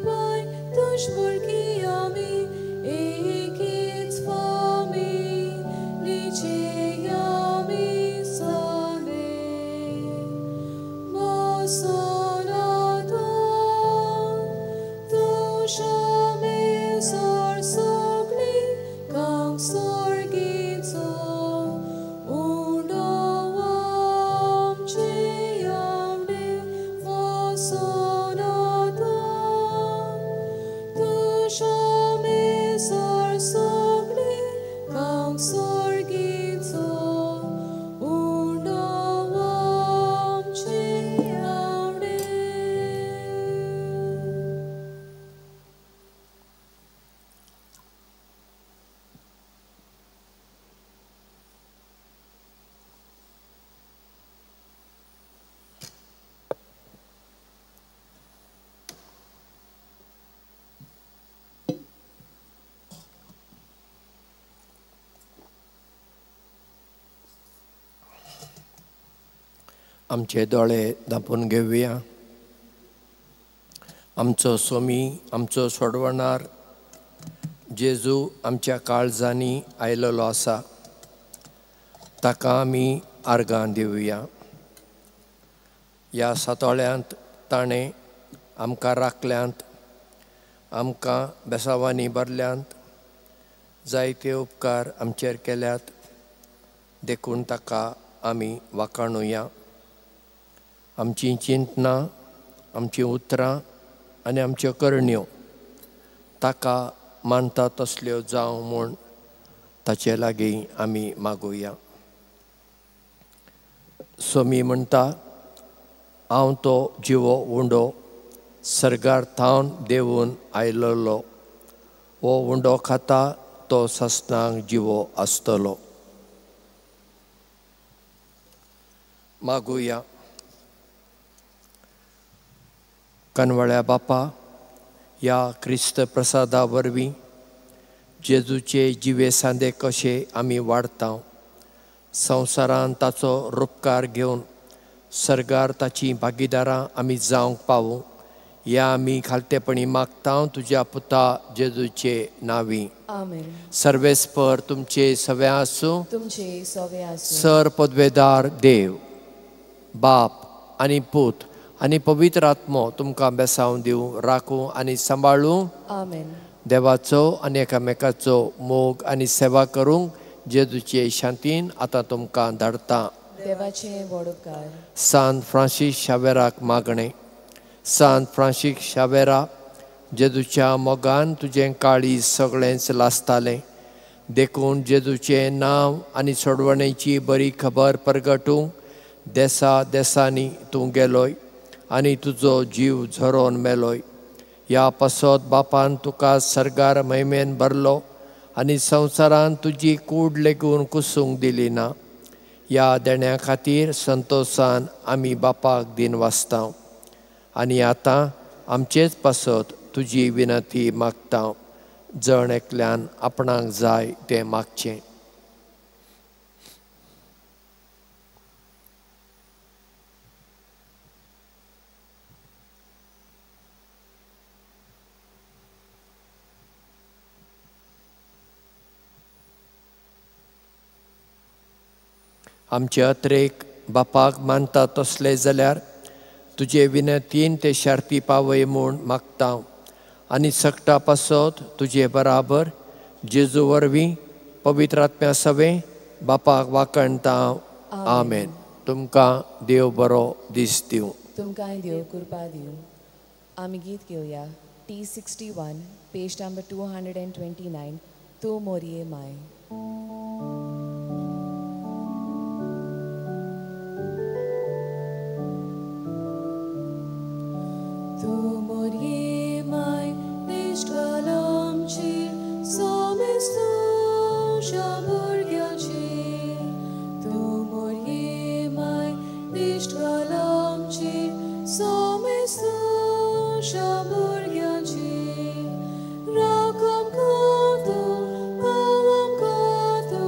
sor sogli kang sorgitso undawam chiaude. आमचे दोळे धांपून घेवया. आमचो स्वामी, आमचो सोडवणार जेजू आमच्या काळजांनी आयलेलो आसा, ताका आमी आर्गां दिवया. ह्या सातोळ्यांत ताणें आमकां राखल्यांत, आमकां बेसांवांनी भरल्यांत, जायते उपकार आमचेर केल्यात, देखून ताका आमी वाखाणुया. आमची चिंतनां, आमची उतरां आनी आमच्यो करण्यो ताका मानता तसल्यो जावं म्हूण ताचे लागीं आमी मागुया. स्वामी म्हणटा, हांव तो जिवो उंडो सर्गार थावन देंवून आयलोलो. हो उंडो खाता तो सस्नांक जिवो आसतलो. मागुया. कनवळ्या बापा, ह्या क्रिस्त प्रसादा वरवीं जेजूचे जिवे सांदे कशे आमी वाडटा, संवसारांत ताचो रुपकार घेवन सर्गार ताची भागीदारां आमी जावंक पावूं, ह्या आमी खालतेपणी मागता तुज्या पुता जेजूचे नांवी. आमेन. सर्वेस्पर तुमचे सवे आसूं. तुमचे सवे आसूं. सर पदवेदार देव, बाप आनी पूत आनी पवित्र आत्मो तुमकां बेसांव दिवं, राखूं आनी सांबाळूं. आमेन. देवाचो आनी एकामेकाचो मोग आनी सेवा करूंक जेजूचे शांतीन आतां तुमकां धाडटा. देवाचे व्हड उपकार. सांत फ्रांसीस शावेराक मागणें. सांत फ्रांसीस शावेरा, जेजूच्या मोगान तुजें काळीज सगळेंच लासतालें, देखून जेजूचें नांव आनी सोडवणेची बरी खबर परगटूंक देसा देसांनी तूं गेलोय आनी तुजो जीव झरोवन मेलोय. ह्या पासत बापान तुका सर्गार महिमेन भरलो आनी संवसारान तुजी कूड लेगून कुसूंक दिली ना. ह्या देण्या खातीर संतोशान आमी बापाक दिन वाचता आनी आतां आमचेच पासत तुजी विनंती मागता. जण एकल्यान आपणाक जाय तें मागचें. आमचे अत्रेक बापाक मानता तसले जाल्यार तुजे विनंतीन ते शार्ती पावय म्हूण मागता आनी सकटा पासत तुजे बराबर जेजू वरवीं पवित्र आत्म्या सवे बापाक वाकणटा. आमेन. तुमकां देव बरो दीस दिवं. तुमकांय देव कृपा दिवं. आमी गीत घेवया. T61, page number 229. तूं मोरये माय. Tu morie mai niștvalamci, somestu shaburgyaci. Tu morie mai niștvalamci, somestu shaburgyaci. Rakam kato, pawam kato,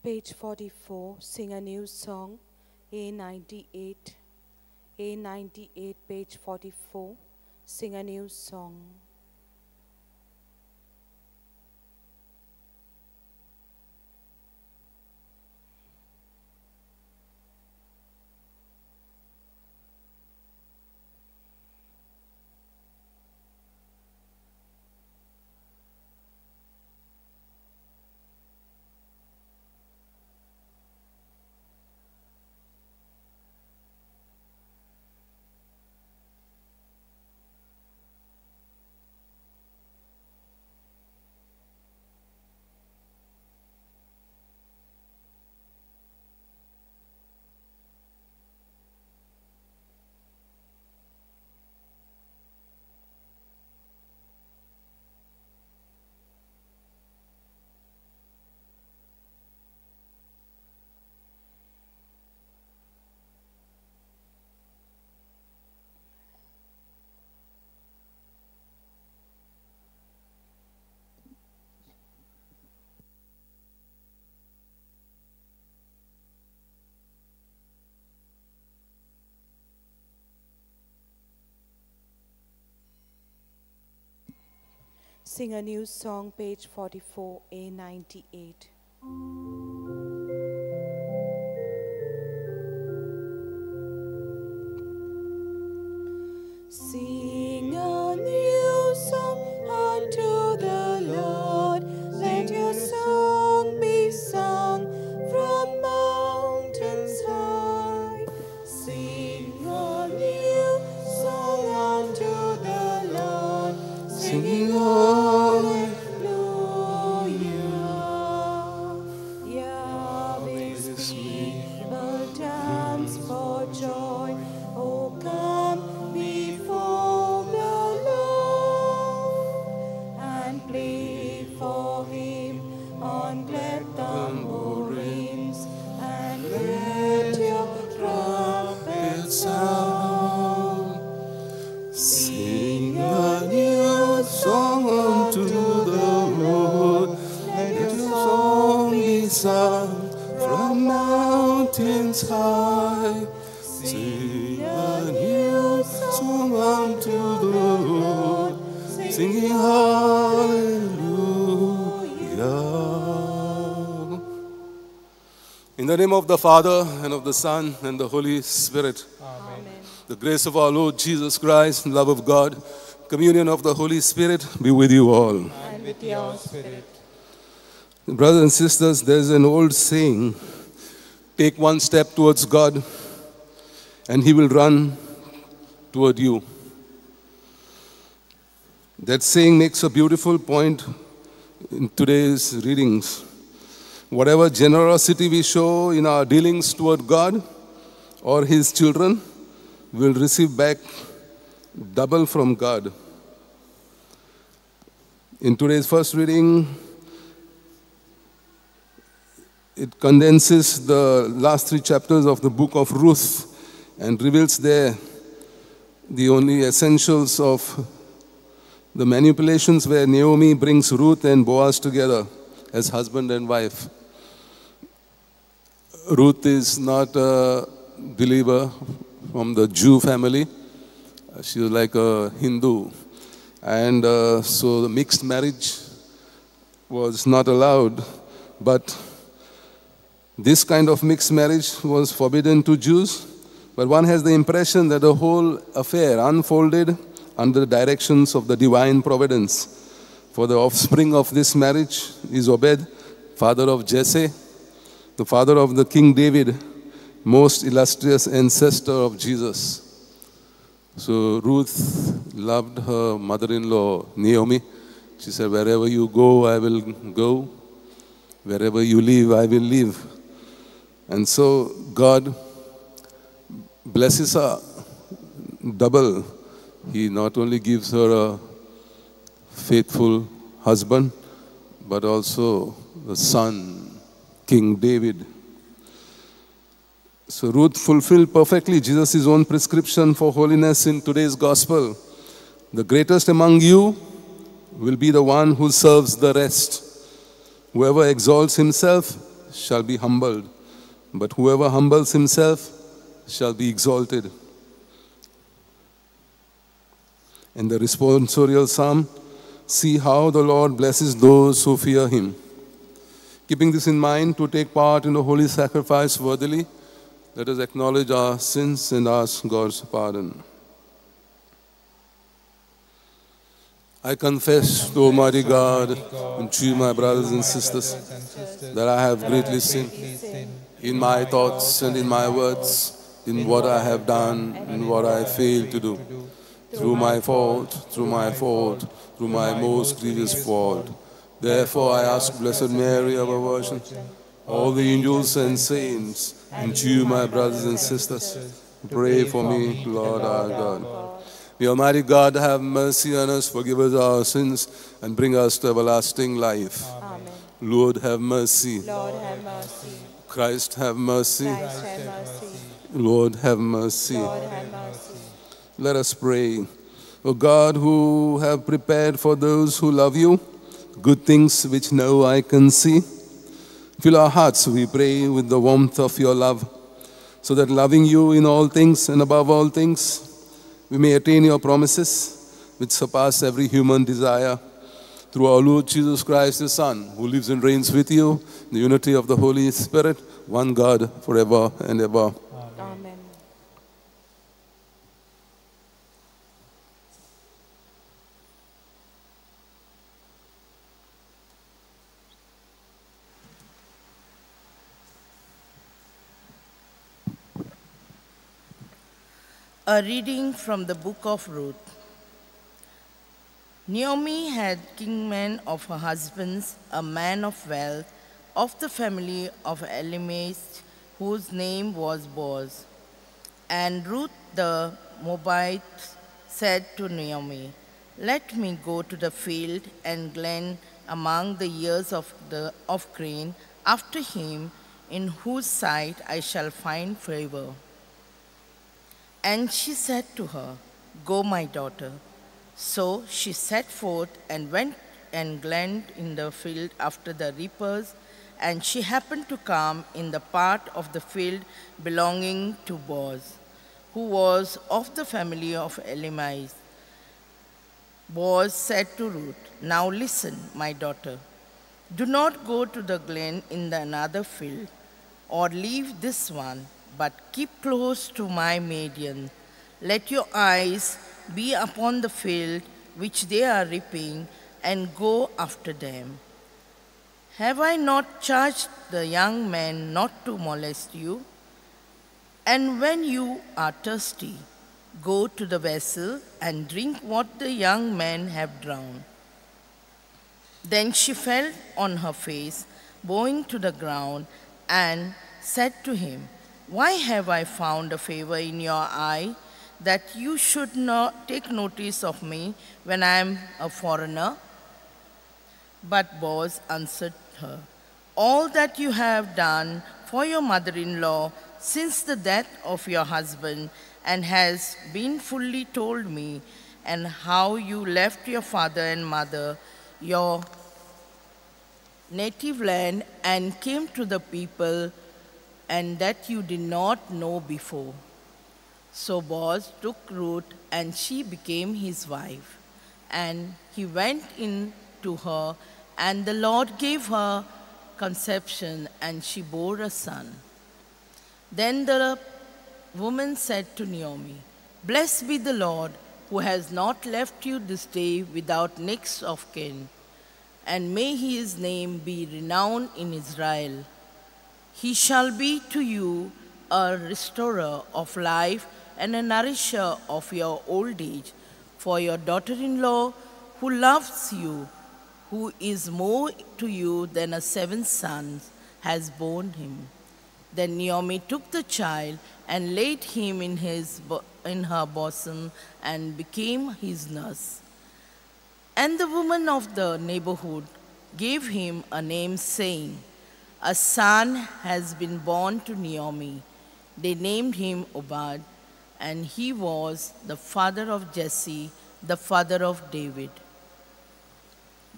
Page 44, sing a new song, A98. A98, page 44, sing a new song. Sing a new song, page 44, A98. Sing a new song unto the Lord. Let your song be sung from mountains high. Sing a new song unto the Lord. Singing hallelujah. Yahweh's people dance for joy. Oh, come before the Lord and play for him on glad tambourines, and let your trumpets sound. Sing a new song unto the Lord. Let your song be sung from mountains high. Sing a new song unto the Lord, singing hallelujah. In the name of the Father, and of the Son, and the Holy Spirit. Amen. The grace of our Lord Jesus Christ, love of God, communion of the Holy Spirit be with you all. And with your spirit. Brothers and sisters, there's an old saying, take one step towards God, and he will run toward you. That saying makes a beautiful point in today's readings. Whatever generosity we show in our dealings toward God or his children, will receive back double from God. In today's first reading, it condenses the last 3 chapters of the book of Ruth and reveals there the only essentials of the manipulations where Naomi brings Ruth and Boaz together as husband and wife. Ruth is not a believer from the Jew family. She was like a Hindu. And so the mixed marriage was not allowed. But this kind of mixed marriage was forbidden to Jews. But one has the impression that the whole affair unfolded under the directions of the divine providence. For the offspring of this marriage is Obed, father of Jesse, the father of the King David, most illustrious ancestor of Jesus. So Ruth loved her mother-in-law, Naomi. She said, wherever you go, I will go. Wherever you live, I will live. And so God blesses her double. He not only gives her a faithful husband, but also the son, King David. So Ruth fulfilled perfectly Jesus' own prescription for holiness in today's gospel. The greatest among you will be the one who serves the rest. Whoever exalts himself shall be humbled, but whoever humbles himself shall be exalted. In the responsorial psalm, see how the Lord blesses those who fear him. Keeping this in mind, to take part in the holy sacrifice worthily, let us acknowledge our sins and ask God's pardon. I confess to Almighty God and to you, my brothers and sisters, that I have greatly sinned in my thoughts and in my words, in what I have done and what I failed to do. Through my fault, through my most grievous fault. Therefore I ask Blessed Mary, our Virgin, all the angels and saints, and you, my brothers and sisters, pray for me, Lord our God. May Almighty God have mercy on us, forgive us our sins, and bring us to everlasting life. Amen. Lord, have mercy. Lord, have mercy. Christ, have mercy. Christ, have mercy. Lord, have mercy. Lord, have mercy. Let us pray. O God, who have prepared for those who love you good things which no eye can see, fill our hearts, we pray, with the warmth of your love, so that loving you in all things and above all things, we may attain your promises, which surpass every human desire. Through our Lord Jesus Christ, his Son, who lives and reigns with you in the unity of the Holy Spirit, one God, forever and ever. Amen. A reading from the book of Ruth. Naomi had kingman of her husbands, a man of wealth, of the family of Elimelech, whose name was Boaz. And Ruth the Moabite said to Naomi, "Let me go to the field and glean among the ears of grain after him, in whose sight I shall find favor." And she said to her, "Go, my daughter." So she set forth and went and gleaned in the field after the reapers, and she happened to come in the part of the field belonging to Boaz, who was of the family of Elimelech. Boaz said to Ruth, "Now listen, my daughter. Do not go to the glen in the another field, or leave this one, but keep close to my maiden. Let your eyes be upon the field which they are reaping, and go after them. Have I not charged the young men not to molest you? And when you are thirsty, go to the vessel and drink what the young men have drawn." Then she fell on her face, bowing to the ground, and said to him, "Why have I found a favor in your eye, that you should not take notice of me when I am a foreigner?" But Boaz answered her, "All that you have done for your mother-in-law since the death of your husband, and has been fully told me, and how you left your father and mother, your native land, and came to the people, and that you did not know before." So Boaz took Ruth, and she became his wife. And he went in to her, and the Lord gave her conception, and she bore a son. Then the woman said to Naomi, "Blessed be the Lord, who has not left you this day without next of kin, and may his name be renowned in Israel. He shall be to you a restorer of life and a nourisher of your old age, for your daughter-in-law, who loves you, who is more to you than 7 sons, has borne him." Then Naomi took the child and laid him in her bosom, and became his nurse. And the woman of the neighborhood gave him a name, saying, "A son has been born to Naomi." They named him Obed, and he was the father of Jesse, the father of David.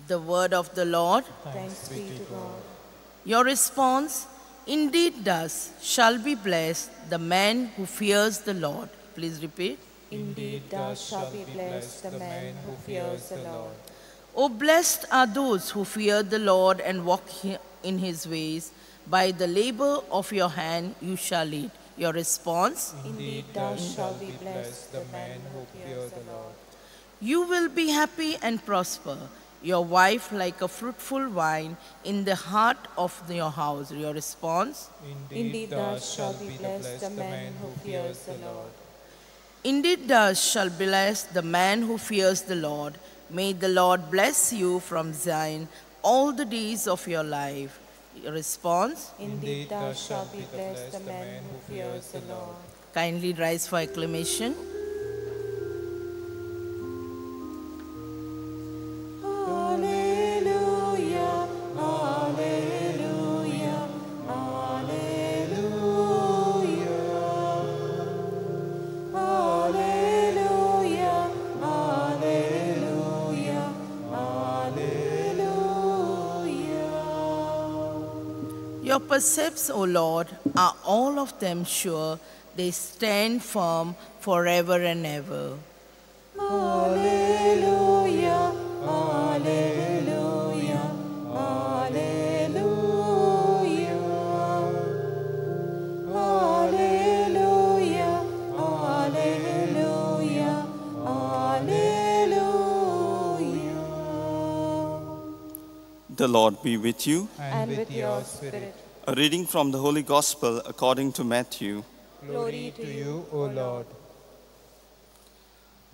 The word of the Lord. Thanks be to God. Your response, indeed thus shall be blessed the man who fears the Lord. Please repeat. Indeed, thus shall be blessed the man who fears the Lord. Oh, blessed are those who fear the Lord and walk in his ways. By the labor of your hand you shall eat. Your response, Indeed, thus shall be blessed the man who fears the Lord. you will be happy and prosper. Your wife like a fruitful vine in the heart of your house. Your response, Indeed, thus shall be blessed the man who fears the Lord. indeed thus shall bless the man who fears the Lord. May the Lord bless you from Zion all the days of your life. Your response, Indeed, thus shall be blessed the man who fears the Lord. kindly rise for acclamation. Alleluia, alleluia, alleluia. Alleluia, alleluia, alleluia. Your precepts, O Lord, are all of them sure. They stand firm forever and ever. Alleluia, alleluia, alleluia. Alleluia, alleluia, alleluia. The Lord be with you. And with your spirit. A reading from the Holy Gospel according to Matthew. Glory to you, O Lord.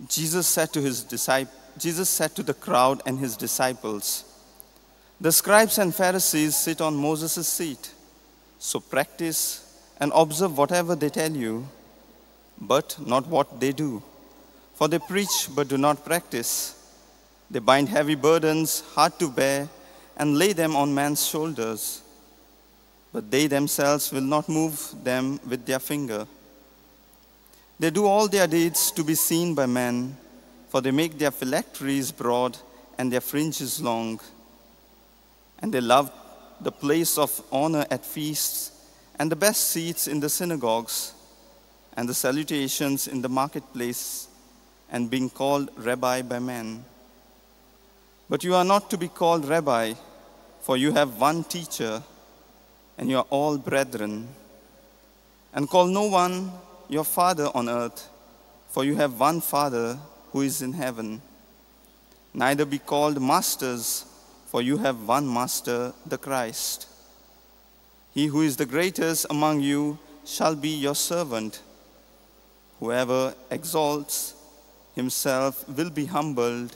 Jesus said to the crowd and his disciples, "The scribes and Pharisees sit on Moses' seat. So practice and observe whatever they tell you, but not what they do. For they preach but do not practice. They bind heavy burdens, hard to bear, and lay them on man's shoulders. But they themselves will not move them with their finger. They do all their deeds to be seen by men, for they make their phylacteries broad and their fringes long. And they love the place of honor at feasts and the best seats in the synagogues and the salutations in the marketplace and being called rabbi by men. But you are not to be called rabbi, for you have one teacher, and you are all brethren. And call no one your father on earth, for you have one Father who is in heaven. Neither be called masters, for you have one Master, the Christ. He who is the greatest among you shall be your servant. Whoever exalts himself will be humbled,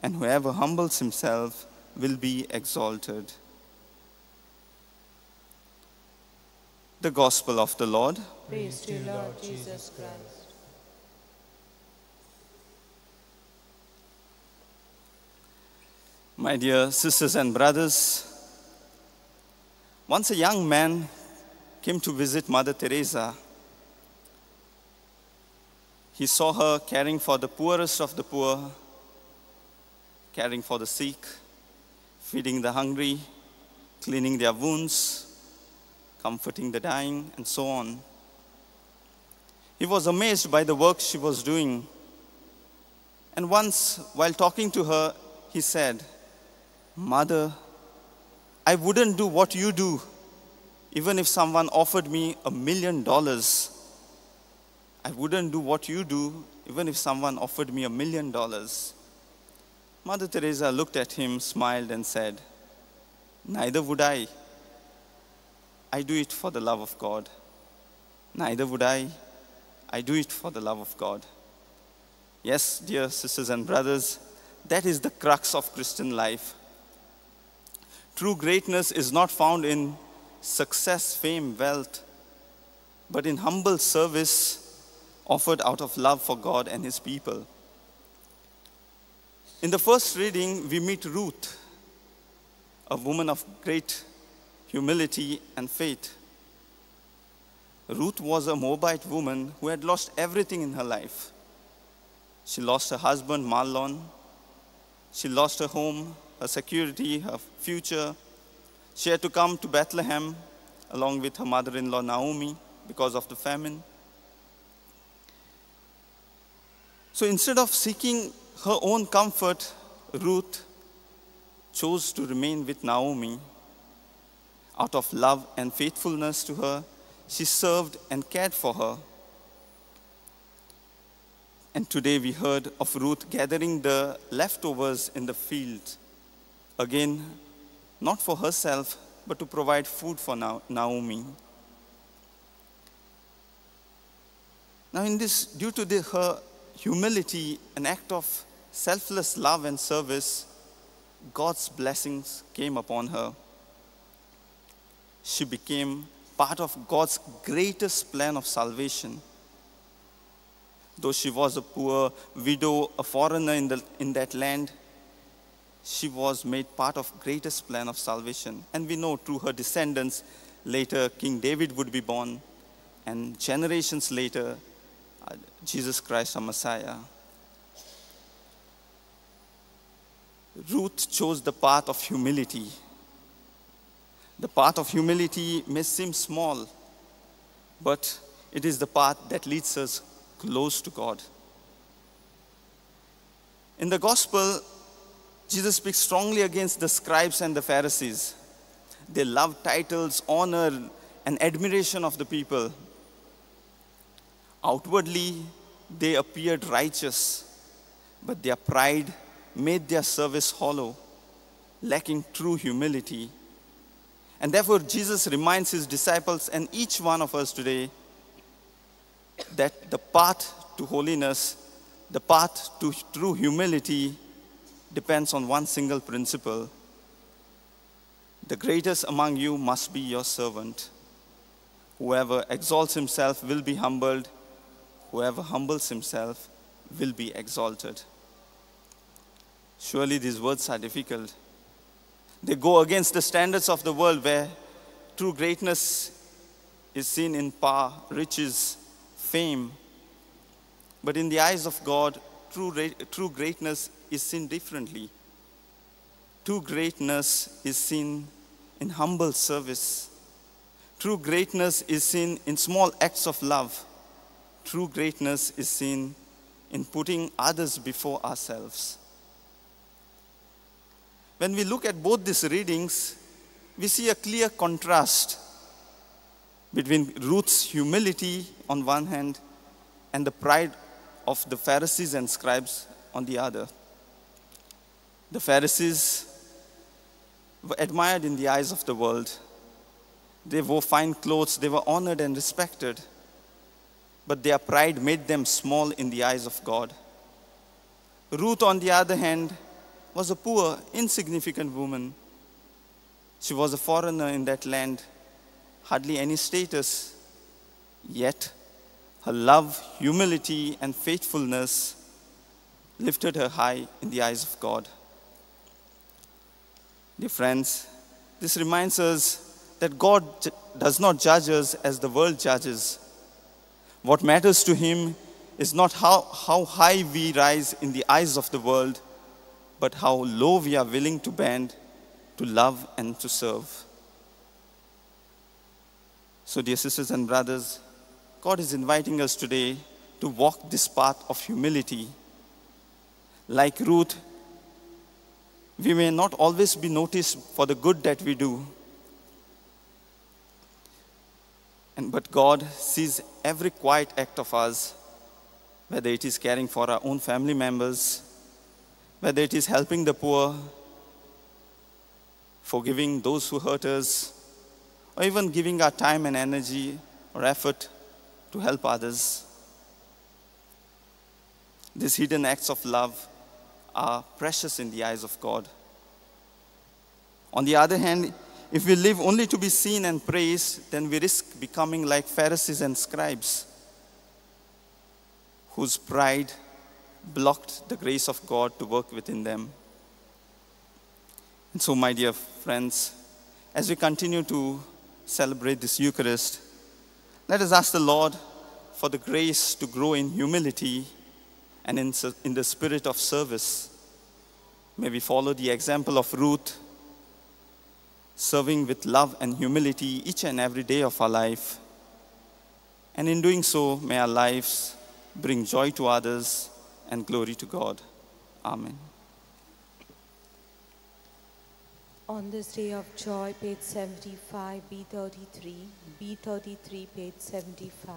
and whoever humbles himself will be exalted." The Gospel of the Lord. Praise to you, Lord Jesus Christ. My dear sisters and brothers, once a young man came to visit Mother Teresa. He saw her caring for the poorest of the poor, caring for the sick, feeding the hungry, cleaning their wounds, comforting the dying, and so on. He was amazed by the work she was doing. And once, while talking to her, he said, "Mother, I wouldn't do what you do, even if someone offered me $1 million. I wouldn't do what you do, even if someone offered me $1 million." Mother Teresa looked at him, smiled, and said, "Neither would I. I do it for the love of God. Neither would I. I do it for the love of God." Yes, dear sisters and brothers, that is the crux of Christian life. True greatness is not found in success, fame, wealth, but in humble service offered out of love for God and his people. In the first reading, we meet Ruth, a woman of great humility and faith. Ruth was a Moabite woman who had lost everything in her life. She lost her husband, Mahlon. She lost her home, her security, her future. She had to come to Bethlehem along with her mother-in-law Naomi because of the famine. So instead of seeking her own comfort, Ruth chose to remain with Naomi. Out of love and faithfulness to her, she served and cared for her. And today we heard of Ruth gathering the leftovers in the field. Again, not for herself, but to provide food for Naomi. Now due to her humility, an act of selfless love and service, God's blessings came upon her. She became part of God's greatest plan of salvation. Though she was a poor widow, a foreigner in that land, she was made part of greatest plan of salvation. And we know through her descendants, later King David would be born, and generations later, Jesus Christ, our Messiah. Ruth chose the path of humility. The path of humility may seem small, but it is the path that leads us close to God. In the gospel, Jesus speaks strongly against the scribes and the Pharisees. They loved titles, honor, and admiration of the people. Outwardly, they appeared righteous, but their pride made their service hollow, lacking true humility. And therefore, Jesus reminds his disciples and each one of us today that the path to holiness, the path to true humility, depends on one single principle. The greatest among you must be your servant. Whoever exalts himself will be humbled. Whoever humbles himself will be exalted. Surely these words are difficult. They go against the standards of the world where true greatness is seen in power, riches, fame. But in the eyes of God, true greatness is seen differently. True greatness is seen in humble service. True greatness is seen in small acts of love. True greatness is seen in putting others before ourselves. When we look at both these readings, we see a clear contrast between Ruth's humility on one hand and the pride of the Pharisees and scribes on the other. The Pharisees were admired in the eyes of the world. They wore fine clothes, they were honored and respected, but their pride made them small in the eyes of God. Ruth, on the other hand, was a poor, insignificant woman. She was a foreigner in that land, hardly any status, yet her love, humility, and faithfulness lifted her high in the eyes of God. Dear friends, this reminds us that God does not judge us as the world judges. What matters to him is not how high we rise in the eyes of the world, but how low we are willing to bend to love and to serve. So, dear sisters and brothers, God is inviting us today to walk this path of humility. Like Ruth, we may not always be noticed for the good that we do, but God sees every quiet act of us, whether it is caring for our own family members, whether it is helping the poor, forgiving those who hurt us, or even giving our time and energy or effort to help others. These hidden acts of love are precious in the eyes of God. On the other hand, if we live only to be seen and praised, then we risk becoming like Pharisees and scribes, whose pride blocked the grace of God to work within them. And so, my dear friends, as we continue to celebrate this Eucharist, let us ask the Lord for the grace to grow in humility and in the spirit of service. May we follow the example of Ruth serving with love and humility each and every day of our life. And in doing so, may our lives bring joy to others and glory to God. Amen. On this day of joy, page 75, B33, B33, page 75.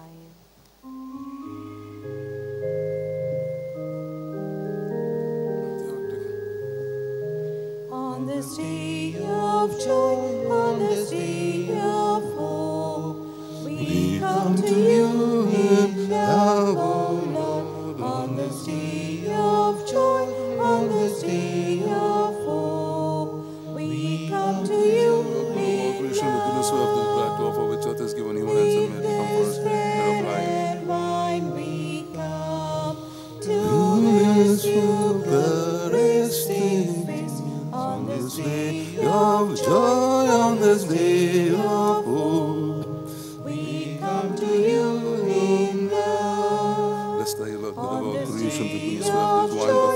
On this day of joy, on this day of hope, we come to you in love, O Lord. On this day of joy, on this day of hope, we come to you in Praise the goodness of this bread to offer which earth has given human hands and made to come for us, bread of life. wine. We come to this Eucharistic feast on this day Of joy on this day of hope. we come to you in love. Bless thy Lord, with our creation, the goodness of this wine, the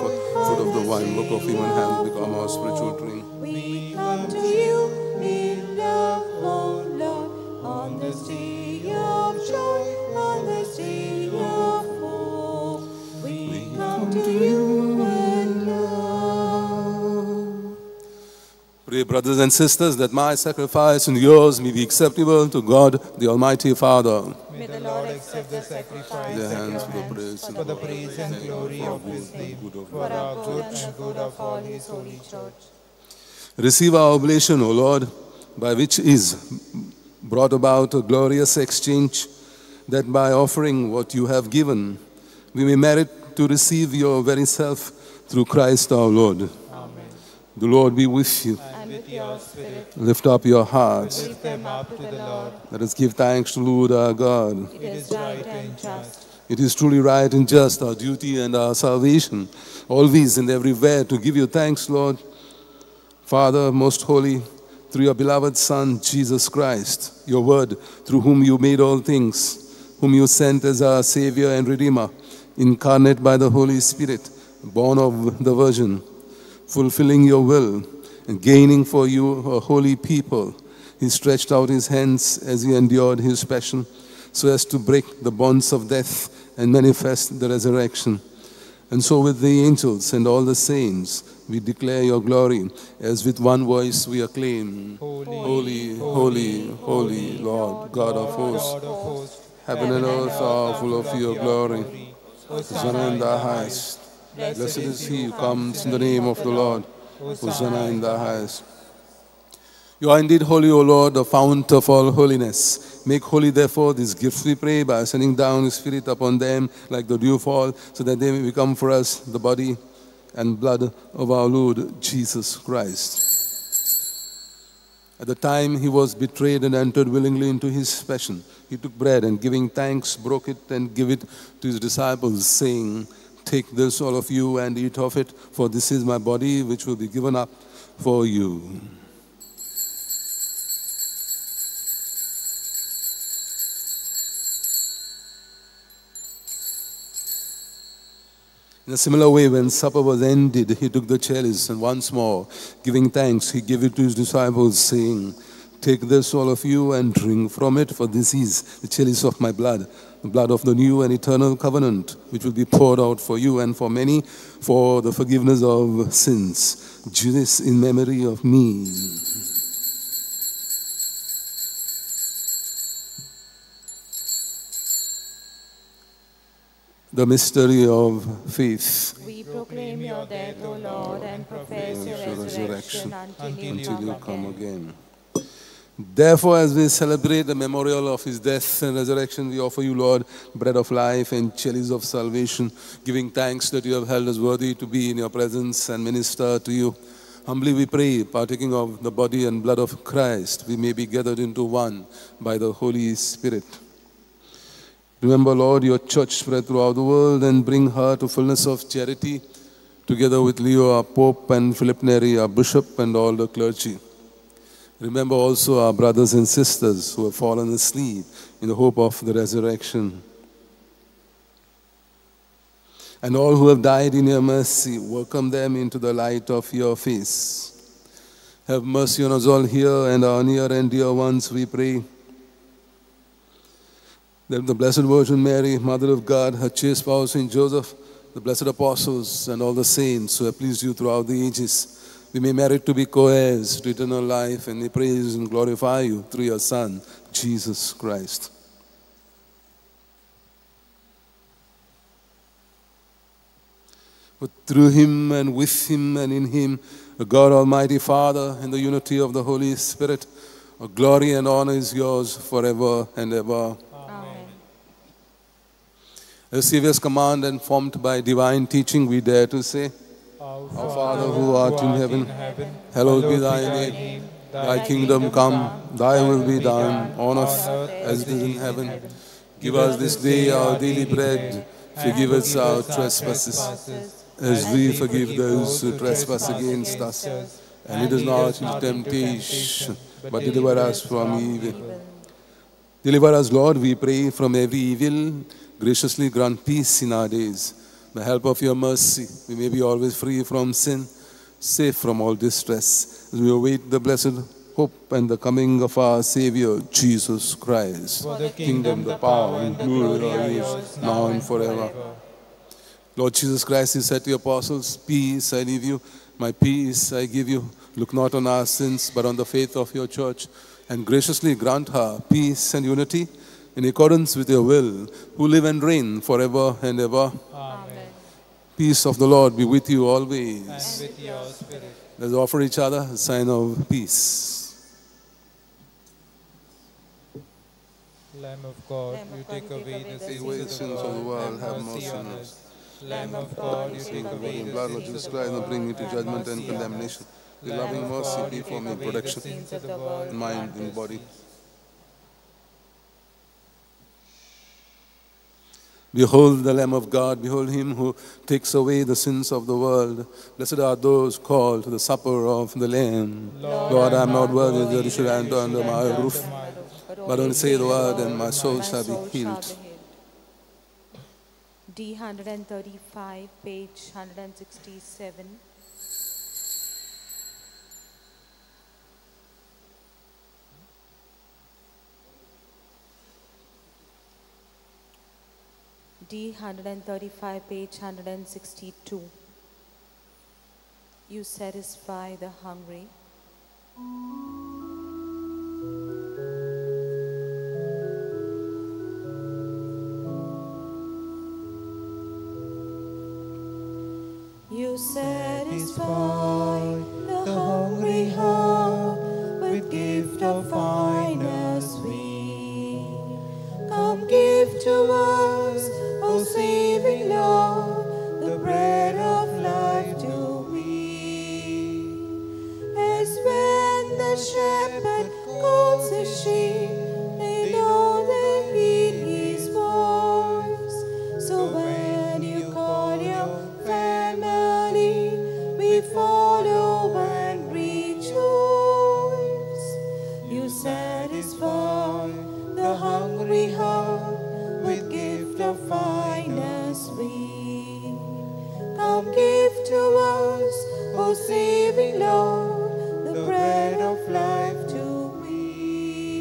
fruit of the wine, work of human hands, become our spiritual drink. We come to you in love, O Lord, on this day of joy, on this day of hope. We come to you in love. Pray, brothers and sisters, that my sacrifice and yours may be acceptable to God, the Almighty Father. May the Lord accept the sacrifice Their at hands your for the hands praise for the praise and glory of His name, for our good and the good of all His holy church. Receive our oblation, O Lord, by which is brought about a glorious exchange, that by offering what you have given, we may merit to receive your very self through Christ our Lord. Amen. The Lord be with you. And with your spirit, Lift up your hearts. lift them up to the Lord. Let us give thanks to the Lord our God. It is right and just. It is truly right and just, our duty and our salvation, always and everywhere to give you thanks, Lord. Father, most holy, through your beloved Son, Jesus Christ, your word, through whom you made all things, whom you sent as our Savior and Redeemer, incarnate by the Holy Spirit, born of the Virgin, fulfilling your will and gaining for you a holy people. He stretched out his hands as he endured his passion, so as to break the bonds of death and manifest the resurrection. And so with the angels and all the saints, we declare your glory, as with one voice we acclaim, Holy, holy, holy, Lord, God of hosts. Heaven and earth are full of your glory. Hosanna in the highest. Blessed is he who comes in the name of the Lord. Hosanna in the highest. You are indeed holy, O Lord, the fount of all holiness. Make holy, therefore, these gifts, we pray, by sending down the Spirit upon them like the dewfall, so that they may become for us the body and blood of our Lord Jesus Christ. At the time he was betrayed and entered willingly into his passion, he took bread and, giving thanks, broke it and gave it to his disciples, saying, "Take this, all of you, and eat of it, for this is my body, which will be given up for you." In a similar way, when supper was ended, he took the chalice, and once more, giving thanks, he gave it to his disciples, saying, "Take this, all of you, and drink from it, for this is the chalice of my blood, the blood of the new and eternal covenant, which will be poured out for you and for many for the forgiveness of sins. Do this in memory of me." The mystery of faith. We proclaim your death, O Lord, and profess your resurrection until you come again. Therefore, as we celebrate the memorial of his death and resurrection, we offer you, Lord, bread of life and chalice of salvation, giving thanks that you have held us worthy to be in your presence and minister to you. Humbly we pray, partaking of the body and blood of Christ, we may be gathered into one by the Holy Spirit. Remember, Lord, your church spread throughout the world, and bring her to fullness of charity, together with Leo, our Pope, and Philip Neri, our Bishop, and all the clergy. Remember also our brothers and sisters who have fallen asleep in the hope of the resurrection. And all who have died in your mercy, welcome them into the light of your face. Have mercy on us all here and our near and dear ones, we pray. That the Blessed Virgin Mary, Mother of God, her chaste spouse Saint Joseph, the blessed apostles, and all the saints who have pleased you throughout the ages, we may merit to be co-heirs to eternal life, and we praise and glorify you through your Son, Jesus Christ. For through him and with him and in him, God Almighty Father, in the unity of the Holy Spirit, glory and honor is yours forever and ever. Amen. As Savior's command and formed by divine teaching, we dare to say, Our Father who art in heaven, hallowed be thy name. Thy kingdom come, thy will be done, on earth as it is in heaven. Give us this day our daily bread. Forgive us our trespasses, as we forgive those who trespass against us. And lead us not into temptation, but deliver us from evil. Deliver us, Lord, we pray, from every evil. Graciously grant peace in our days. By help of your mercy, we may be always free from sin, safe from all distress, as we await the blessed hope and the coming of our Savior, Jesus Christ. For the kingdom, the power, and glory are yours, now and forever. Lord Jesus Christ, you said to your apostles, peace I leave you, my peace I give you. Look not on our sins, but on the faith of your church, and graciously grant her peace and unity in accordance with your will, who live and reign forever and ever. Amen. Peace of the Lord be with you always. And with your spirit. Let's offer each other a sign of peace. Lamb of God, you take away the sins of the world, have mercy on us. Lamb of God, you take away the blood of Jesus Christ and bring me to judgment and condemnation. Your loving mercy be for me, protection in mind and body. Behold the Lamb of God, behold him who takes away the sins of the world. Blessed are those called to the supper of the Lamb. Lord, I am not worthy that you should enter under my roof, but only say the word and my soul shall be healed. D 135, page 167. D 135, page 162. You satisfy the hungry. You satisfy the hungry heart with gift of finest sweet. Come give to us, O saving Lord, the bread of life to eat. As when the shepherd calls his sheep, they know they heed his voice. So when you call your family, we follow and rejoice. You satisfy the hungry heart with gift of finest sweet. Come give to us, O saving Lord, the bread of life to eat.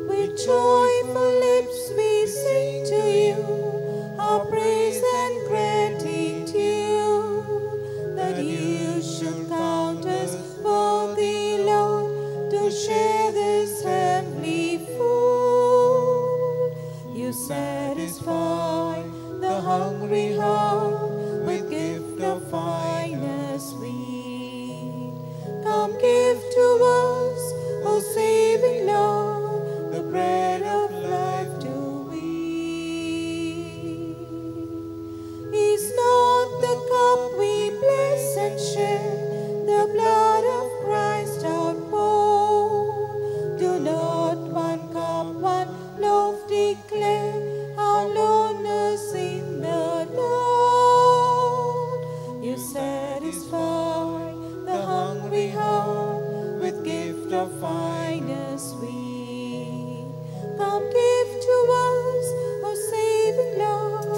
With joyful lips we sing to you our praise and gratitude, that you should count us worthy, Lord, to share this heavenly food. You satisfy the hungry heart with gift of finest sweet. Come give to us, O saving Lord, the bread of life to eat. Is not the cup we bless and share, the blood of Christ outpoured? Do not one cup, one loaf declare our loneliness in the Lord? You satisfy the hungry heart with gift of finest sweet. Come give to us, O saving Lord,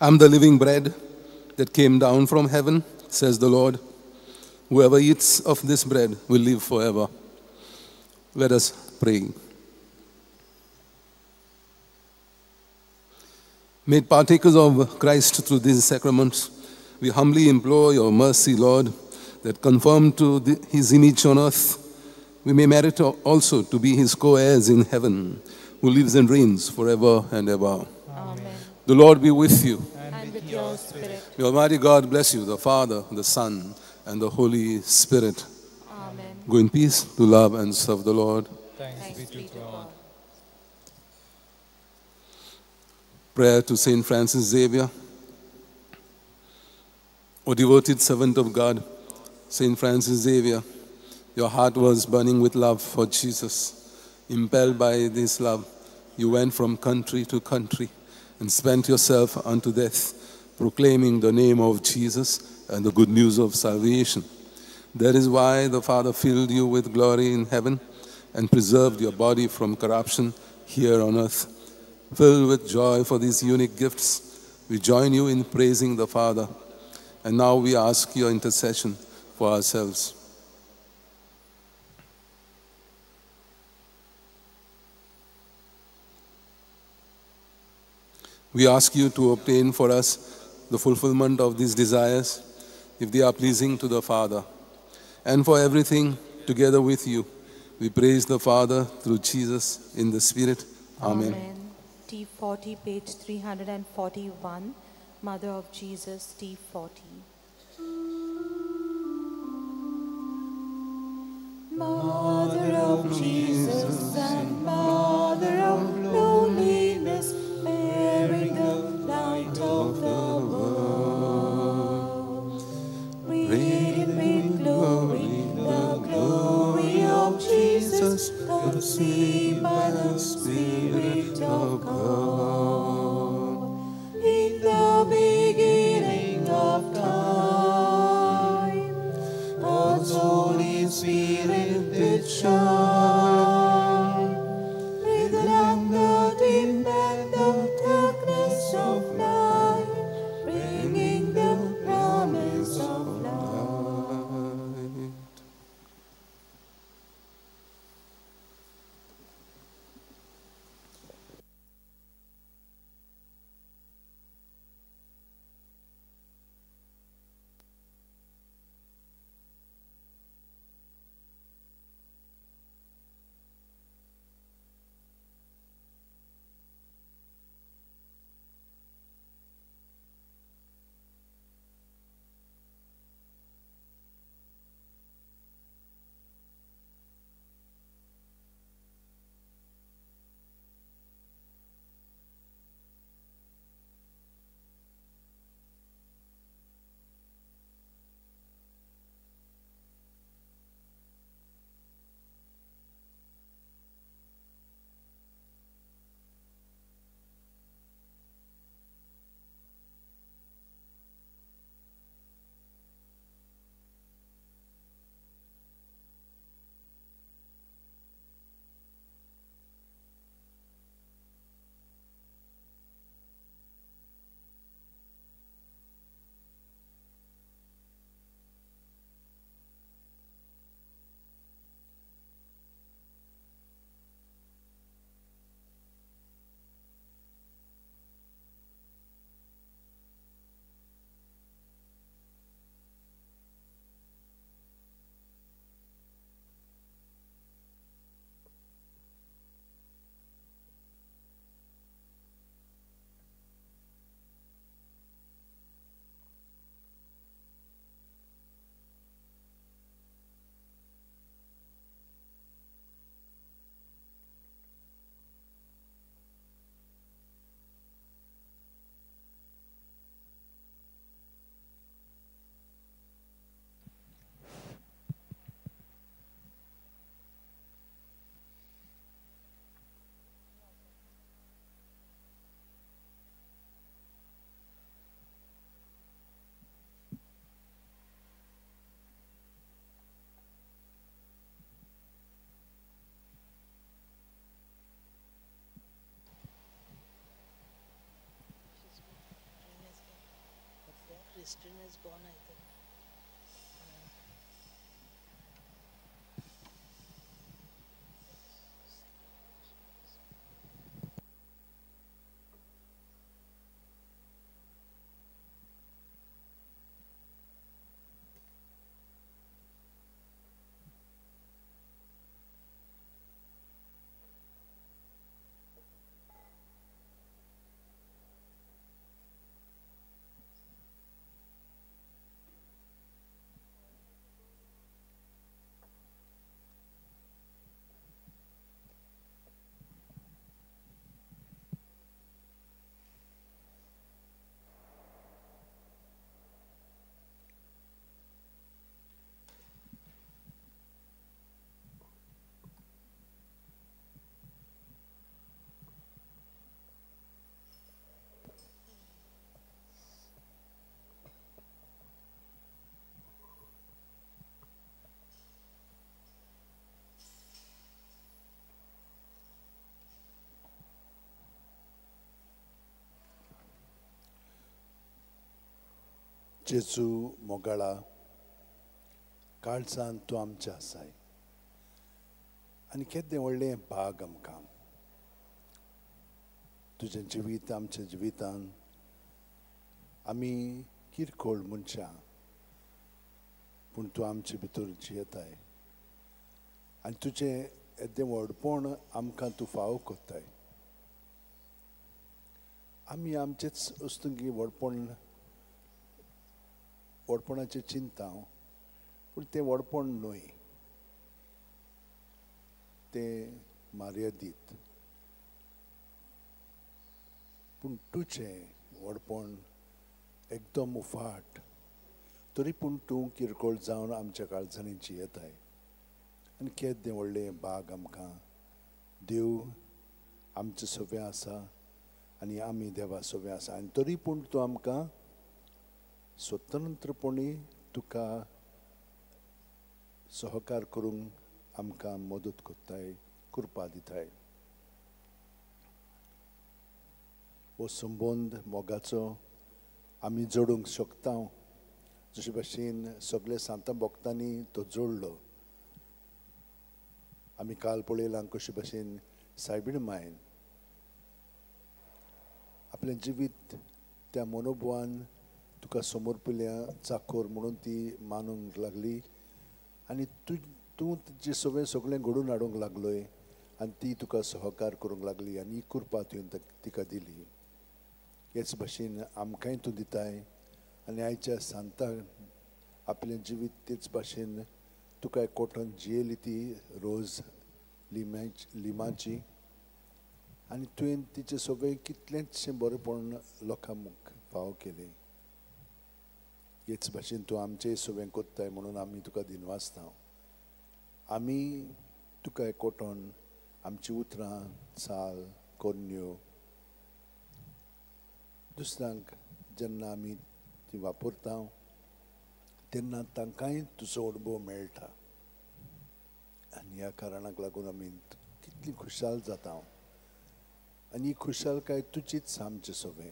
I'm the living bread that came down from heaven, says the Lord. Whoever eats of this bread will live forever. Let us pray. Made partakers of Christ through these sacraments, we humbly implore your mercy, Lord, that conformed to his image on earth, we may merit also to be his co-heirs in heaven, who lives and reigns forever and ever. Amen. The Lord be with you. And with your spirit. May Almighty God bless you, the Father, the Son, and the Holy Spirit. Amen. Go in peace to love and serve the Lord. Thanks be to God. Prayer to Saint Francis Xavier. O devoted servant of God, Saint Francis Xavier, your heart was burning with love for Jesus. Impelled by this love, you went from country to country and spent yourself unto death, proclaiming the name of Jesus and the good news of salvation. That is why the Father filled you with glory in heaven and preserved your body from corruption here on earth. Filled with joy for these unique gifts, we join you in praising the Father. And now we ask your intercession for ourselves. We ask you to obtain for us the fulfillment of these desires, if they are pleasing to the Father. And for everything, together with you, we praise the Father through Jesus in the Spirit. Amen. T40, page 341, Mother of Jesus, T40. Mother of Jesus and Mother of loneliness, bearing the light of the world, radiant with glory, the glory of Jesus, conceived by the Spirit of God. In the beginning of time, God's Holy Spirit did shine, with along the deep and the darkness of night, bringing the promise of light. Western has gone, I think. जेजू मोगाळा काळजान तूं आमचे आसाय आनी केदें व्हडलें भाग आमकां तुजें जिवीत आमच्या जिवितान आमी किरकोळ मनशां पूण तूं आमचे भितर जियेताय आनी तुजें येदें व्हडपण आमकां तूं फावो कोत्ताय आमी आमचेच वस्तूंकी व्हडपणाचें चिंता पूण तें व्हडपण न्हय तें मर्यादीत पूण तुजें व्हडपण एकदम उफाट तरी पूण तूं किरकोळ जावन आमच्या काळजांनी जियेताय आनी केदें व्हडलें भाग आमकां देव आमचे सोबे आसा आनी आमी देवा सोबे आसा आनी तरी पूण तूं आमकां स्वतंत्रपणी तुका सहकार करूंक आमकां मदत कोत्ताय कृपा दिताय हो संबंद मोगाचो आमी जोडूंक शकता जशे भाशेन सगळे सांत भक्तांनी तो जोडलो आमी काल पळयलां कशे भाशेन सायबीण मायन आपलें जिवीत त्या मनोभावान तुका समोर पयल्या चाकोर म्हणून ती मानूंक लागली आनी तूं तिचे सगळें घडोवन हाडूंक लागलोय आनी ती तुका सहकार करूंक लागली आनी ही कृपा तुवें तिका दिली हेच भाशेन आमकांय तूं दिताय आनी आयच्या सांताक आपलें जिवीत तेच भाशेन तुका एकवटून जियेली ती रोज लिमाची आनी तुवें तिचें सगळें कितलेंचशें बरेंपण लोकां मुख फावो केलें हेच भाशेन तूं आमचेय सगळें कोत्ताय म्हणून आमी तुका दिनवासता आमी तुका एकवटोन आमची उतरां चाल कोन्यो दुसऱ्यांक जेन्ना आमी ती वापरता तेन्ना तांकांय तुजो अणभव मेळटा आनी ह्या कारणाक लागून आमी कितली खुशाल जाता आनी ही खुशालकाय तुजीच आमचें सगळें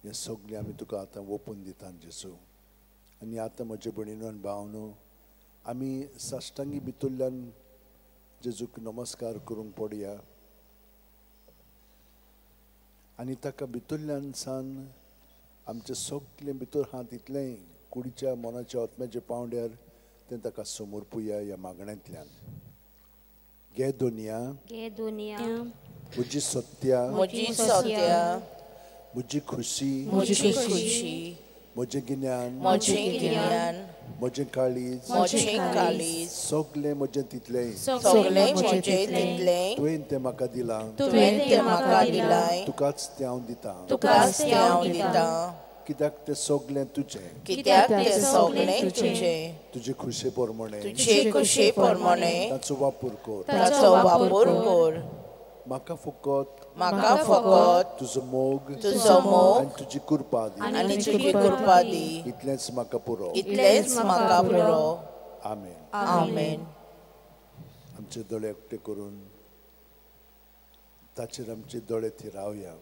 हें सगळें आमी तुका आतां ओपून दिता जेजू आनी आतां म्हजे भयणीनो आनी भावनो आमी साश्टांगी भितरल्यान जेजूक नमस्कार करूंक पडया आनी ताका भितरल्यान सान आमचें सगळें भितर आहा तितलें कुडीच्या मनाच्या आत्म्याच्या पावंड्यार तें ताका समोर पुया ह्या मागण्यांतल्यान गे दुनिया म्हजी सत्या म्हजी खुशी म्हजें गिन्यान म्हजें काळीज सगळें म्हजें तितलें तुवें तें म्हाका दिलां तुकाच तें हांव दितां कित्याक तें सगळें तुजें तुजे खुशे पोरमोणे ताचो वापर कर म्हाका फकत तुजो मोग आनी तुजी कृपा दी इतलेंच म्हाका पुरो आमेन आमचे दोळे एकटे करून ताचेर आमचे दोळे थिरावया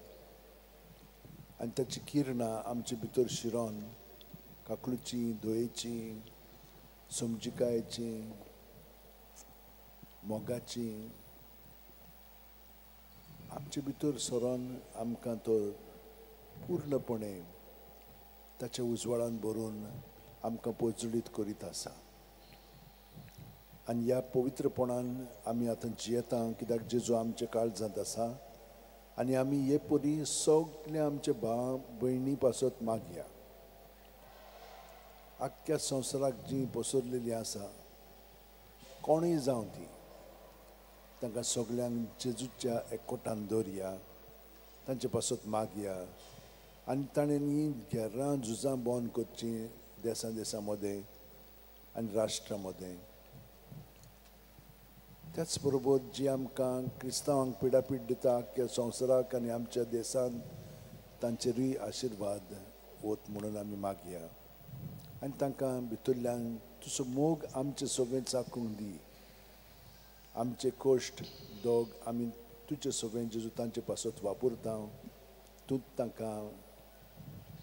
आनी ताची किरणां आमचे भितर शिरोन काकलुची, धोयेची, समजिकायेची, मोगाची आमचे भितर सरोन आमकां तो पूर्णपणे ताच्या उजवाडान भरून आमकां पोचडीत करीत आसा. आनी ह्या पवित्रपणान आमी आतां जियेता कित्याक जेजू आमचे काळजांत आसा आनी आमी हे परी सगळे आमचे भाव भयणी पासत मागया. आख्ख्या संवसाराक जी पसरलेली आसा कोणूय जावं ती तांकां सगळ्यांक जेजूच्या एकवटान दवरया, तांचे पासत मागया आनी ताणेंनी घेरां झुजां बंद करची देशां देशां मदें आनी राष्ट्रां मदें. त्याच बरोबर जी आमकां क्रिस्तांवांक पिडापीड दिता अख्ख्या संवसाराक आनी आमच्या देशांत तांचेरूय आशिर्वाद वत म्हणून आमी मागया आनी तांकां भितरल्यान तुजो मोग आमचे सगळे चाकूंक दी. आमचे कश्ट दोग आमी तुजे सगळे जेजू तांचे पासत वापरता. तूं तांकां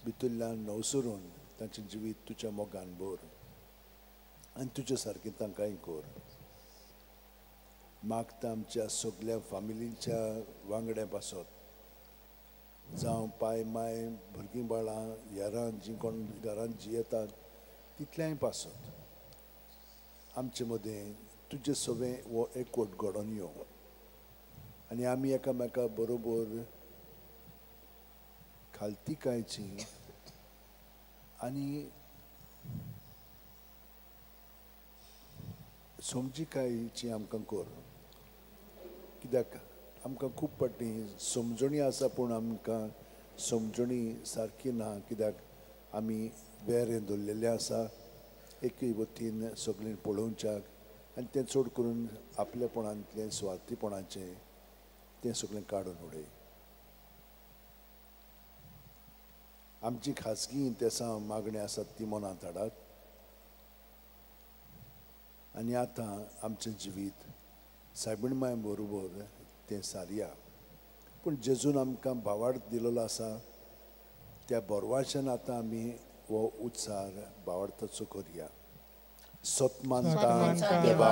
भितरल्यान नवसरून तांचें जिवीत तुज्या मोगान भर आनी तुजे सारकें तांकांय कर. मागता आमच्या सगळ्या फामिलीच्या वांगड्या पासत जावं पाय माय भुरगीं बाळां हेरां जीं कोण घरांत जियेतात तितल्याय पासत आमचे मदें तुजे सगळे वो एकवट घडोवन यो आनी आमी एकामेका बरोबर खालतीकायची आनी समजिकायेची आमकां कर. कित्याक आमकां खूब फावटी समजणी आसा पूण आमकां समजणी सारकी ना कित्याक आमी वेरें दवरलेलें आसा एकय वतीन सगळीं पळोवच्याक आनी तें चड करून आपलेपणांतलें स्वार्थीपणाचें तें सगळें काडून उडय. आमची खाजगी तेसां मागणी आसात ती मनांत हाडात आनी आतां आमचें जिवीत सायबीणमाय बरोबर तें सारया. पूण जेजून आमकां भावार्थ दिलेलो आसा त्या बोरवाच्यान आतां आमी हो उत्सार भावार्थाचो करया. सतमानता देवा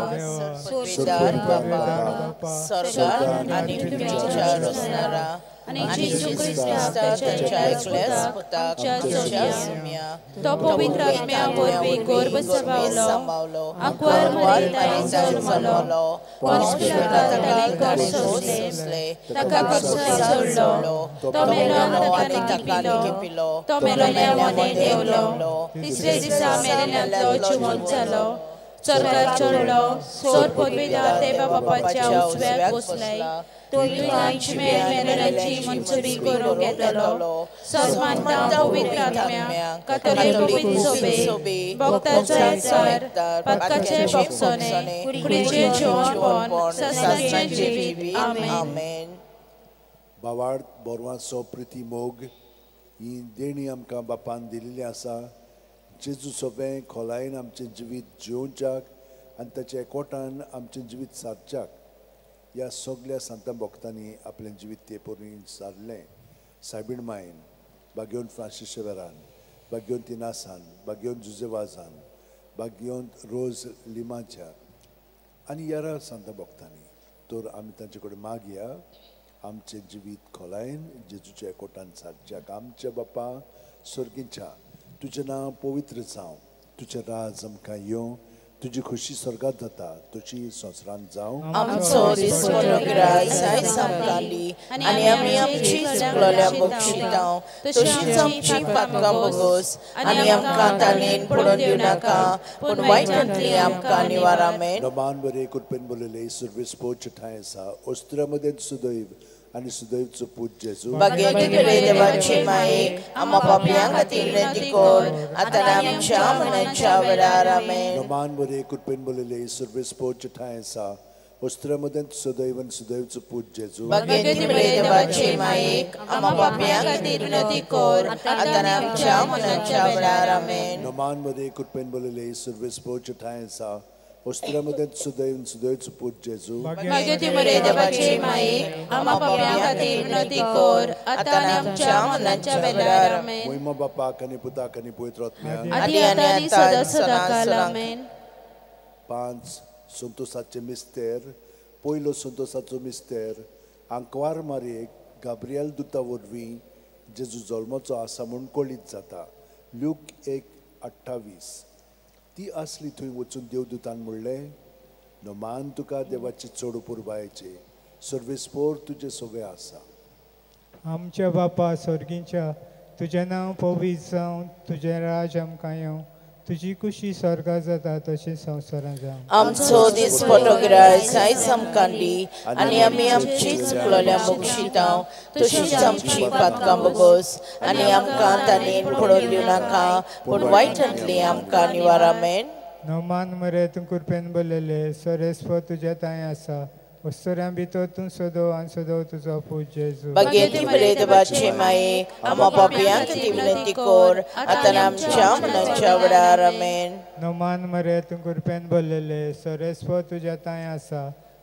सुबेदार बाबा स्वर्गांत आनी पृथ्वीचेर असणारा आनी जेजू क्रिस्ताक ताच्या एकल्याच पुताक तुज्या सुम्या तो पवित्र आत्म्या वरवीं गर्भ सांबाळलो आंकवार मरियेंत जल्मलो पंचपिलातांतले कशे सोंसले ताका क्रुसार चडलो तो मेलो आनी ताका पिलो तो मेलोल्या मदें देंवलो तिसरे दिसा मेलेल्यांतलो जिवंत जालो स्वर्गाक चडलो सोर पदवीदार देवा बापाच्या उजव्याक बसलाय तो युगांची मेलेल्यांची मंजुरी करूंक येतलो सन्मानता पवित्र आत्म्या कातोलीक सोबे भक्तांचो एकचार पातकाचे भक्षणे कुडीचे जेवण सस्ताचे जिवीत आमेन. भावार्थ बोरवाचो प्रिती मोग ही देणी आमकां बापान दिलेली आसा. जेजू सगळें खोलायेन आमचें जिवीत जिवोवच्याक आनी ताच्या एकवटान आमचें जिवीत सारच्याक ह्या सगळ्या सांत भक्तांनी आपलें जिवीत ते परी सारलें. सायबीण मायन बागेवन फ्रांसीस शेवेरान बागेवन तिनासान बागेवन जुजेवाजान बागेवन रोज लिमाच्या आनी हेरा सांत भक्तांनी तर आमी तांचे कडेन मागया आमचें जिवीत खोलायेन जेजूच्या एकवटान सारच्याक. आमच्या बापा सर्गीच्या तुजें नांव पवित्र जावं तुजें राज आमकां येवं तुजी खुशी स्वर्गांत जाता तशी संवसारांत जावं. आमचो दिसवटो गिराय आयज आमकां दी आनी आमी आमची चुकलोल्या बक्षितांव तशींच आमची पातकां बोगोस आनी आमकां ताणेन पडोवन दिवं नाका पूण वायटांतली आमकां निवार. आमेन. नमान बरे कृपेन बोलले सर्वेस पोच ठाय आसा ओस्त्रा मदें सुदैव आनी सुदैवचो पूत जेजू बागेची देवाची मायेक आम्हा पापयां खातीर विनंती कर आतां आमच्या मरणाच्या वेळार. आमेन. नमान बरे कृपेन बोलले सर्वेस पोच ठाय आसा ओस्त्रा मदें सुदैव आनी सुदैवचो पूत जेजू बागेची देवाची मायेक आम्हा पापयां खातीर विनंती कर आतां आमच्या मरणाच्या वेळार. आमेन. नमान बरे कृपेन बोलले सर्वेस पोच ठाय आसा वस्त्रामध्ये सुदैवचो पूत जेजू मागे ती मरे देवाची माये आम्हा पाप्यां खातीर विनंती कर आता आनी आमच्या मरणाच्या वेळार आमेन. महिमा बापाक आनी पुताक आनी पवित्र आत्म्याक आदी आनी सदांकाल आमेन. 5 संतोषाचे मिस्तेर. पयलो संतोषाचो मिस्तेर आंकवार मारयेक गाब्रियल दुता वरवीं जेजू जल्माचो आसा म्हूण कळीत जाता. लूक 1:28. ती आसली थंय वचून देवदूतान म्हणलें, नमान तुका देवाची चड पुरबायेचे सर्वेस्पोर तुजे सगळें आसा. आमच्या बापा स्वर्गीच्या तुजें नांव पवित्र जावं, तुजें राज आमकां येवं, तुजी कुशी स्वर्गात जाता तशी संवसारांत जावं. आमचो दिसपटो गिराय आयज आमकां दी आनी आमी आमची चुकलोल्या बक्षितांव तशीच आमची पातकां बगोस आनी आमकां ताणेन पडोवन दिवं नाका पूण वायटांतली आमकां निवार. आमेन. नोमान मरे तूं कृपेन बरयले सरेस्प तुज्या तांय आसा. वस्तुऱ्यां भितर तूं सदो आनी सदो तुजो पूत जेजू. भगेती बरे देवाचे माये आम्हा पापियांक ती विनंती कर आता आमच्या मरणाच्या वेळार. आमेन. नोमान मरे तूं कृपेन बरयले सरेस्प तुज्या तांय आसा.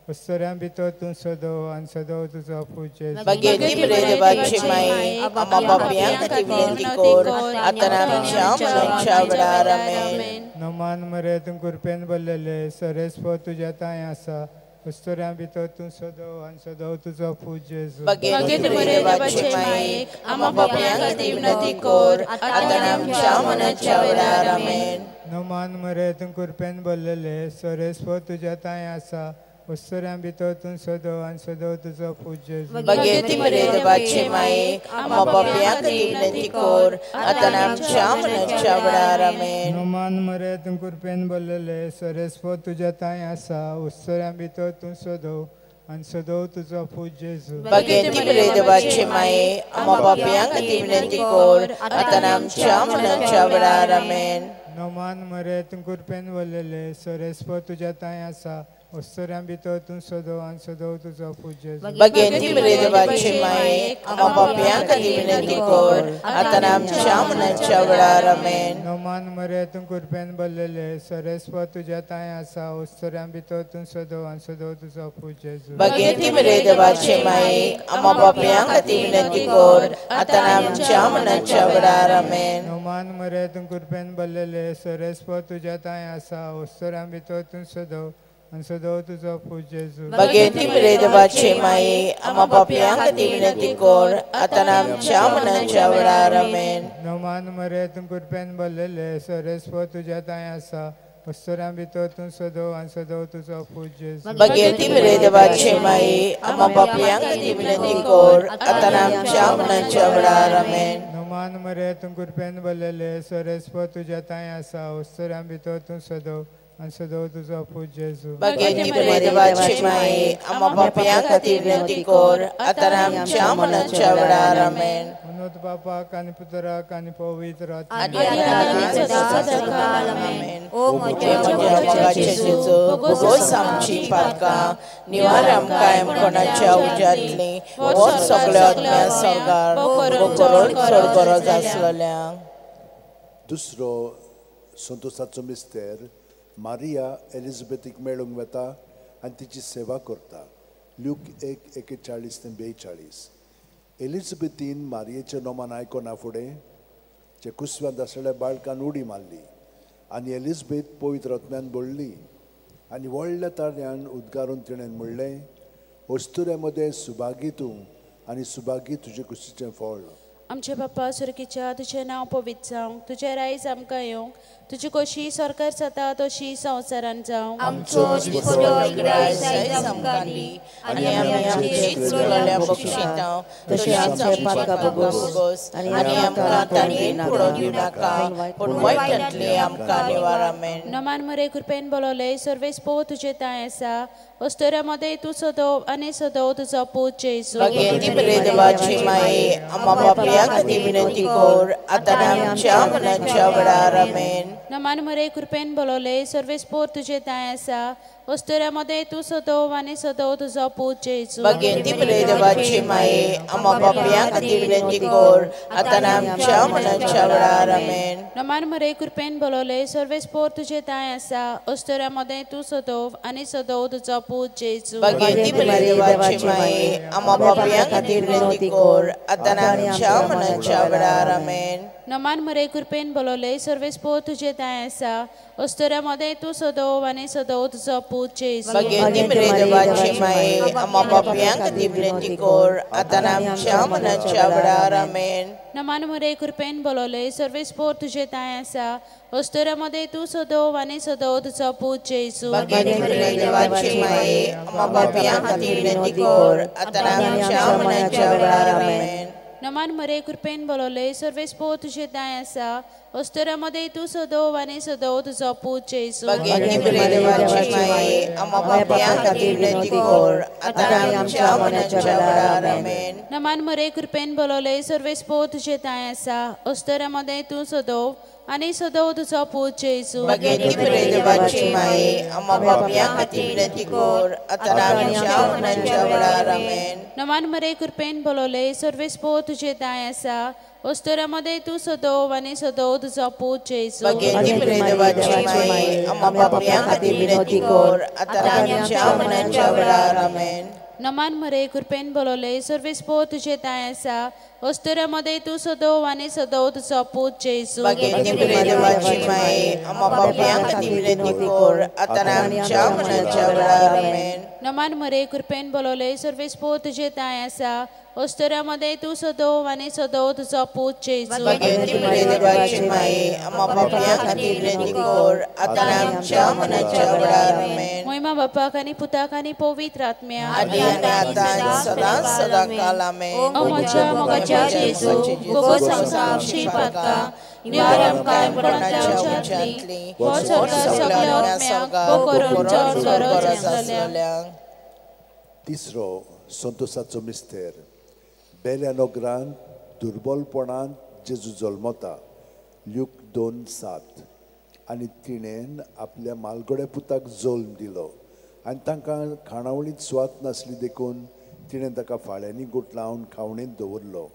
वस्तुऱ्यां भितर तूं सदो आनी सदो तुजो पूत जेजू. भगेती बरे देवाचे माये आम्हा पापियांक ती विनंती कर आता आमच्या मरणाच्या वेळार. आमेन. नोमान मरे तूं कृपेन बरयले सरेस्प तुज्या तांय आसा. वस्तुऱ्यां भितर तूं सदो आनी सदो तुजो पूत जेजू. भगेती बरे देवाचे माये आम्हा पापियांक ती विनंती कर आता आमच्या मरणाच्या वेळार. आमेन. नोमान मरे तूं कृपेन बरयले सरेस्प तुज्या तांय आसा. वस्तुऱ्यां भितर तूं सदो आनी सदो तुजो पूत जेजू. भगेती बरे देवाचे माये आम्हा पापियांक ती विनंती कर आता आमच्या मरणाच्या वेळार. आमेन. नोमान मरे तूं कृपेन बरयले सरेस्प तुज्या तांय आसा. वस्तुऱ्यां भितर तूं सदो आनी सदो तुजो पूत जेजू. भगेती बरे देवाचे माये आम्हा पापियांक ती विनंती कर आता आमच्या मरणाच्या वेळार. आमेन. नोमान मरे तूं कृपेन बरयले सरेस्प तुज्या तांय आसा. वस्तुऱ्यां भितर तूं सदो आनी सदो तुजो पूत जेजू. भगेती बरे देवाचे माये आम्हा पापियांक ती विनंती कर आता आमच्या मरणाच्या वेळार. आमेन. नोमान मरे तूं कृपेन बरयले सरेस्प तुज्या तांय आसा. वस्तुऱ्यां भितर तूं सदो आनी सदो तुजो पूत जेजू. भगेती बरे देवाचे माये आम्हा पापियांक ती विनंती कर आता आमच्या मरणाच्या वेळार. आमेन. नोमान मरे तूं कृपेन बरयले सरेस्प तुज्या तांय आसा. वस्तुऱ्यां भितर तूं सदो आनी सदो तुजो पूत जेजू. भगेती बरे देवाचे माये आम्हा पापियांक ती विनंती कर आता आमच्या मरणाच्या वेळार. आमेन. नोमान मरे तूं कृपेन बरयले सरेस्प तुज्या तांय आसा. वस्तुऱ्यां भितर तूं सदो आनी सदो तुजो पूत जेजू. भगेती बरे देवाचे माये आम्हा पापियांक ती विनंती कर आता आमच्या मरणाच्या वेळार. आमेन. नोमान मरे तूं कृपेन बरयले सरेस्प तुज्या तांय आसा. वस्तुऱ्यां भितर तूं सदो आनी सदो तुजो पूत जेजू. भगेती बरे देवाचे माये आम्हा पापियांक ती विनंती कर आता आमच्या मरणाच्या वेळार. आमेन. मनोत बापाक आनी पुत्राक आनी पवित्र आदी आनी सदांकाल. आमेन. ओ म्हज्या मोगाचे जेजू भोगोस आमची पातकां निवार आमकां कोणाच्या उज्यांतली वो सगळ्या आत्म्या स्वर्गार करून चड गरज आसलेल्यांक. दुसरो संतोषाचो मिस्तेर मारिया एलिझाबेथीक मेळूंक वता आनी तिची सेवा करता. लूक 1:41-42. एलिझाबेथीन मारियेचें नोमान आयकोना फुडें जे कुसव्यांत आसलेल्या बाळकान उडी मारली आनी एलिझाबेथ पवित्र आत्म्यान बोडली आनी व्हडल्या ताळ्यान उद्गारून तिणें म्हणलें, वस्तुऱ्यां मदें सुभागी तूं आनी सुभागी तुजे कुशीचें फळ. आमचे बापा सुरकीच्या तुजें नांव पवित्र जावं, तुजें रायज आमकां येवंक, तुजी कशी सरकार जाता तशी संवसारांत जावं. आमचो दिसपटो गिराय आयज आमकां दी आनी आमी आमची चुकलोल्या बक्षितांव तशी आमची पातकां बगोस आनी आमकां ताणेन पडोवन दिवं नाका पूण वायटांतली आमकां निवार. आमेन. नोमान मरे कृपेन बोलयले सर्वेस्पो तुजे तांय आसा. वस्तुऱ्यां मदें तूं सदो आनी सदो तुजो पूत जेजू. भगेती बरे देवाची माये आम्हा पापियांक पापियां खातीर विनंती कर आतां आनी आमच्या मरणाच्या वेळार आमेन. नमान मरे कृपेन बोलवले सर्वेस्पोर तुझे दाय आसा वस्तुऱ्यामध्ये तू सदोव आनी सदोव तुझो पूत जेजू. भगवंती बरे देवाची माये आम्हा पापियां खातीर विनंती कर आतां आनी आमच्या मरणाच्या वेळार आमेन. नमान मरे कृपेन बोलवले सर्वेस्पोर तुझे दाय आसा वस्तुऱ्यामध्ये तू सदोव आनी सदोव तुझो पूत जेजू. भगवंती बरे देवाची माये आम्हा पापियां खातीर विनंती कर आतां आनी आमच्या मरणाच्या वेळार आमेन. नमान मरे कृपेन बोलवले सर्वेस्पोर तुझे दाय आसा वस्तुऱ्यामध्ये तू सदोव आनी सदोव तुझो पूत जेजू. भगवंती बरे देवाची माये आम्हा पापियां खातीर विनंती कर आतां आनी आमच्या मरणाच्या वेळार आमेन. नमान मरे कृपेन बोलवले सर्वेस्पोर तुझे दाय आसा वस्तुऱ्यामध्ये तू सदोव आनी सदोव तुझो पूत जेजू. भगवंती बरे देवाची माये आम्हा पापियां खातीर विनंती कर आतां आनी आमच्या मरणाच्या वेळार आमेन. नमान मरे कृपेन बोलवले सर्वेस्पोर तुझे दाय आसा वस्तुऱ्यामध्ये तू सदोव आनी सदोव तुझो पूत जेजू. भगवंती बरे देवाची माये आम्हा पापियां खातीर विनंती कर आतां आनी आमच्या मरणाच्या वेळार आमेन. नमान मरे कृपेन बोलवले सर्वेस्पोर तुझे दाय आसा वस्तुऱ्यामध्ये तू सदोव आनी सदोव तुझो पूत जेजू. भगवंती बरे देवाची माये आम्हा पापियां खातीर विनंती कर आतां आनी आमच्या मरणाच्या वेळार आमेन. नमान मरे कृपेन बोलवले सर्वेस्पोर तुझे दाय आसा वस्तुऱ्यामध्ये तू सदोव आनी सदोव तुझो पूत जेजू. भगवंती बरे देवाची माये आम्हा पापियां खातीर विनंती कर आतां आनी आमच्या मरणाच्या वेळार आमेन. नमान मरे कृपेन बोलवले सर्वेस्पोर तुझे दाय आसा वस्तुऱ्यामध्ये तू सदोव आनी सदोव तुझो पूत जेजू. भगवंती बरे देवाची माये आम्हा पापियां खातीर विनंती कर आतां आनी आमच्या मरणाच्या वेळार आमेन. नमान मरे कृपेन बोलवले सर्वेस्पोर तुझे दाय आसा वस्तुऱ्यामध्ये तू सदोव आनी सदोव तुझो पूत जेजू. भगवंती बरे देवाची माये आम्हा पापियां खातीर विनंती कर आतां आनी आमच्या मरणाच्या वेळार आमेन. महिमा बापाक आनी पुताक आनी पवित्र आत्म्या आदी आनी आतां आनी सदांच सदांकाल आमेन. ओ म्हज्या मोगाच्या जेजू गोगो संसारची पातका निवार आमकां पडणाच्या उच्यांतली हो सगळ्या आत्म्याक गो करून चड गरज आसलेल्या. तिसरो संतोसाचो मिस्तेर बेल्या नोगरांत दुर्बलपणांत जेजू जल्मता ल्यूक 2:7 आनी तिणेन आपल्या मालगड्या पुताक जल्म दिलो आनी तांकां खाणावळींत सुवात नासली देखून तिणें ताका फाळ्यांनी गुटलावन खावणेंत दवरलो.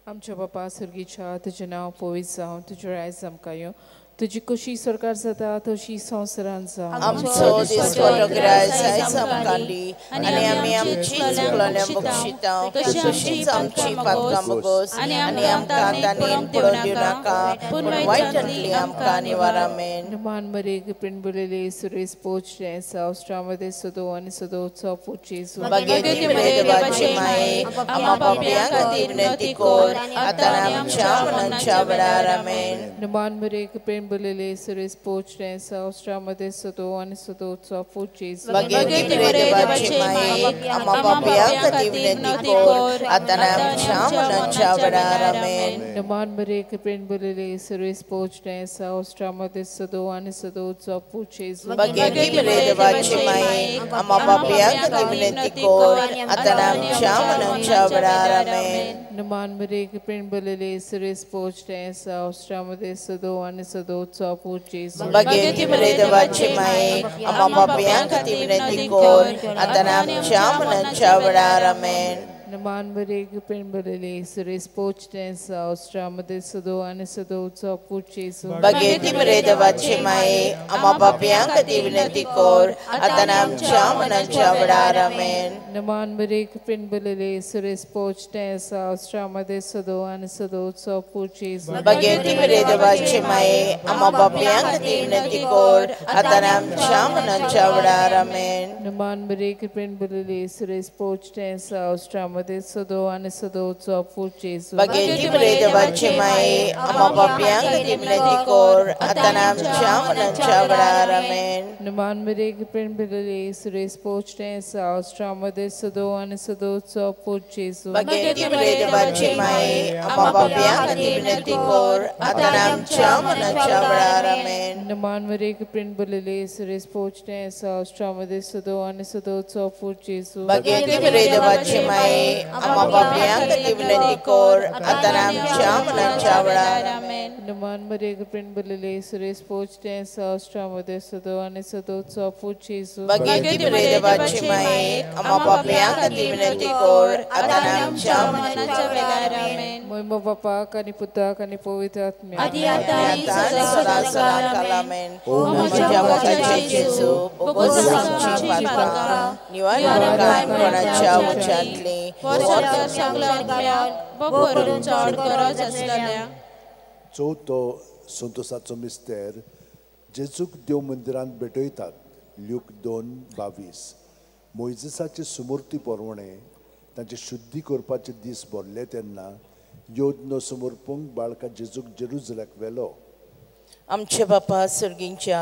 आमच्या बापा सुर्गीच्या तुजें नांव पवित्र जावं तुजें रायज आमकां येवं तुजी कशी सरकार जाता तशी संवसारांत जावं. आमचो दिसवटो गिराय आयज आमकां दी आनी आमी आमची चुकलोल्यांक बक्षिता तशीच आमची पातकां मागोस आनी आमकां तांणी पडोवन दिवं नाका पूण वायटांतली आमकां निवार आमेन. नमान मरे कृपेन बोलयले सुरेश पोचले सावस्ट्रामध्ये सदो आनी सदोवचो पूत जेजू. भगवंती बरे देवाची माये आम्हा पापियां खातीर विनंती कर आतां आनी आमच्या मरणाच्या वेळार आमेन. नमान मरे कृपेन बोलयले सुरेश पोचले सावस्ट्रामध्ये सदो आनी सदोवचो पूत जेजू. भगवंती बरे देवाची माये आम्हा पापियां खातीर विनंती कर आतां आनी आमच्या मरणाच्या वेळार आमेन. नमान मरे कृपेन बोलयले सुरेश पोचले सावस्ट्रामध्ये सदो आनी सदोवचो पूत जेजू. भगवंती बरे देवाची माये आम्हा पापियां खातीर विनंती कर आतां आनी आमच्या मरणाच्या वेळार आमेन. नमान मरे कृपेन बोलयले सुरेश पोचले सावस्ट्रामध्ये सदो आनी सदोवचो पूत जेजू. भगवंती बरे देवाची माये आम्हा पापियां खातीर विनंती कर आतां आनी आमच्या मरणाच्या वेळार आमेन. नमान मरे कृपेन बोलयले सुरेश पोचले सावस्ट्रामध्ये सदो आनी सदोवचो पूत जेजू. भगवंती बरे देवाची माये आम्हा पापियां खातीर विनंती कर आतां आनी आमच्या मरणाच्या वेळार आमेन. नमान मरे कृपेन बोलयले सुरेश पोचले सावस्ट्रामध्ये सदो आनी सदोवचो पूत जेजू. भगवंती बरे देवाची माये आम्हा पापियां खातीर विनंती कर आतां आनी आमच्या मरणाच्या वेळार आमेन. नमान मरे कृपेन बोलयले सुरेश पोचले सावस्ट्रामध्ये सदो आनी सदोवचो पूत जेजू. भगवंती बरे देवाची माये आम्हा पापियां खातीर विनंती कर आतां आनी आमच्या मरणाच्या वेळार आमेन. नमान मरे कृपेन बोलयले सुरेश पोचले सावस्ट्रामध्ये सदो आनी सदोवचो पूत जेजू. भगवंती बरे देवाची माये आम्हा पापियां खातीर विनंती कर आतां आनी आमच्या मरणाच्या वेळार आमेन. नमान मरे कृपेन बोलयले सुरेश पोचले सावस्ट्रामध्ये सदो आनी सदोवचो पूत जेजू. भगवंती बरे देवाची माये माये आम्हा पापयांक खातीर विनंती कर आतां आनी आमच्या मरणाच्या वेळार आमेन. नमान मरे कृपेन बरलेले सुरेश पोचते सहस्रामध्ये सदो आणि सदोचा पूज जेजू भगवती मरे देवाची माये आम्हा पापयांक खातीर विनंती कर आतां आनी आमच्या मरणाच्या वेळार आमेन. महिमा बापाक आणि पुताक आणि पवित्र आत्म्याक आदी आतां आनी सदा सदांकाल आमेन. ओ म्हज्या मोगाचे जेजू भोगोस आमची पातकां निवारण काणकोणाच्या उच्चांतली वर्सां सगळ्यांक भोगोरून चड गरज आसलेल्या चवथो संतोसाचो मिस्तेर जेजूक देव मंदिरांत भेटयतात. ल्यूक 2:22. मोइजेसाचे सुमूर्ती पोरवणे तांचे शुद्धी करपाचे दीस भरले तेन्ना योजना समर्पूंक बाळका जेजूक जेरुसलेमाक व्हेलो. आमचे बापा सर्गींच्या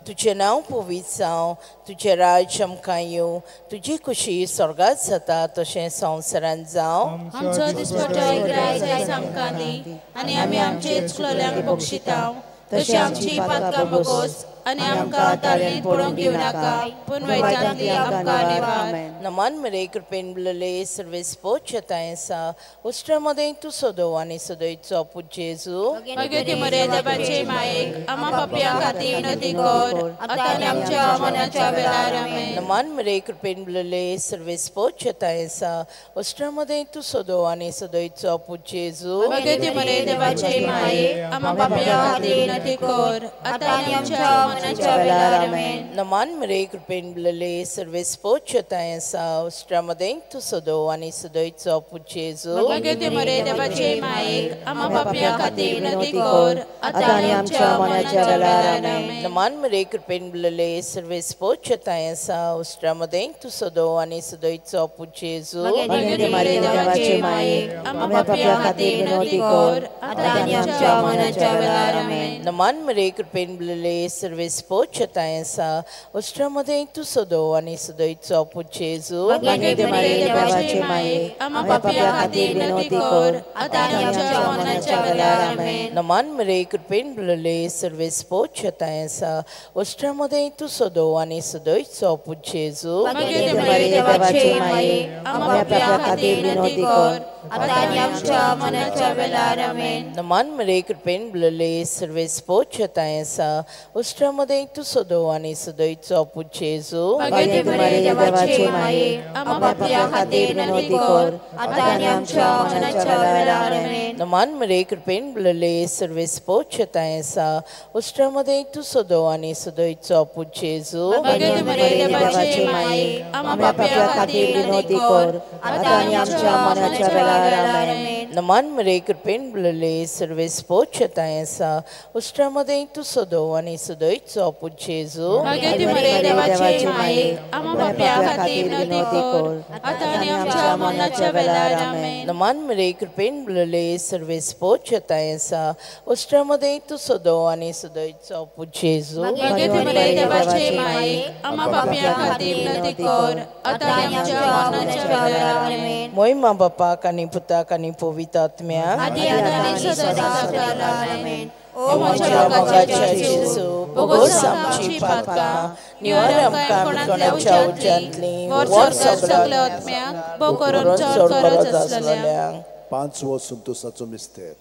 तुझें नांव पवित्र जावं, तुझें राज आमकां येवं, तुजी खुशी स्वर्गांत जाता तशें संवसारांत जावं. आमचो दिसपट्टो आयज आमकां दी आनी आमी आमचे चुकलोल्यांक बक्षितांव तशी आमची पातकां बगोस आनी आमकां ताळेन पडोवंक दिवं नाका पूण वैतांतली आमकां निवार. नमान मरे कृपेन बरलेले सर्वेस्पोच येताय आसा उष्ट्रामध्ये तूं सदो आनी सदयचो पूज जेजू भगवती मरे देवाचे मायेक आम्हा पापयां खातीर विनंती कर आतां आनी आमच्या मरणाच्या वेळार आमेन. नमान मरे कृपेन बरलेले सर्वेस्पोच येताय आसा उष्ट्रामध्ये तूं सदो आनी सदयचो पूज जेजू भगवती मरे देवाचे मायेक आम्हा पापयां खातीर विनंती कर आतां आनी आमच्या मरणाच्या वेळार आमेन. नमान मरे कृपेन बरलेले सर्वेस्पोच येताय आसा उष्ट्रामध्ये तूं सदो आनी सदयचो पूज जेजू भगवती मरे देवाचे मायेक आम्हा पापयां खातीर विनंती कर आतां आनी आमच्या मरणाच्या वेळार आमेन. नमान मरे कृपेन बरलेले सर्वेस्पोच येताय आसा उष्ट्रामध्ये तूं सदो आनी सदयचो पूज जेजू भगवती मरे देवाचे मायेक आम्हा पापयां खातीर विनंती कर आतां आनी आमच्या मरणाच्या वेळार आमेन. नमान मरे कृपेन बरलेले सर्वेस्पोच येताय आसा उष्ट्रामध्ये तूं सदो आनी सदयचो पूज जेजू भगवती मरे देवाचे मायेक आम्हा पापयां खातीर विनंती कर आतां आनी आमच्या मरणाच्या वेळार आमेन. नमान मरे कृपेन बरलेले सर्वेस्पोच येताय आसा उष्ट्रामध्ये तूं सदो आनी सदयचो पूज जेजू भगवती मरे देवाचे मायेक आम्हा पापयां खातीर विनंती कर आतां आनी आमच्या मरणाच्या वेळार आमेन. नमान मरे कृपेन बरलेले सर्वेस्पोच येताय आसा उष्ट्रामध्ये तूं सदो आनी सदयचो पूज जेजू भगवती मरे देवाचे मायेक आम्हा पापयां खातीर विनंती कर आतां आनी आमच्या मरणाच्या वेळार आमेन. नमान मरे कृपेन बरलेले सर्वेस्पोच येताय आसा उष्ट्रामध्ये तूं सदो आनी सदयचो पूज जेजू भगवती मरे देवाचे मायेक आम्हा पापयां खातीर विनंती कर आतां आनी आमच्या मरणाच्या वेळार आमेन. नमान मरे कृपेन बरलेले सर्वेस्पोच येताय आसा उष्ट्रामध्ये तूं सदो आनी सदयचो पूज जेजू भगवती मरे देवाचे मायेक आम्हा पापयां खातीर विनंती कर आतां आनी आमच्या मरणाच्या वेळार आमेन. नमान मरे कृपेन बरलेले सर्वेस्पोच येताय आसा उष्ट्रामध्ये तूं सदो आनी सदयचो पूज जेजू भगवती मरे देवाचे मायेक आम्हा पापयां खातीर विनंती कर आतां आनी आमच्या मरणाच्या वेळार आमेन. मोहिमा बापाक आनी पुताक आनी पवित्र आत्म्याक आदी आतां आनी सदा सदांकाल आमेन. ओ म्हज्या मोगाच्या जेजू भोगोस आमची पातकां निवार आमकां कोणाच्या उज्यांतली वर सगळ्या आत्म्याक भोव करून चड गरज आसलेल्या. 5वो संतोसाचो मिस्तेर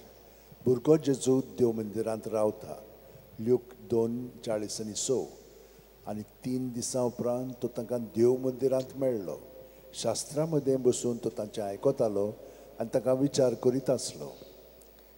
भुरगो जेजू देव मंदिरांत रावता. ल्यूक 2:40-6. आनी 3 दिसां उपरांत तो तांकां देव मंदिरांत मेळ्ळो. शास्त्रां मदें बसून तो तांचें आयकतालो आनी तांकां विचार करीत आसलो.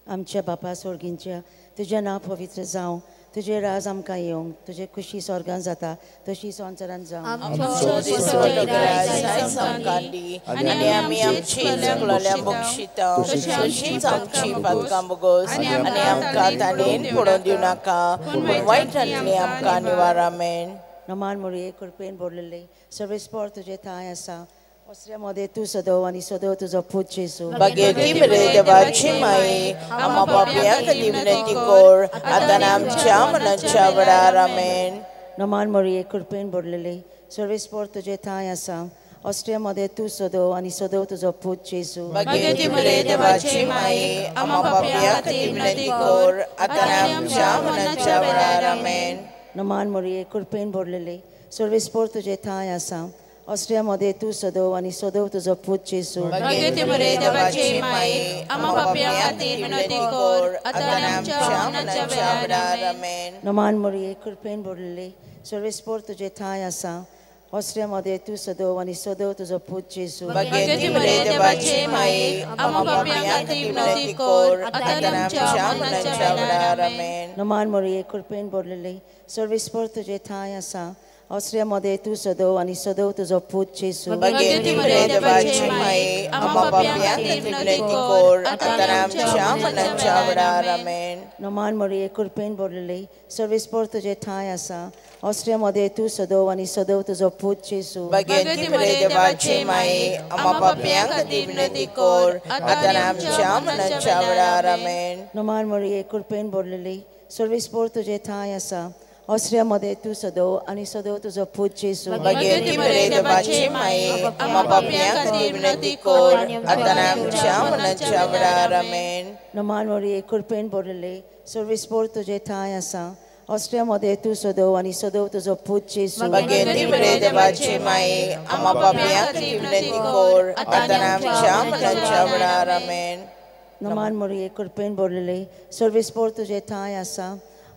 आमच्या बापा स्वर्गींच्या तुजें नांव पवित्र जावं, तुजें राज आमकां येवंक, तुजे खुशी स्वर्गांत जाता तशी संवसारांत जावं. आमचो दिसपट्टो आयज आमकां दी आनी आमी आमची चुकलोल्यांक बक्षितांव तशींच आमची पातकां बगोस आनी आमकां ताणेन पडोवंक दिवं नाका पूण वायटांतली आमकां निवार आमेन. नमान मुळे कृपेन भरलेले सर्वेस्पर तुजे थाय आसा ओसऱ्यामध्ये तूं सदो आनी सदो तुजो पूज जेजू भगवती मरे देवाची माये आम्हा पापयां खातीर विनंती कर आतां आनी आमच्या मरणाच्या वेळार आमेन. नमान मुळे कृपेन भरलेले सर्वेस्पर तुजे थाय आसा ऑस्ट्रियामध्ये तूं सदो आनी सदो तुजो पूज जेजू भगवती मरे देवाची माये आम्हा पापयां खातीर विनंती कर आतां आनी आमच्या मरणाच्या वेळार आमेन. नमान मुळे कृपेन भरलेले सर्वेस्पर तुजे थाय आसा ऑस्ट्रियामध्ये तू सदव आणि सदव तुझो पूत जेजू भाग्यवती मरे देवाची माये आम्हा पापयां खातीर विनंती कर आतां आनी आमच्या मरणाच्या वेळार आमेन. नमान मोरये कृपेन भरलेले सर्वेस्पोर तुझे ठाय आसा ऑस्ट्रियामध्ये तू सदव आणि सदव तुझो पूत जेजू भाग्यवती मरे देवाची माये आम्हा पापयां खातीर विनंती कर आतां आनी आमच्या मरणाच्या वेळार आमेन. नमान मोरये कृपेन भरलेले सर्वेस्पोर तुझे ठाय आसा ऑस्ट्रियामध्ये तू सदव आणि सदव तुझो पूत जेजू भाग्यवती मरे देवाची माये आम्हा पापयां खातीर विनंती कर आतां आनी आमच्या मरणाच्या वेळार आमेन. नमान मोरये कृपेन भरलेले सर्वेस्पोर तुझे ठाय आसा ऑस्ट्रियामध्ये तू सदव आणि सदव तुझो पूत जेजू भाग्यवती मरे देवाची माये आम्हा पापयां खातीर विनंती कर आतां आनी आमच्या मरणाच्या वेळार आमेन. नमान मोरये कृपेन भरलेले सर्वेस्पोर तुझे ठाय आसा ऑस्ट्रियामध्ये तू सदव आणि सदव तुझो पूत जेजू भाग्यवती मरे देवाची माये आम्हा पापयां खातीर विनंती कर आतां आनी आमच्या मरणाच्या वेळार आमेन. नमान मोरये कृपेन भरलेले सर्वेस्पोर तुझे ठाय आसा ऑस्ट्रियामध्ये तू सदव आणि सदव तुझो पूत जेजू भाग्यवती मरे देवाची माये आम्हा पापयां खातीर विनंती कर आतां आनी आमच्या मरणाच्या वेळार आमेन. नमान मोरये कृपेन भरलेले सर्वेस्पोर तुझे ठाय आसा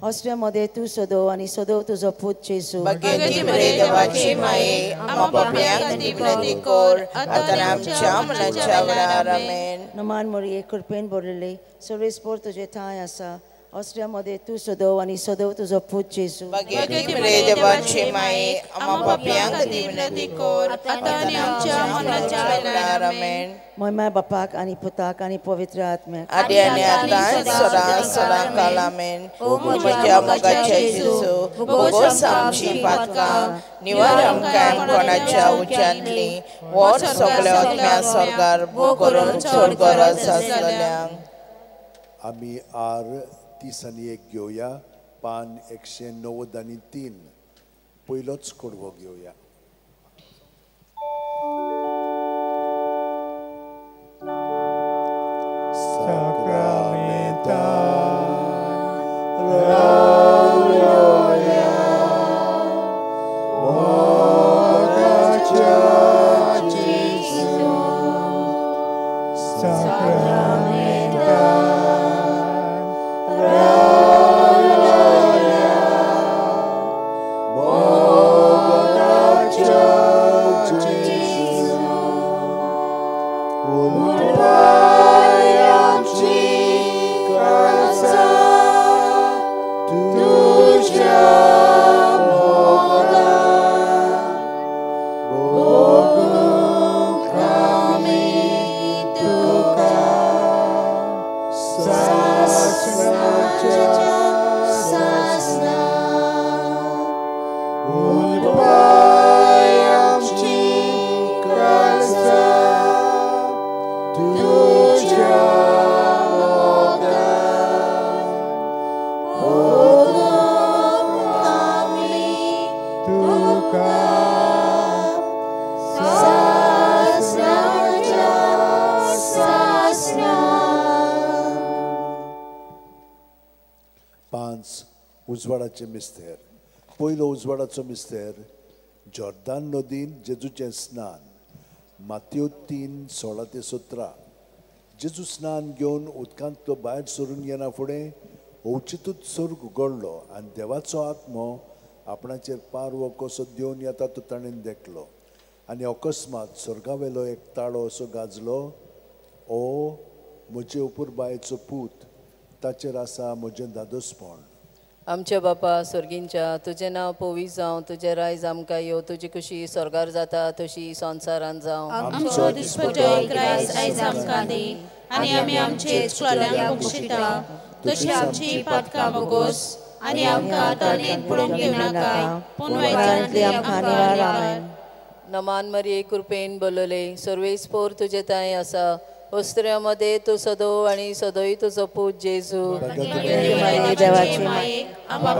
ऑस्ट्रियामध्ये तू सदव आणि सदव तुझो पूत जेजू भाग्यवती मरे देवाची माये आम्हा पापयां खातीर विनंती कर आतां आनी आमच्या मरणाच्या वेळार आमेन. नमान मोरये कृपेन भरलेले सर्वेस्पोर तुझे ठाय आसा ऑस्ट्रियामध्ये तू सदव आणि सदव तुझो पूत जेजू भाग्यवती मरे देवाची माये आम्हा पापयां खातीर विनंती कर आतां आनी आमच्या मरणाच्या वेळार आमेन. महिमा बापाक आणि पुताक आणि पवित्र आत्म्याक आदी आनी आतां सदां काल आमेन. ओ म्हज्या मोगाच्या जेजू भोगोस आमची पातकां निवार आमकां कोणाच्या उच्यांतली व्हड सगळ्या आत्म्या स्वर्गार भोग करून चड गरज आसलेल्यांक. आमी आर 30 आनी 1 घेवया पान 190 आनी 3 पयलोच कडवो घेवया. उजवाडाचे मिस्तेर पयलो उजवाडाचो मिस्तेर जॉर्दान नदीन जेजूचें स्नान मातयो 3:16-17 जेजू स्नान घेवन उदकांतलो भायर सरून येना फुडें ओवचितूच स्वर्ग उगडलो आनी देवाचो आत्मो आपणाचेर पारवो कसो देवन येता तो ताणें देखलो आनी अकस्मात स्वर्गावेलो एक ताळो असो गाजलो ओ म्हजे उपूर बायेचो पूत ताचेर आसा म्हजें दादोसपण. आमच्या बापा स्वर्गींच्या तुझें नांव पवित्र जावं तुजें रायज आमकां येवं तुजी खुशी स्वर्गार जाता तशी संवसारांत जावं. आमचो दिसपट्टो आयज आयज आमकां दी आनी आमी आमचे इश्टांक बक्षिता तशी आमची पातकां बगोस आनी आमकां तळणेंत पडूंक दिवं नाका पूण वायटांतली आमकां निवार आमेन. नमान मरिये कृपेन बोलले सर्वेस्पोर तुजे ताय आसा ओस्त्र्यामध्ये तू सदो आणि सदोई तुझो पूत जेजू देवाची माये आम्हा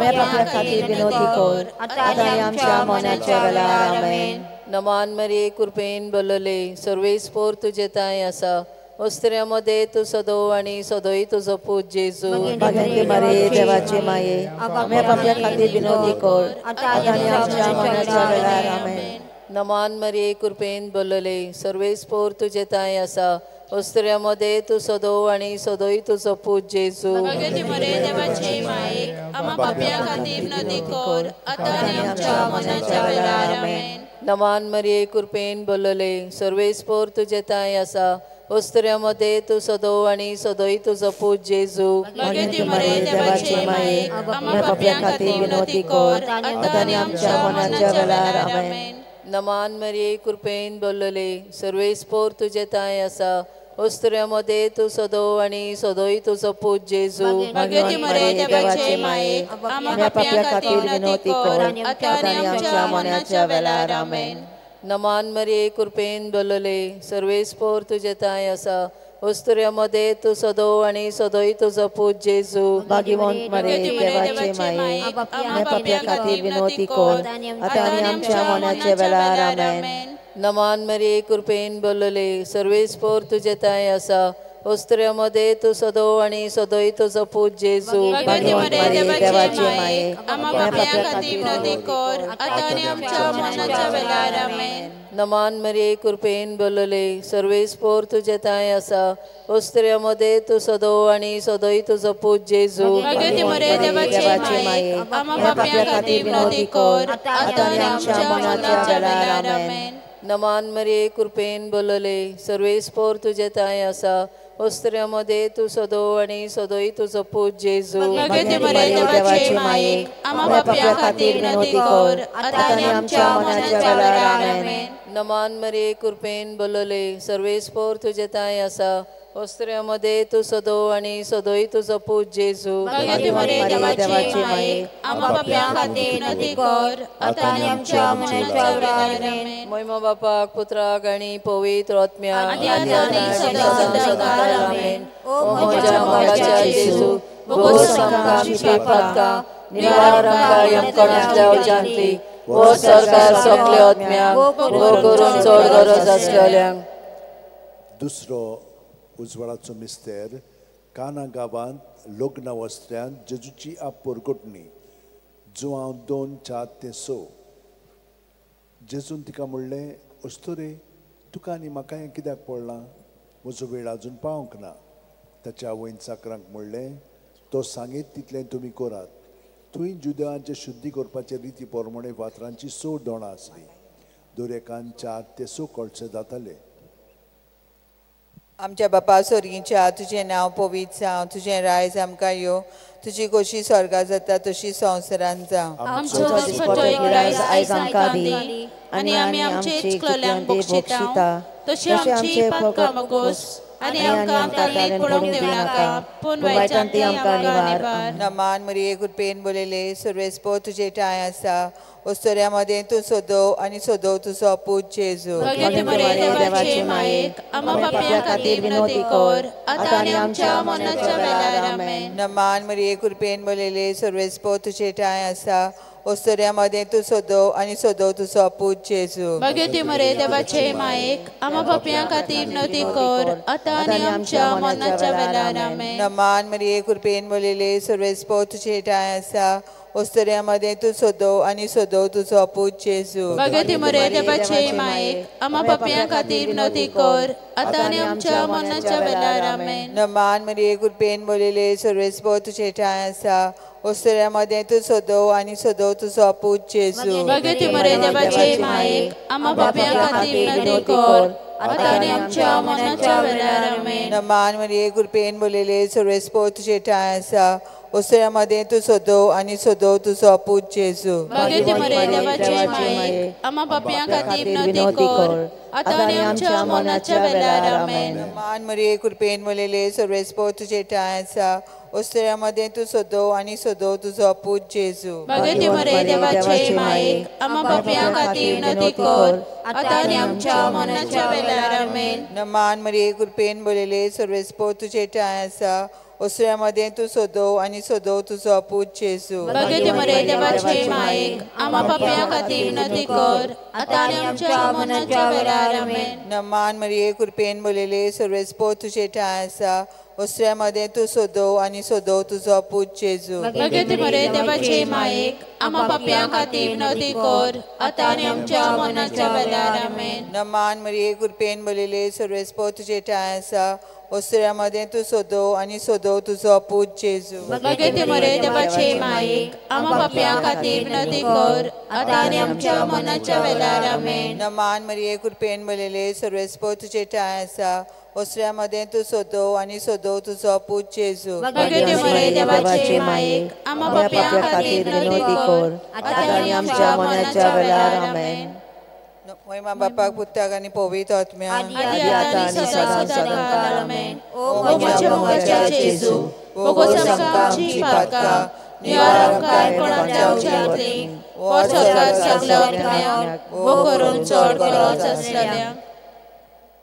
खातीर विनोदी कर आतां आनी आमच्या मरणाच्या वेळार आमेन. नमान मरिये कृपेन बोलले सर्वेस्पोर तुजे ताय आसा ओस्त्र्यामध्ये तू सदो आणि सदोई तुझो पूत जेजू माये देवाची माये आम्हा खातीर विनोदी कर आतां आनी आमच्या मरणाच्या वेळार आमेन. नमान मरिये कृपेन भरलेले सर्वेस्पोर तुझे ताय आसा वस्त्र्यामध्ये तू सदो आणि सदोई तुझो पूज जेजू भगवती मरे देवाचे मायेक आम्हा पाप्या खातीर विनंती कर आता आणि आमच्या मरणाच्या वेळार आमेन. नमान मरिये कृपेन भरलेले सर्वेस्पोर तुझे ताय आसा वस्त्र्यामध्ये तू सदो आणि सदोई तुझो पूज जेजू भगवती मरे देवाचे मायेक आम्हा पाप्या खातीर विनंती कर आता आणि आमच्या मरणाच्या वेळार आमेन. नमान मरिये कृपेन भरलेले सर्वेस्पोर तुझे ताय आसा वस्त्र्यामध्ये तू सदो आणि सदोई तुझो पूज जेजू भगवती मरे देवाचे मायेक आम्हा पाप्या खातीर विनंती कर आता आणि आमच्या मरणाच्या वेळार आमेन. नमान मरिये कृपेन भरलेले सर्वेस्पोर तुझे ताय आसा वस्त्र्यामध्ये तू सदो आणि सदोई तुझो पूज जेजू भाग्यवंत मरे देवाचे मायेक आम्हा पाप्या खातीर विनंती कर आता आणि आमच्या मरणाच्या वेळार आमेन. नमान मरिये कृपेन भरलेले सर्वेस्पोर तुझे ताय आसा वस्त्र्यामध्ये तू सदो आणि सदोई तुझो पूज जेजू भगवती मरे देवाचे मायेक आम्हा पाप्या खातीर विनंती कर आता आणि आमच्या मरणाच्या वेळार आमेन. नमान मरिये कृपेन भरलेले सर्वेस्पोर तुझे ताय आसा वस्त्र्यामध्ये तू सदो आणि सदोई तुझो पूज जेजू भगवती मरे देवाचे मायेक आम्हा पाप्या खातीर विनंती कर आता आणि आमच्या मरणाच्या वेळार आमेन. नमान मरिये कृपेन भरलेले सर्वेस्पोर तुझे ताय आसा वस्त्र्यामध्ये तू सदो आणि सदोई तुझो पूज जेजू भगवती मरे देवाचे मायेक आम्हा पाप्या खातीर विनंती कर आता आणि आमच्या मरणाच्या वेळार आमेन. नमान मरिये कृपेन भरलेले सर्वेस्पोर तुझे ताय आसा वस्त्र्यामध्ये तू सदो आणि सदोई तुझो पूज जेजू भगवती मरे देवाचे मायेक आम्हा पाप्या खातीर विनंती कर आता आणि आमच्या मरणाच्या वेळार आमेन. महिमा बापाक पुत्राक आणि पवित्र आत्म्याक आदी आणि सदा आमेन. ओ म्हज्या मोलाच्या जेजू भोगोस आमकां आमची पातकां निवार आमकां यमकणांतल्या वजांतली वो सरकार सोंपले आत्म्याक वो करून चड गरज आसलेल्यांक. दुसरो उजवाडाचो मिस्तेर काना गांवांत लग्न वस्त्र्यांत जेजूची आपोरगोटणी जुवांव 2:4-6. जेजून तिका म्हणलें अस्तोरे तुका आनी म्हाका हें कित्याक पडलां म्हजो वेळ आजून पावंक ना. ताच्या आवयन चाकरांक म्हणलें तो सांगीत तितलें तुमी करात. थंय जुदेवांचे शुद्धी करपाचे रिती प्रमाणे वातरांची 6 दोणां आसलीं. दरेकान 4 ते 6 कळशे जाताले. आमच्या बापा स्वर्गीच्या तुझें नांव पवित्र जावं तुझें रायज आमकां यो तुजी कशी स्वर्गांत जाता तशी संवसारांत जावं. आमचो दिसपटो गिरायज आयज आमकां दी आनी आमी आमचे चुकलेल्यांक बक्षिता तशें आमची पातकां मागोस आनी आमकां ताल्लेंत पडूंक दिवनाका पूण वायटांतली आमकां निवार. नमान मरिये कृपेन भरलेले सर्वेस्पोर तुझे ठाय आसा वस्त्र्यामध्ये तू सदो आणि सदो तुझो पूज जेजू भगवती मरे देवाचे मायेक आम्हा पाप्या खातीर विनंती कर आता आणि आमच्या मरणाच्या वेळार आमेन. नमान मरिये कृपेन भरलेले सर्वेस्पोर तुझे ठाय आसा वस्त्र्यामध्ये तू सदो आणि सदो तुझो पूज जेजू भगवती मरे देवाचे मायेक आम्हा पाप्या खातीर विनंती कर आता आणि आमच्या मरणाच्या वेळार आमेन. नमान मरिये कृपेन भरलेले सर्वेस्पोर तुझे ठाय आसा वस्त्र्यामध्ये तू सदो आणि सदो तुझो पूज जेजू भगवती मरे देवाचे मायेक आम्हा पाप्या खातीर विनंती कर आता आणि आमच्या मरणाच्या वेळार आमेन. नमान मरिये कृपेन भरलेले सर्वेस्पोर तुझे ठाय आसा वस्त्र्यामध्ये तू सदो आणि सदो तुझो पूज जेजू भगवती मरे देवाचे मायेक आम्हा पाप्या खातीर विनंती कर आता आणि आमच्या मरणाच्या वेळार आमेन. नमान मरिये कृपेन भरलेले सर्वेस्पोर तुझे ठाय आसा वस्त्र्यामध्ये तू सदो आणि सदो तुझो पूज जेजू भगवती मरे देवाचे मायेक आम्हा पाप्या खातीर विनंती कर आता आणि आमच्या मरणाच्या वेळार आमेन. नमान मरिये कृपेन भरलेले सर्वेस्पोर तुझे ठाय आसा वस्त्र्यामध्ये तू सदो आणि सदो तुझो पूज जेजू भगवती मरे देवाचे मायेक आम्हा पाप्या खातीर विनंती कर आता आणि आमच्या मरणाच्या वेळार आमेन. नमान मरिये कृपेन भरलेले सर्वेस्पोर तुझे ठाय आसा वस्त्र्यामध्ये तू सदो आणि सदो तुझो पूज जेजू भगवती मरे देवाचे मायेक आम्हा पाप्या खातीर विनंती कर आता आणि आमच्या मरणाच्या वेळार आमेन. नमान मरिये कृपेन भरलेले सर्वेस्पोर तुझे ठाय आसा ओसऱ्यामध्ये तू सोदव आणि सोदव तुझो पूत जेजू. भगवती मरे देवाचे मायेक आम्हा पाप्यां खातीर विनवणी कर आता आनी आमच्या मरणाच्या वेळार आमेन. नमान मरिये कृपेन भरलेले सर्वेस्पो तुझे ठाय आसा ओसऱ्यामध्ये तू सोदव आणि सोदव तुझो पूत जेजू. भगवती मरे देवाचे मायेक आम्हा पाप्यां खातीर विनवणी कर आता आनी आमच्या मरणाच्या वेळार आमेन. नमान मरिये कृपेन भरलेले सर्वेस्पो तुझे ठाय आसा ओसऱ्यामध्ये तू सोदव आणि सोदव तुझो पूत जेजू. भगवती मरे देवाचे मायेक आम्हा पाप्यां खातीर विनवणी कर आता आनी आमच्या मरणाच्या वेळार आमेन. महिमा बापाक पुत्राक आणि पवित्र आत्म्याक आदी आता आनी सदां आमेन. ओ मोगाच्या जेजू मोगोस आमकां आमची पातकां निवार आमकां कोणाच्या उज्यातली वो सगळ्यात सगळ्या आत्म्याक वो करून चड गरज आसलेल्यांक.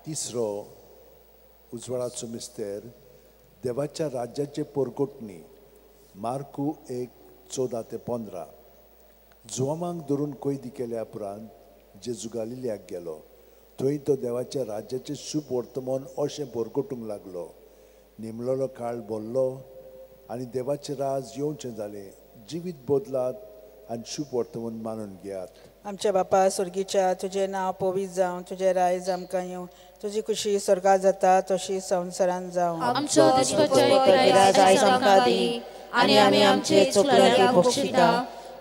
तिसरो उजवाडाचो मिस्तेर देवाच्या राज्याचे पोरकोटणी मार्कू 1:14-15. जुवामांक धरून कैदी केल्या उपरांत जेजू गालिल्याक गेलो. थंय तो देवाच्या राज्याचे शुभ वर्तमान अशें बोरकोटूंक लागलो. निमलोलो काळ बोल्लो आनी देवाचें राज येवचें जालें. जिवीत बदलात आनी शुभ वर्तमान मानून घेयात. आमच्या बापा स्वर्गीच्या तुझें नांव पवित्र जावं तुझें रायज आमकां येवं तुजी खुशी स्वर्गात जाता तशी संवसारांत जावं. आमचो दिसपट्टो आयज आमकां दी आनी आमी आमचे चुकल्यांक बक्षिता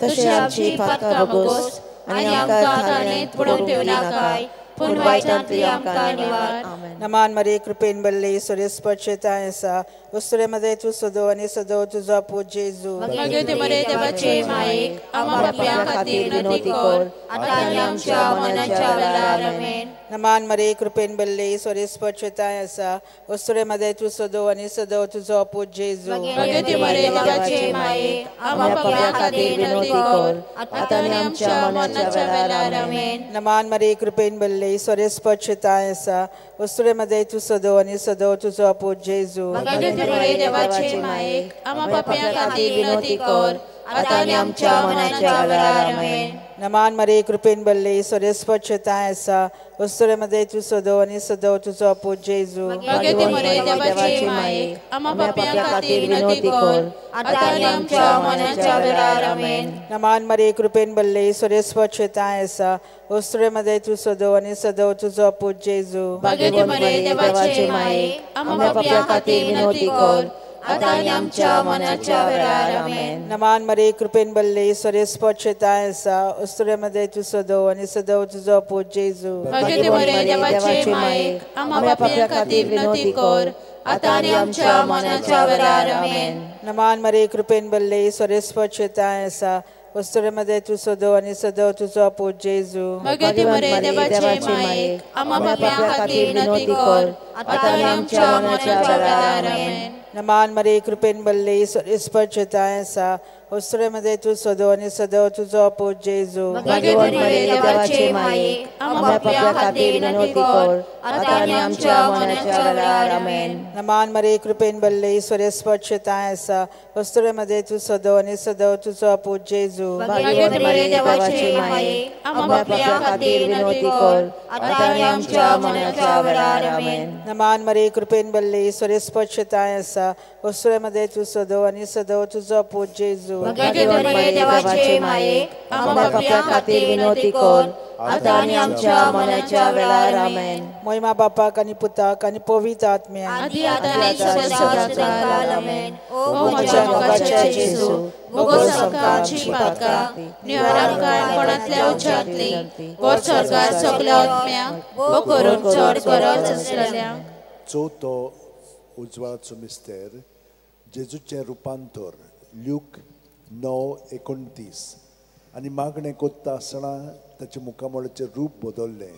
तशें आमची पातकां बगोस आनी आमकां ताळणेंत पडोवंक दिवं नाकाय पूण वायटांतली आमकां निवार. नमान मरे कृपेन भरले सूर्यस्पर्शताय आसा ओसऱ्यामध्ये तू सोदव आणि सोदव तुझो पूत जेजू. भगवती मरे देवाचे मायेक आम्हा पाप्यां खातीर विनवणी कर आता आनी आमच्या मरणाच्या वेळार आमेन. नमान मरे कृपेन भरले सूर्यस्पर्शताय आसा ओसऱ्यामध्ये तू सोदव आणि सोदव तुझो पूत जेजू. भगवती मरे देवाचे मायेक आम्हा पाप्यां खातीर विनवणी कर आता आनी आमच्या मरणाच्या वेळार आमेन. नमान मरे कृपेन भरले सूर्यस्पर्शताय आसा ओसऱ्यामध्ये तू सोदव आणि सोदव तुझो पूत जेजू. भगवती मरे देवाचे मायेक आम्हा पाप्यां खातीर विनवणी कर आता आनी आमच्या मरणाच्या वेळार आमेन. नमान मरे कृपेन भरले सूर्यस्पर्शताय आसा ओसऱ्यामध्ये तू सोदव आणि सोदव तुझो पूत जेजू. भगवती मरे देवाचे मायेक आम्हा पाप्यां खातीर विनवणी कर आता आनी आमच्या मरणाच्या वेळार आमेन. नमान मरे कृपेन भरले सूर्यस्पर्शताय आसा ओसऱ्यामध्ये तू सोदव आणि सोदव तुझो पूत जेजू. भगवती मरे देवाचे मायेक आम्हा पाप्यां खातीर विनवणी कर आता आनी आमच्या मरणाच्या वेळार आमेन. नमान मरे कृपेन भरले सूर्यस्पर्शताय आसा ओसऱ्यामध्ये तू सोदव आणि सोदव तुझो पूत जेजू. भगवती मरे देवाचे मायेक आम्हा पाप्यां खातीर विनवणी कर आता आनी आमच्या मरणाच्या वेळार आमेन. नमान मरे कृपेन भरले सूर्यस्पर्शताय आसा ओसऱ्यामध्ये तू सोदव आणि सोदव तुझो पूत जेजू. भगवती मरे देवाचे मायेक आम्हा पाप्यां खातीर विनवणी कर आता आनी आमच्या मरणाच्या वेळार आमेन. नमान मरे कृपेन भरले सूर्यस्पर्शताय आसा ओसऱ्यामध्ये तू सोदव आणि सोदव तुझो पूत जेजू. भगवती मरे देवाचे मायेक आम्हा पाप्यां खातीर विनवणी कर आता आनी आमच्या मरणाच्या वेळार आमेन. नमान मरे कृपेन भरले सूर्यस्पर्शताय आसा ओसऱ्यामध्ये तू सोदव आणि सोदव तुझो पूत जेजू. भगवती मरे देवाचे मायेक आम्हा पाप्यां खातीर विनवणी कर आता आनी आमच्या मरणाच्या वेळार आमेन. नमान मरे कृपेन भरले सूर्यस्पर्शताय आसा ओसऱ्यामध्ये तू सोदव आणि सोदव तुझो पूत जेजू. भगवती मरे देवाचे मायेक आम्हा पाप्यां खातीर विनवणी कर आता आनी आमच्या मरणाच्या वेळार आमेन. महिमा बापाक आणि पुताक आणि पवित्र आत्म्याक आदी आता आनी सदां आमेन. ओ म्हज्या मोगाच्या जेजू मोगोस आमकां आमची पातकां निवार आमकां कोणांतल्या उज्यांतली वो स्वर्गांत सगळ्या आत्म्यांक वो करून चड गरज आसलेल्यांक. चवथो उजवाडाचो मिस्तेर जेजूचें रुपांतर ल्यूक 9:29. आनी मागणें कोत्ता आसतना ताचे मुखामोळाचें रूप बदल्लें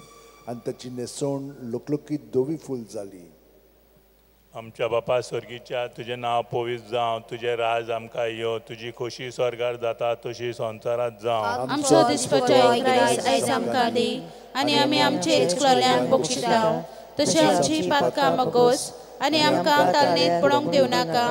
आनी ताची न्हेसवण लोकलोकीत धवी फूल जाली. आमच्या बापा स्वर्गीच्या तुजें नांव पवित्र जावं तुजें राज आमकां यो तुजी खोशी स्वर्गार जाता तशी संवसारांत जावं. आमचो दिसपट्टो आयज आमकां दी आनी आमी आमचे इश्टल्यांक बक्षिता तशें आमची पातकां मागोस आनी आमकां ताळणेंत पडोवंक दिवं नाका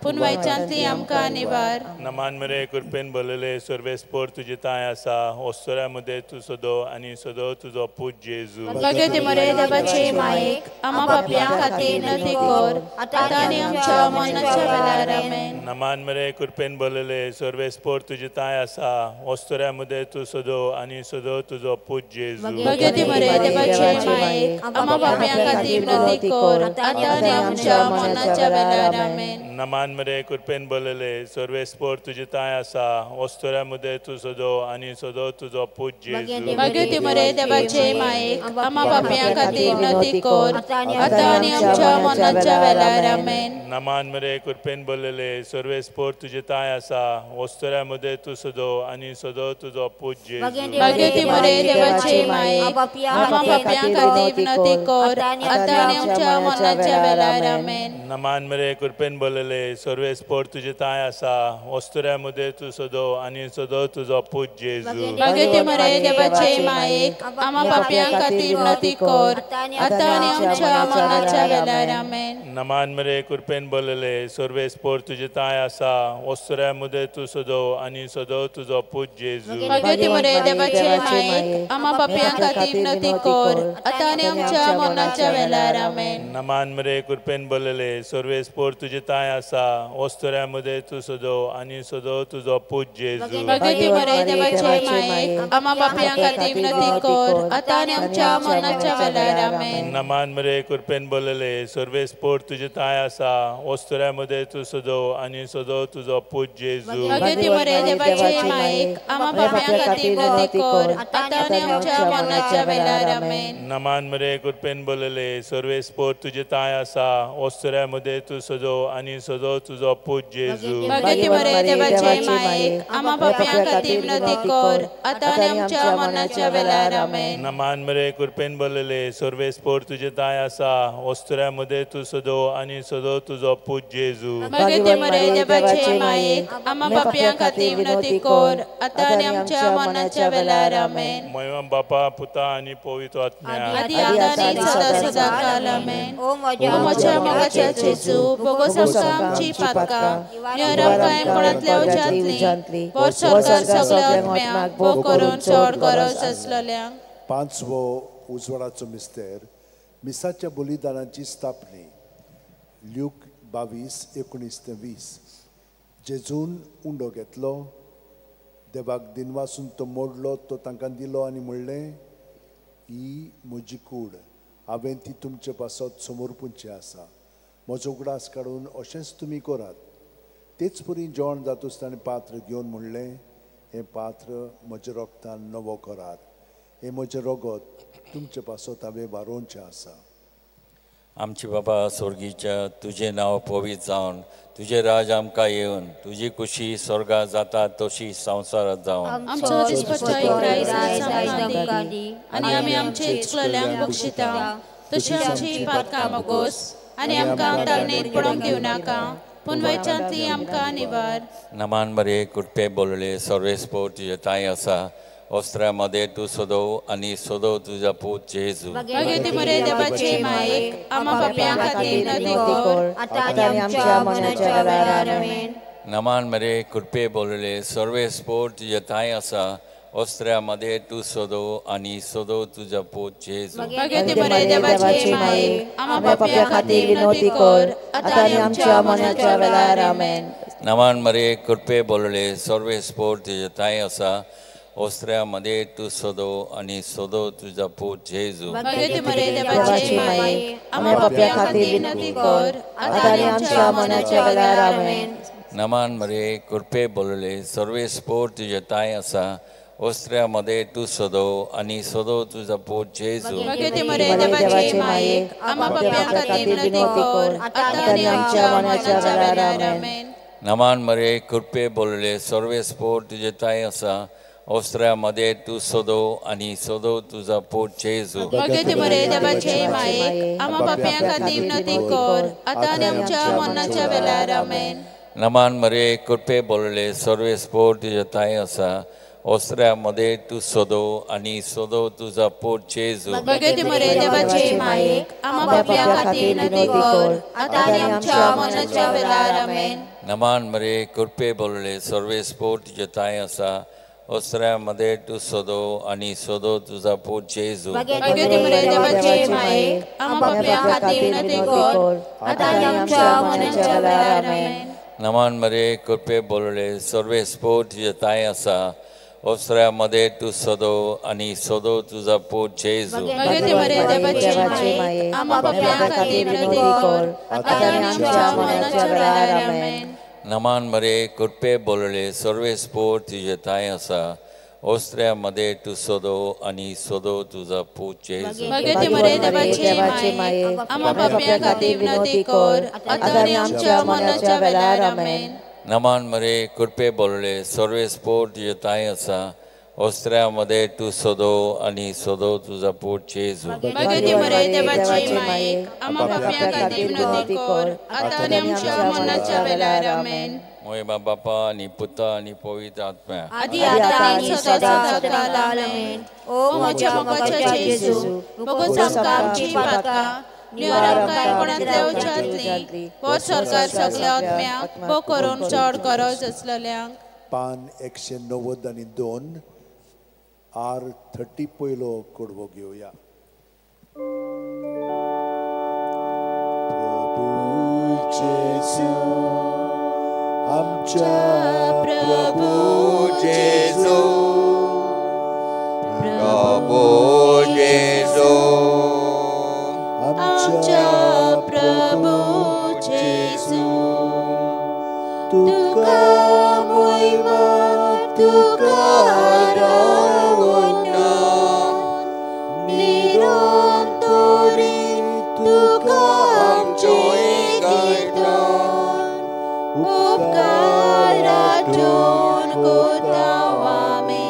पूण वायटांतली आमकां निवार. नमान मरे कृपेन भरलेले सर्वेस्पोर तुजी ताय आसा ओस्तोऱ्या मध्ये तूं सदो आनी सदो तुजो पूत जेजू. भगवती मरे देवाचे मायेक आम्हा पापयां खातीर विनंती कर आतां आनी आमच्या मरणाच्या वेळार आमेन. नमान मरे कृपेन भरलेले सर्वेस्पोर तुजी ताय आसा ओस्तोऱ्या मध्ये तूं सदो आनी सदो तुजो पूत जेजू. भगवती मरे देवाचे मायेक आम्हा पापयां खातीर विनंती कर आतां आनी आमच्या मरणाच्या वेळार आमेन. नमान मरे कृपेन भरलेले सर्वेस्पोर तुजी ताय आसा ओस्तोऱ्या मध्ये तूं सदो आनी सदो तुजो पूत जेजू. भगवती मरे देवाचे मायेक आम्हा पापयां खातीर विनंती कर आतां आनी आमच्या मरणाच्या वेळार आमेन. नमान मरे कृपेन भरलेले सर्वेस्पोर तुजी ताय आसा ओस्तोऱ्या मध्ये तूं सदो आनी सदो तुजो पूत जेजू. भगवती मरे देवाचे मायेक आम्हा पापयां खातीर विनंती कर आतां आनी आमच्या मरणाच्या वेळार आमेन. नमान मरे कृपेन भरलेले सर्वेस्पोर तुजी ताय आसा ओस्तोऱ्या मध्ये तूं सदो आनी सदो तुजो पूत जेजू. भगवती मरे देवाचे मायेक आम्हा पापयां खातीर विनंती कर आतां आनी आमच्या मरणाच्या वेळार आमेन. नमान मरे कृपेन भरलेले सर्वेस्पोर तुजी ताय आसा ओस्तोऱ्या मध्ये तूं सदो आनी सदो तुजो पूत जेजू. भगवती मरे देवाचे मायेक आम्हा पापयां खातीर विनंती कर आतां आनी आमच्या मरणाच्या वेळार आमेन. नमान मरे कृपेन भरलेले सर्वेस्पोर तुजी ताय आसा ओस्तोऱ्या मध्ये तूं सदो आनी सदो तुजो पूत जेजू. भगवती मरे देवाचे मायेक आम्हा पापयां खातीर विनंती कर आतां आनी आमच्या मरणाच्या वेळार आमेन. नमान मरे कृपेन भरलेले सर्वेस्पोर तुजी ताय आसा ओस्तोऱ्या मध्ये तूं सदो आनी सदो तुजो पूत जेजू. भगवती मरे देवाचे मायेक आम्हा पापयां खातीर विनंती कर आतां आनी आमच्या मरणाच्या वेळार आमेन. नमान मरे कृपेन भरलेले सर्वेस्पोर तुजी ताय आसा ओस्तोऱ्या मध्ये तूं सदो आनी सदो तुजो पूत जेजू. भगवती मरे देवाचे मायेक आम्हा पापयां खातीर विनंती कर आतां आनी आमच्या मरणाच्या वेळार आमेन. नमान मरे कृपेन भरलेले सर्वेस्पोर तुजी ताय आसा ओस्तोऱ्या मध्ये तूं सदो आनी सदो तुजो पूत जेजू. भगवती मरे देवाचे मायेक आम्हा पापयां खातीर विनंती कर आतां आनी आमच्या मरणाच्या वेळार आमेन. महिमा बापा पुता आनी पवित्र आत्म्या आदी आनी सदा काल आमेन. ओ म्हज्या मोगाच्या जेजू बोगोस आमकां आमची पातकां निराकाय कोणांतल्या उज्यांतली वो सरकार सगळ्या आत्म्यांक भोग करून चड गरज आसलेल्यांक. पांचवो उजवाडाचो मिस्तेर मिसाच्या बलिदानाची स्थापणी. ल्यूक 22:19-20. जेजून उंडो घेतलो, देवाक दिनवासून तो मोडलो, तो तांकां दिलो आनी म्हणलें, ही म्हजी कूड, हांवें ती तुमचे पासत समोर पुंची आसा. म्हजो उगडास काडून अशेंच तुमी करात. तेच परी जेवण जातूच ताणें पात्र घेवन म्हणलें, हें पात्र म्हज्या रोगतान नवो करात. हें म्हजें रगत तुमचे पासत हांवें वारोवचें आसा. आमचे बाबा स्वर्गीच्या तुझें नांव पवित्र जावन तुझें राज आमकां येवन तुजी खुशी स्वर्गांत जाता तशी संवसारांत जावन. आमचो दिसपट्टो आयज आमकां दी आनी आमी आमचे इश्टलेल्यांक बक्षिता तशी आमची पातकां मागोस आनी आमकां ताळणेंत पडोवंक दिवं नाका पूण वायटांतली आमकां निवार. नमान मरे कृपे बोलले सर्वेस्पोर तुजे ताय आसा ओस्त्र्या मध्ये तूं सदो आनी सदो तुजा पूत जेजू. भगवती मरे देवाचे मायेक आम्हा पापयां खातीर विनंती कर आतां आनी आमच्या मरणाच्या वेळार आमेन. नमान मरे कृपे बोलले सर्वेस्पोर तुजे ताय आसा ओस्त्र्या मध्ये तूं सदो आनी सदो तुजा पूत जेजू. भगवती मरे देवाचे मायेक आम्हा पापयां खातीर विनंती कर आतां आनी आमच्या मरणाच्या वेळार आमेन. नमान मरे कृपे बोलले सर्वेस्पोर तुजे ताय आसा ओस्त्र्या मध्ये तूं सदो आनी सदो तुजा पूत जेजू. भगवती मरे देवाचे मायेक आम्हा पापयां खातीर विनंती कर आतां आनी आमच्या मरणाच्या वेळार आमेन. नमान मरे कृपे बोलले सर्वेस्पोर तुजे ताय आसा ओस्त्र्या मध्ये तूं सदो आनी सदो तुजा पूत जेजू. भगवती मरे देवाचे मायेक आम्हा पापयां खातीर विनंती कर आतां आनी आमच्या मरणाच्या वेळार आमेन. नमान मरे कृपे बोलले सर्वेस्पोर तुजे ताय आसा ओस्त्र्या मध्ये तूं सदो आनी सदो तुजा पूत जेजू. भगवती मरे देवाचे मायेक आम्हा पापयां खातीर विनंती कर आतां आनी आमच्या मरणाच्या वेळार आमेन. नमान मरे कृपे बोलले सर्वेस्पोर तुजे ताय आसा ओसऱ्यामध्ये तू सोदो आणि सोदो तुझा पोट जेजू. भगवती मरे देवाचे मायेक आम्हा पापया खातीर विनंती कर आता आनी आमच्या मरणाच्या वेळार आमेन. नमान मरे कृपे बोलले सर्वेस्पोट तुझे ताय आसा. ओसऱ्यामध्ये तू सोदो आणि सोदो तुझा पोट जेजू. भगवती मरे देवाचे मायेक आम्हा पापया खातीर विनंती कर आता आनी आमच्या मरणाच्या वेळार आमेन. नमान मरे कृपे बोलले सर्वेस्पोट तुझे ताय आसा. ओसऱ्यामध्ये तू सोदो आणि सोदो तुझा पोट जेजू. भगवती मरे देवाचे मायेक आम्हा पापया खातीर विनंती कर आता आनी आमच्या मरणाच्या वेळार आमेन. नमान मरे कृपे बोलले सर्वेस्पोट तुझे ताय आसा. ओसऱ्यामध्ये तू सोदो आणि सोदो तुझा पोट जेजू. भगवती मरे देवाचे मायेक आम्हा पापया खातीर विनंती कर आता आनी आमच्या मरणाच्या वेळार आमेन. नमान मरे कृपे बोलले सर्वेस्पोट तुझे ताय आसा. ओसऱ्यामध्ये तू सोदो आणि सोदो तुझा पोट जेजू. भगवती मरे देवाचे मायेक आम्हा पापया खातीर विनंती कर आता आनी आमच्या मरणाच्या वेळार आमेन. मोहिमा बापा आणि पुता आणि पवित्र आत्म्या आदी आता आनी सदांच आमेन. ओ म्हज्या मोगाच्या जेजू मोगोस आमकां आमची पातकां निवार काळपणांतल्या उज्यांतली वो सरकार सगल्या आत्म्याक भोव करून चड गरज आसलेल्यांक. पान 190 आणि 2 R30 पयलो कडवो घेवया. प्रभू जेजू आमच्या प्रभू जेजू प्रभू जेजू आमच्या प्रभू जेजू तुका महिमा तुका निरंतरी तुका आमचे उपकारातून कोताव आमी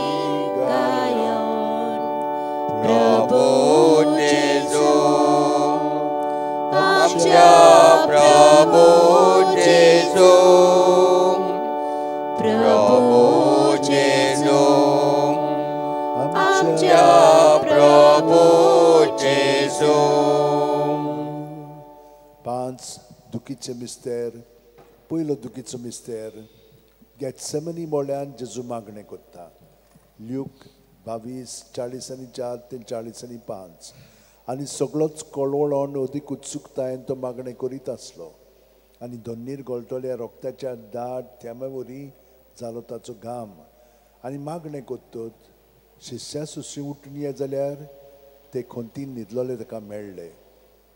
गायन. प्रभू जेजू आमच्या प्रभू जेजू प्रभू जेजू आमच्या प्रभू जेजू. 5 दुखीचे मिस्तेर. पयलो दुखीचो मिस्तेर गेत्सेमनी मोळ्यान जेजू मागणें करता. ल्यूक 22:40-4 ते 40:5. आनी सगळोच कळवळोन अदीक उत्सुकतायेन तो मागणें करीत आसलो. आनी दोन्नीर गळटोल्या रोगताच्या दाट थेंब्यावरी जालो ताचो घाम. आनी मागणें कोत्तोत शिश्या सुशी उठून ये जाल्यार ते खोंतीन न्हिदलोले ताका मेळ्ळे.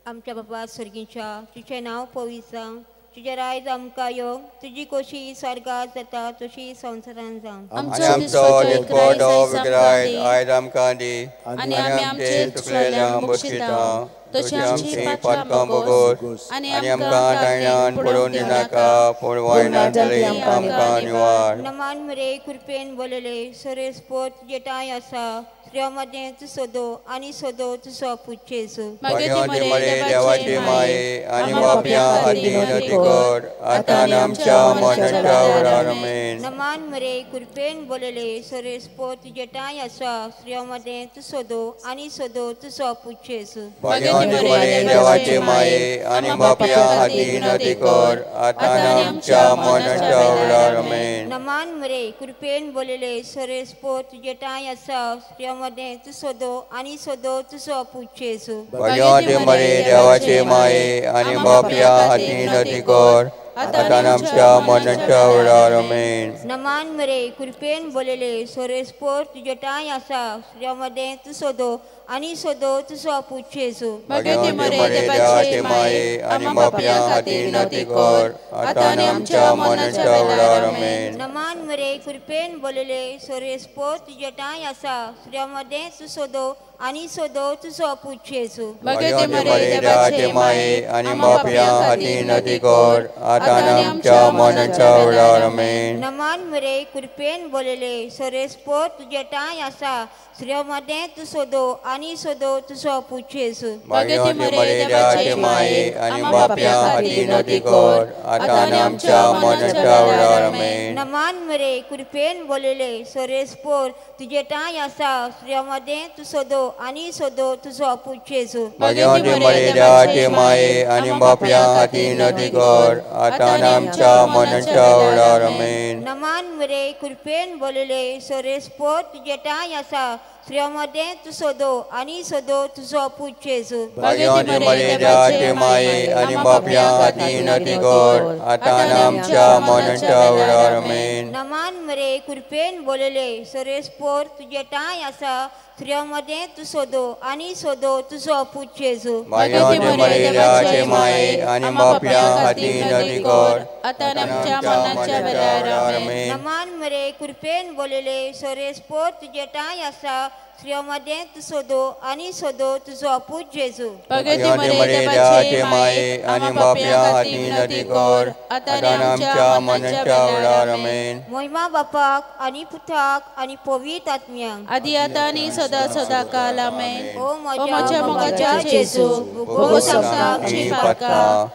आमच्या बाबा सर्गीच्या तुजें नांव पवित्र जावं. तुजें रायज आमकां येवं. तुजी खोशी स्वर्गांत जाता तशी संवसारांत जावं. आमचो दिसपटो विग्राय आयज आमकां दी आनी आमचे चुकलेल्यांक बक्षिता. तशी आमची पातकां बगोस आनी आमकां दायण्यान पडून दिनाका पूण वायनांतली आमकां निवार. नमान मरे कृपेन बोलले सर्वेस्पोट तुजें ताय आसा. स्त्रियांमध्ये तूं सोदो आनी सोदो तुजो पूत जेजू. भगवती मरे देवाची माये आनी पापयां खातीर विनंती कर आता आनी आमच्या मरणाच्या वेळार आमेन. नमान मरे कृपेन बोलले सर्वेस्पोट तुजें ताय आसा. स्त्रियांमध्ये तूं सोदो आनी सोदो तुजो पूत जेजू. भगवती मरे देवाची माये आनी पापयां खातीर विनंती कर आता आनी आमच्या मरणाच्या वेळार आमेन. नमान मरे कृपेन बोलले सर्वेस्पोट तुजें ताय आसा. स्त्रियांमध्ये तूं सोदो आनी सोदो तुजो पूत जेजू. भगवती मरे देवाची माये आनी पापयां खातीर विनंती कर आता आनी आमच्या मरणाच्या वेळार आमेन. नमान मरे कृपेन बोलले सर्वेस्पोट तुजें ताय आसा. स्त्रियांमध्ये तूं सोदो आनी सोदो तुजो पूत जेजू. भगवती मरे देवाची माये आनी पापयां खातीर विनंती कर आता आनी आमच्या मरणाच्या वेळार आमेन. नमान मरे कृपेन बोलले सर्वेस्पोट तुजें ताय आसा. स्त्रियांमध्ये तूं सोदो आनी सदो तुजो पूज जेजू भगवती मरे देवाचे माये आनी बापया हाती नदी कर आता आनी आमच्या मरणाच्या वेळार आमेन. नमान मरे कृपेन बोलले सोरेस्पोर तुझे टाय आसा श्रेयमध्ये तू सोदो आनी सोदो तुजो पूज जेजू भगवती मरे देवाचे माये आनी बापया हाती नदी कर आता आनी आमच्या मरणाच्या वेळार आमेन. नमान मरे कृपेन बोलले सोरेस्पोर तुझे टाय आसा श्रेयमध्ये तू सोदो आनी सोदो तुजो पूज जेजू भगवती मरे देवाचे माये आनी बापया हाती नदी कर आता आनी आमच्या मरणाच्या वेळार आमेन. नमान मरे कृपेन बोलले सोरेस्पोर तुझे टाय आसा श्रेयमध्ये तू सोदो आनी सोदो तुजो पूज जेजू भगवती मरे देवाचे माये आनी बापया हाती नदी कर आता आनी आमच्या मरणाच्या वेळार आमेन. नमान मरे कृपेन बोलले सोरेस्पोर तुझे टाय आसा श्रेयमध्ये तू सोदो आनी सोदो तुजो पूज जेजू भगवती मरे देवाचे माये आनी बापया हाती नदी कर आता आनी आमच्या मरणाच्या वेळार आमेन. नमान मरे कृपेन बोलले सोरेस्पोर तुझे टाय आसा श्रेयमध्ये तू सोदो आनी सोदो तुजो पूज जेजू भगवती मरे देवाचे माये आनी बापया हाती नदी कर आता आनी आमच्या मरणाच्या वेळार आमेन. महिमा बापाक आनी पुताक आनी पवित्र आत्म्याक आदी आता आनी सदा सदा काल आमेन. ओ माझ्या मोगाच्या जेजू भोगो सकता आमची पातकां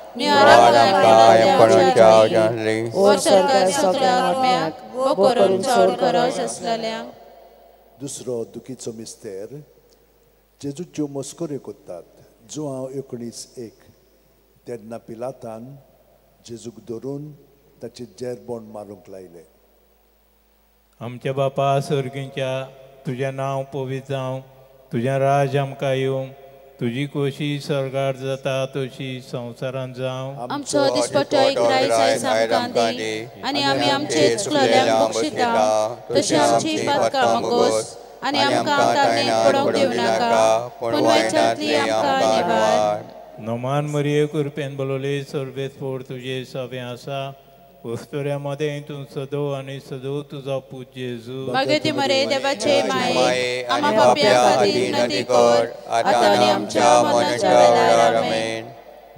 ओ सरकार सगळ्या आत्म्याक वो करून चड गरज असलेल्यांक. दुसरो दुखीचो मिस्तेर जेजूच्यो मस्कऱ्यो कोत्तात. जुआंव 19:1 तेन्ना पिलातान जेजूक धरून ताचे जेरबोंड मारूंक लायले. आमच्या बापा सर्गीच्या तुझें नांव पवित्र जावं, तुझें राज आमकां येवं, तुजी खोशी स्वर्गार जाता तशी संवसारांत जावं. आमचो दिसपट्टो एक आयज आमकां दी आनी आमी आमचे चुकलोल्यांक बक्षिता तशी आमची पातकां मागोस आनी आमकां तारणेंत पडोवंक दिवं नाका पूण वायटांतली आमकां निवार. नमान मरिये कृपेन बोलले सर्वेस्पोर तुजे सवें आसा वस्तुऱ्यामध्ये तू सदो आनी सदो तुजो पूज जेजू भगवती मरे देवाचे माये आम्हा पाप्या खातीर नदी कर आता आनी आमच्या मरणाच्या वेळार आमेन.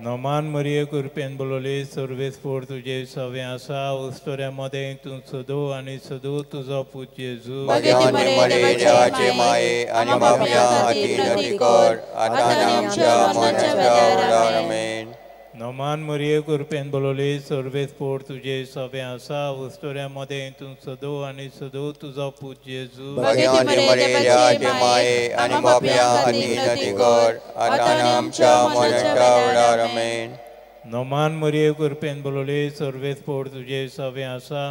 नमान मरिये कृपेन बोलले सर्वेस्पोर तुजे सवें आसा वस्तुऱ्यामध्ये तू सदो आनी सदो तुजो पूज जेजू भगवती मरे देवाचे माये आनी पाप्या खातीर नदी कर आता आनी आमच्या मरणाच्या वेळार आमेन. नमान मरिये कृपेन बोलले सर्वेस्पोर तुजे सवें आसा वस्तुऱ्यामध्ये तू सदो आनी सदो तुजो पूज जेजू भगवती मरे देवाचे माये आनी पाप्या खातीर नदी कर आता आनी आमच्या मरणाच्या वेळार आमेन. नमान मरिये कृपेन बोलले सर्वेस्पोर तुजे सवें आसा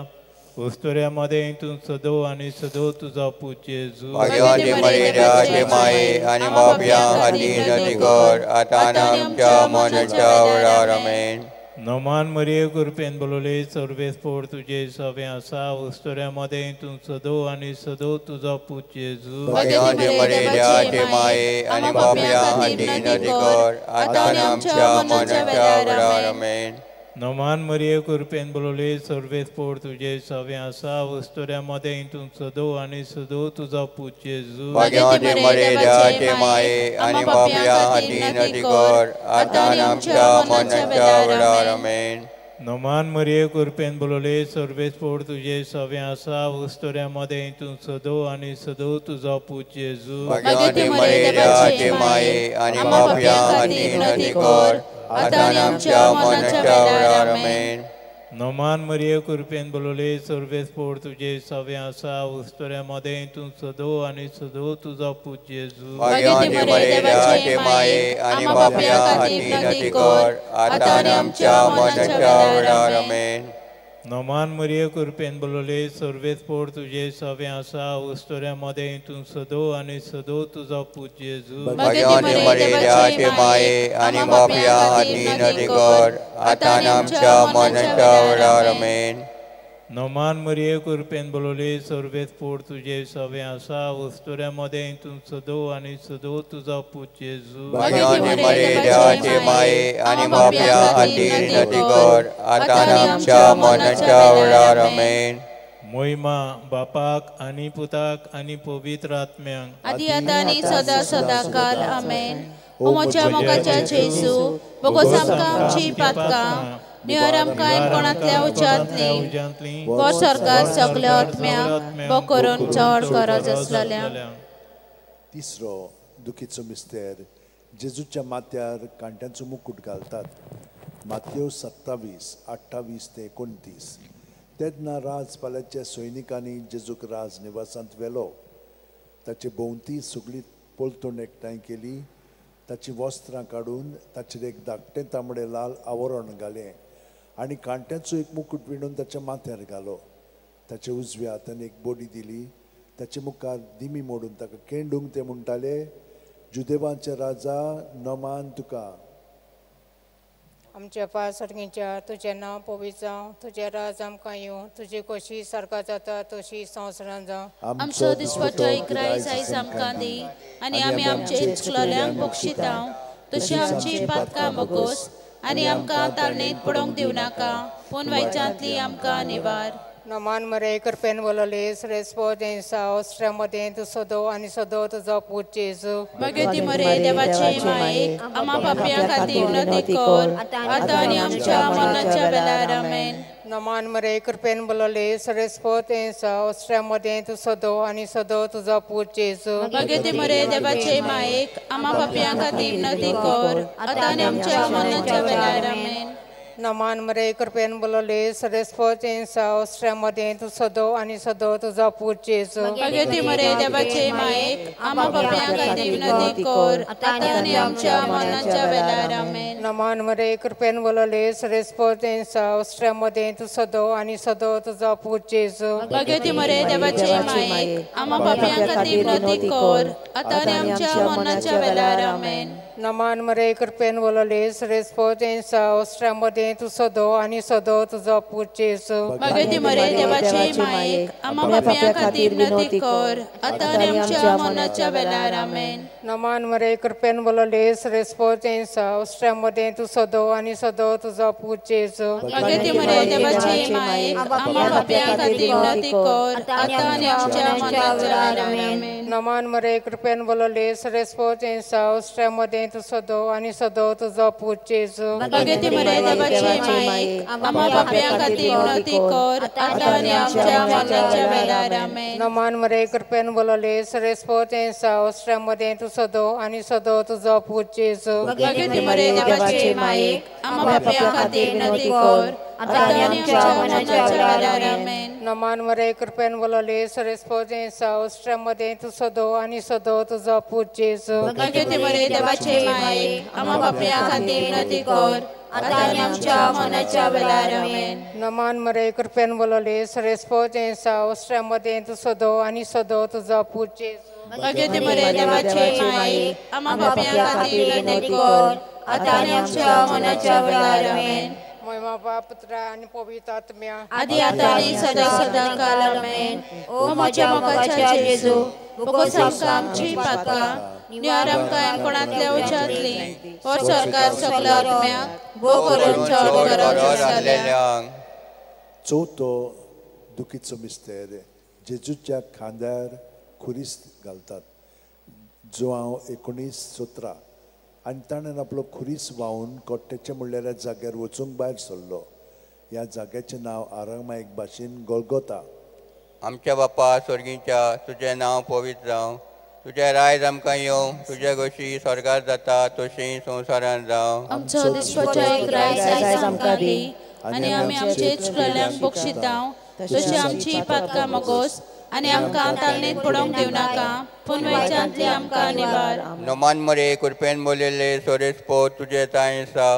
वस्तुऱ्यामध्ये तू सदो आनी सदो तुजो पूज जेजू भगवती मरे देवाचे माये आनी पाप्या खातीर नदी कर आता आनी आमच्या मरणाच्या वेळार आमेन. नमान मरिये कृपेन बोलले सर्वेस्पोर तुजे सवें आसा वस्तुऱ्यामध्ये तू सदो आनी सदो तुजो पूज जेजू भगवती मरे देवाचे माये आनी पाप्या खातीर नदी कर आता आनी आमच्या मरणाच्या वेळार आमेन. नमान मरिये कृपेन बोलले सर्वेस्पोर तुजे सवें आसा वस्तुऱ्यामध्ये तू सदो आनी सदो तुजो पूज जेजू भगवती मरे देवाचे माये आनी पाप्या खातीर नदी कर आता आनी आमच्या मरणाच्या वेळार आमेन. नमान मरिये कृपेन बोलले सर्वेस्पोर तुजे सवें आसा वस्तुऱ्यामध्ये तू सदो आनी सदो तुजो पूज जेजू भगवती मरे देवाचे माये आनी पाप्या खातीर नदी कर आता आनी आमच्या मरणाच्या वेळार आमेन. नमान मरिये कृपेन बोलले सर्वेस्पोर तुजे सवें आसा वस्तुऱ्यामध्ये तू सदो आनी सदो तुजो पूज जेजू भगवती मरे देवाचे माये आनी पाप्या खातीर नदी कर आता आनी आमच्या मरणाच्या वेळार आमेन. नमान मरिये कृपेन बोलले सर्वेस्पोर तुजे सवें आसा वस्तुऱ्यामध्ये तू सदो आनी सदो तुजो पूज जेजू भगवती मरे देवाचे माये आनी पाप्या खातीर नदी कर आता आनी आमच्या मरणाच्या वेळार आमेन. नमान मरिये कृपेन बोलले सर्वेस्पोर तुजे सवें आसा वस्तुऱ्यामध्ये तू सदो आनी सदो तुजो पूज जेजू भगवती मरे देवाचे माये आनी पाप्या खातीर नदी कर आता आनी आमच्या मरणाच्या वेळार आमेन. मोहिमा बापाक आनी पुताक आनी पवित्र आत्म्यांक आदी आतां आनी सदा सदा काल आमेन. ओ म्हज्या मोगाच्या जेजू बोगोस आमकां आमची पातकां नियर आमकां कोणांतल्या उज्यांतली वो सरकार सगल्या आत्म्यांक बो करून चड गरज आसलेल्या. तिसरो दुखीचो मिस्तेर जेजूच्या माथ्यार कांट्यांचो मुकुट घालतात. माथ्यो 27, 28 ते 29. तेन्ना राजपाल्याच्या सैनिकांनी जेजूक राज निवासांत व्हेलो. ताचे भोंवती सगळी पलतून एकठांय केली. ताची वस्त्रां काडून ताचेर एक धाकटें तांबडें लाल आवरण घालें आनी कांट्याचो एक मुकुट विणून ताच्या माथ्यार घालो. ताच्या उजव्या हातान एक बोडी दिली. ताचे मुखार दिमी मोडून ताका केंडूंक ते म्हणटाले, जुदेवांचे राजा नमान तुका. आमच्या पासर्गीच्या तुजें नांव पवित्र जावं, तुजें राज आमकां येवं, तुजी कशी सरकार जाता तशी संवसारांत जावं. आमचो दिसपट्टो इकराय आयज आमकां दी आनी आमी आमचे इश्टलोल्यांक बक्षितांव. तशी आमची पातकां बगोस आनी आमकां ताळणेंत पडोवंक दिवं नाका, पूण वायटांतली आमकां निवार. नमान मरे कृपेन बोलले श्रेष्ठ सावस्ट्रामध्ये तू सदो आणि सदो तुझो पूत जेजू. मगे मरे देवाचे मायेक आम्हा पाप्यां खातीर विनंती कर, आतां आनी आमच्या मरणाच्या वेळार आमेन. नमान मरे कृपेन बोलले श्रेष्ठ सावस्ट्रामध्ये तू सदो आणि सदो तुझो पूत जेजू. मगे मरे देवाचे मायेक आम्हा पाप्यां खातीर विनंती कर, आतां आनी आमच्या मरणाच्या वेळार आमेन. नमान मरे कृपेन बोलले श्रेष्ठ सावस्ट्रामध्ये तू सदो आणि सदो तुझो पूत जेजू. मगे मरे देवाचे मायेक आम्हा पाप्यां खातीर विनंती कर, आतां आनी आमच्या मरणाच्या वेळार आमेन. नमान मरे कृपेन बोलले श्रेष्ठ सावस्ट्रामध्ये तू सदो आणि सदो तुझो पूत जेजू. मगे मरे देवाचे मायेक आम्हा पाप्यां खातीर विनंती कर, आतां आनी आमच्या मरणाच्या वेळार आमेन. नमान मरे कृपेन बोलले श्रेष्ठ सावस्ट्रामध्ये तू सदो आणि सदो तुझो पूत जेजू. मगे मरे देवाचे मायेक आम्हा पाप्यां खातीर विनंती कर, आतां आनी आमच्या मरणाच्या वेळार आमेन. नमान मरे कृपेन बोलले श्रेष्ठ सावस्ट्रामध्ये तू सदो आणि सदो तुझो पूत जेजू. मगे मरे देवाचे मायेक आम्हा पाप्यां खातीर विनंती कर, आतां आनी आमच्या मरणाच्या वेळार आमेन. नमान मरे कृपेन बोलले श्रेष्ठ सावस्ट्रामध्ये तू सदो आणि सदो तुझो पूत जेजू. मगे मरे देवाचे मायेक आम्हा पाप्यां खातीर विनंती कर, आतां आनी आमच्या मरणाच्या वेळार आमेन. नमान मरे कृपेन बोलले श्रेष्ठ सावस्ट्रामध्ये तू सदो आणि सदो तुझो पूत जेजू. मगे मरे देवाचे मायेक आम्हा पाप्यां खातीर विनंती कर, आतां आनी आमच्या मरणाच्या वेळार आमेन. नमान मरे कृपेन बोलले श्रेष्ठ सावस्ट्रामध्ये तू सदो आणि सदो तुझो पूत जेजू. मगे मरे देवाचे मायेक आम्हा पाप्यां खातीर विनंती कर, आतां आनी आमच्या मरणाच्या वेळार आमेन. नमान मरे कृपेन बोलले श्रेष्ठ सावस्ट्रामध्ये तू सदो आणि सदो तुझो पूत जेजू. मगे मरे देवाचे मायेक आम्हा पाप्यां खातीर विनंती कर, आतां आनी आमच्या मरणाच्या वेळार आमेन. महिमा बाप पुत्र आणि पवित्र आत्म्या आदी आतां आनी सदा सदा काल आमेन. ओ म्हज्या मोगाच्या जेजू बोगोस आमकां आमची पातकां नियर आमकां कोणांतल्या उज्यांतली वो सरकार सगल्या आत्म्यांक बो करून चड गरज आसलेल्या. चवथो दुखीचो मिस्तेर जेजूच्या खांद्यार खुरीस घालतात. जुआंव 19:17. आनी ताणें आपलो खुरीस व्हांवून कोट्टेच्या म्हणलेल्या जाग्यार वचूंक भायर सरलो. ह्या जाग्याचें नांव आरामायक भाशेन गोल्गोथा. आमच्या बापा स्वर्गीच्या तुजें नांव पवित्र जावं, तुजें रायज आमकां येवं, तुजे कशी स्वर्गांत जाता तशी संवसारांत जावं. आमचो दिसपट्टो इकराय आयज आमकां दी आनी आमी आमचे इश्टलोल्यांक बक्षितांव. तशी आमची पातकां मोगोस आनी आमकां ताळणेंत पडोवंक दिवं नाका, पूण वायटांतली आमकां निवार. नमान मरे कृपेन बोलिल्ले सोरेस्पो तुजे ताय आसा,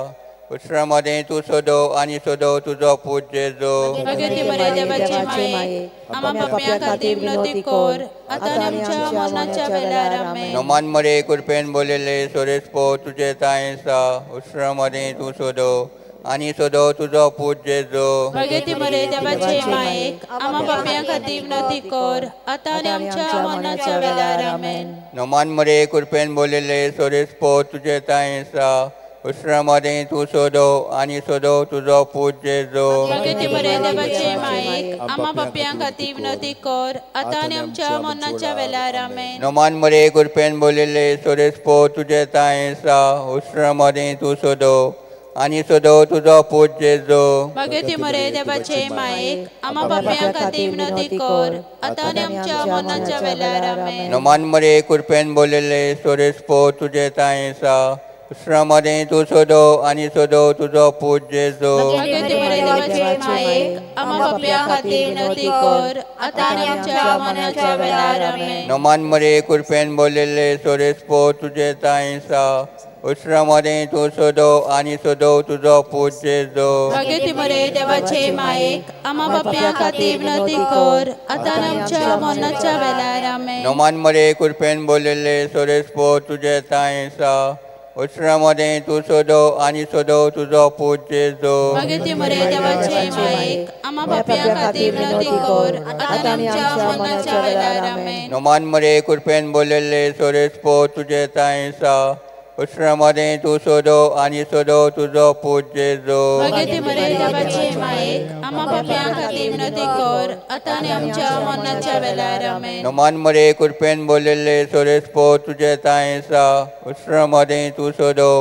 उस्त्रामध्ये तू सदो आणि सदो तुझो पूत जेजू. मगे मरे देवाचे मायेक आम्हा पाप्यां खातीर विनंती कर, आतां आनी आमच्या मरणाच्या वेळार आमेन. नमान मरे कृपेन बोलिल्ले सोरेस्पो तुजे ताय आसा, उस्त्रामध्ये तू सदो आणि सदो तुझो पूत जेजू. मगे मरे देवाचे मायेक आम्हा पाप्यां खातीर विनंती कर, आतां आनी आमच्या मरणाच्या वेळार आमेन. नमान मरे कृपेन बोलिल्ले सोरेस्पो तुजे ताय आसा, उस्रा मदें तूं सोदो आनी सोदो तुजो पूत जेजू भगती बरे देवाचे मायेक आम्हा पापयां खातीर विनंती कर आता आनी आमच्या मरणाच्या वेळार आमेन नोमान मरे कुरपेन बोलिल्ले सोरेस्पो तुजे तायेसा उस्रा मदें तूं सोदो आनी सोदो तुजो पूत जेजू भगती बरे देवाचे मायेक आम्हा पापयां खातीर विनंती कर आता आनी आमच्या मरणाच्या वेळार आमेन नोमान मरे कुरपेन बोलिल्ले सोरेस्पो तुजे तायेसा उस्रा मदें तूं सोदो आनी सोदो तुजो पूत जेजू भगती बरे देवाचे मायेक आम्हा पापयां खातीर विनंती कर आता आनी आमच्या मरणाच्या वेळार आमेन नोमान मरे कुरपेन बोलिल्ले सोरेस्पो तुजे तायेसा उस्रा मदें तूं सोदो आनी सोदो तुजो पूत जेजू भगती बरे देवाचे मायेक आम्हा पापयां खातीर विनंती कर आता आनी आमच्या मरणाच्या वेळार आमेन नोमान मरे कुरपेन बोलिल्ले सोरेस्पो तुजे तायेसा उस्रा मदें तूं सोदो आनी सोदो तुजो पूत जेजू भगती बरे देवाचे मायेक आम्हा पापयां खातीर विनंती कर आता आनी आमच्या मरणाच्या वेळार आमेन नोमान मरे कुरपेन बोलिल्ले सोरेस्पो तुजे तायेसा उस्रा मदें तूं सोदो आनी सोदो तुजो पूत जेजू भगती बरे देवाचे मायेक आम्हा पापयां खातीर विनंती कर आता आनी आमच्या मरणाच्या वेळार आमेन नोमान मरे कुरपेन बोलिल्ले सोरेस्पो तुजे तायेसा उस्रा मदें तूं सोदो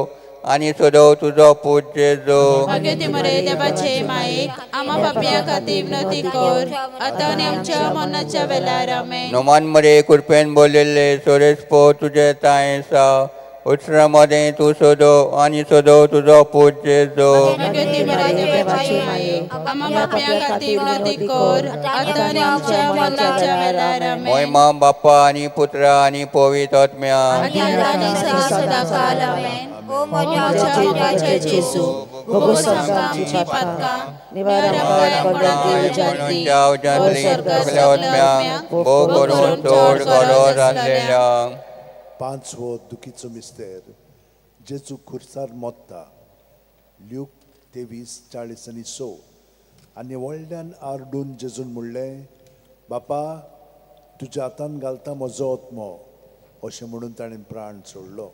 आनी सोदो तुजो पूत जेजू भगती बरे देवाचे मायेक आम्हा पापयां खातीर विनंती कर आता आनी आमच्या मरणाच्या वेळार आमेन नोमान मरे कुरपेन बोलिल्ले सोरेस्पो तुजे तायेसा उस्रा मदें तूं सोदो आनी सोदो तुजो पूत जेजू भगती बरे देवाचे मायेक आम्हा पापयां खातीर विनंती कर आता आनी आमच्या मरणाच्या वेळार आमेन महिमा बाप्पा आनी पुत्रा आनी पवित्र आत्म्या सदाकाळ आमेन ओ माझ्या मोगाचे जेजू भोगोस आमची पातकां पांचवो दुखीचो मिस्तेर जेजू खुर्सार मोत्ता ल्यूक 23:40 आनी व्हडल्यान आरडून जेजून म्हणलें बापा तुज्या हातान घालता म्हजो आत्मो अशें म्हणून ताणें प्राण सोडलो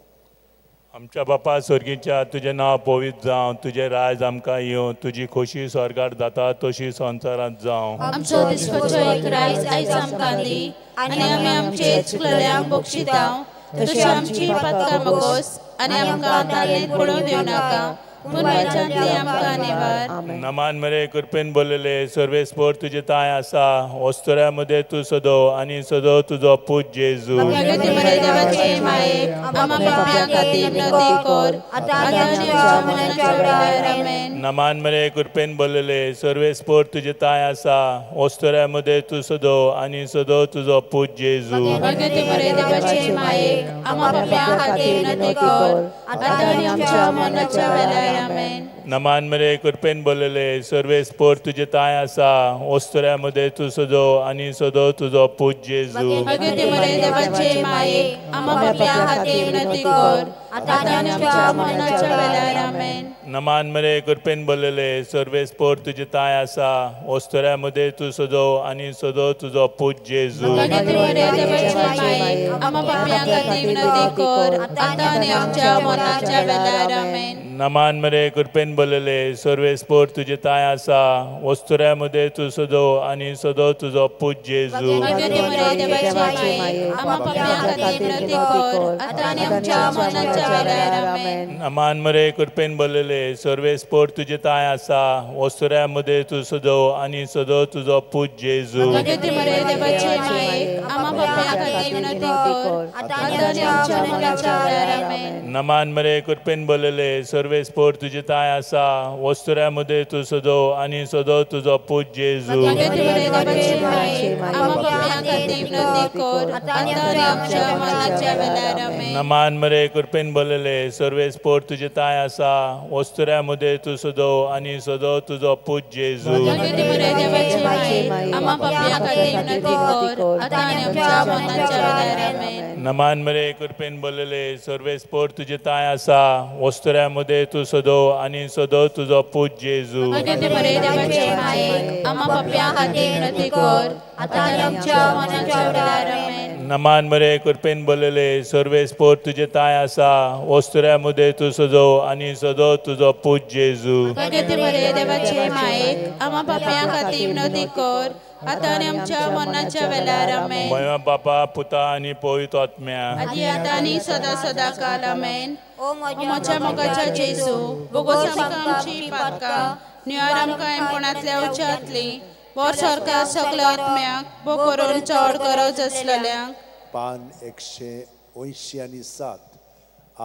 आमच्या बापा स्वर्गीच्या तुजें नांव पवित्र जावं तुजें राज आमकां येवं तुजी खोशी स्वर्गार जाता तशी संवसारांत जावं आमचो दिसपाचो एक रायज आयज आमकां दी आनी आमी आमचे चुकलेल्यांक बक्षितांव तशी आमची पातकां मागोस आनी आमकां ताळेंत पडूंक दिवं नाका पूण वायटांतली आमकां निवार नमान मरे कृपेन बोललेले सर्वेस्पोर तुजे ताय आसा वस्तुऱ्या मध्ये तूं सदो आनी सदो तुजो पूत जेजू भगती बरे देवाचे मायेक आम्हा पापयां खातीर विनंती कर आता आनी आमच्या मरणाच्या वेळार आमेन नमान मरे कृपेन बोललेले सर्वेस्पोर तुजे ताय आसा वस्तुऱ्या मध्ये तू सदो आनी सदो तुजो पूत जेजू भगती बरे देवाचे मायेक आम्हा पापयां खातीर विनंती कर आता आनी आमच्या मरणाच्या वेळार आमेन नमान मरे कृपेन बोललेले सर्वेस्पोर तुजे ताय आसा वस्तुऱ्या मध्ये तू सदो आनी सदो तुजो पूत जेजू भगती बरे देवाचे मायेक आम्हा पापयां खातीर विनंती कर आता आनी आमच्या मरणाच्या वेळार आमेन नमान मरे कृपेन बोललेले सर्वेस्पोर तुजे ताय आसा वस्तुऱ्या मध्ये तू सदो आनी सदो तुजो पूत जेजू भगती बरे देवाचे मायेक आम्हा पापयां खातीर विनंती कर आता आनी आमच्या मरणाच्या वेळार आमेन नमान मरे कृपेन बोललेले सर्वेस्पोर तुजे ताय आसा वस्तुऱ्या मध्ये तू सदो आनी सदो तुजो पूत जेजू भगती बरे देवाचे मायेक आम्हा पापयां खातीर विनंती कर आता आनी आमच्या मरणाच्या वेळार आमेन नमान मरे कृपेन बोललेले सर्वेस्पोर तुजे ताय आसा वस्तुऱ्या मध्ये तू सदो आनी सदो तुजो पूत जेजू भगती बरे देवाचे मायेक आम्हा पापयां खातीर विनंती कर आता आनी आमच्या मरणाच्या वेळार आमेन नमान मरे कृपेन बोललेले सर्वेस्पोर तुजे ताय आसा वस्तुऱ्या मध्ये तू सदो आनी सदो तुजो पूत जेजू भगती बरे देवाचे मायेक आम्हा पापयां खातीर विनंती कर आता आनी आमच्या मरणाच्या वेळार आमेन नमान मरे कृपेन बोललेले सर्वेस्पोर तुजे ताय आसा वस्तुऱ्या मध्ये तू सदो आनी सदो तुजो पूत जेजू भगती बरे देवाचे मायेक आम्हा पापयां खातीर विनंती कर आता आनी आमच्या मरणाच्या वेळार आमेन नमान मरे कृपेन बोललेले सर्वेस्पोर तुजे ताय आसा वस्तुऱ्या मध्ये तू सदो आनी सदो तुजो पूत जेजू भगती बरे देवाचे मायेक आम्हा पापयां खातीर विनंती कर आता आनी आमच्या मरणाच्या वेळार आमेन नमान बरे कृपेन बोलले सर्वे स्पोर्ट तुझे ताय आसा वस्तुऱ्या मुदे तू सजो आणि सजो तुझो पूज जेजू भगते बरे देवाचे मायेक आम्हा पाप्यां खातीर विनोदी कर आता आनी आमच्या मरणाच्या वेळार आमेन. महिमा बापा पुता आणि पवित्र आत्म्या आदी आता आनी सदा सदा काल आमेन. ओ मोच्या मोगाच्या जेजू बोगोस आमकां आमची पातकां निवार आमकां एमपणांतल्या उच्चांतली वर सरकार सगळ्या आत्म्याक बो करून चड गरज असलेल्यांक. पान 180 आणि 7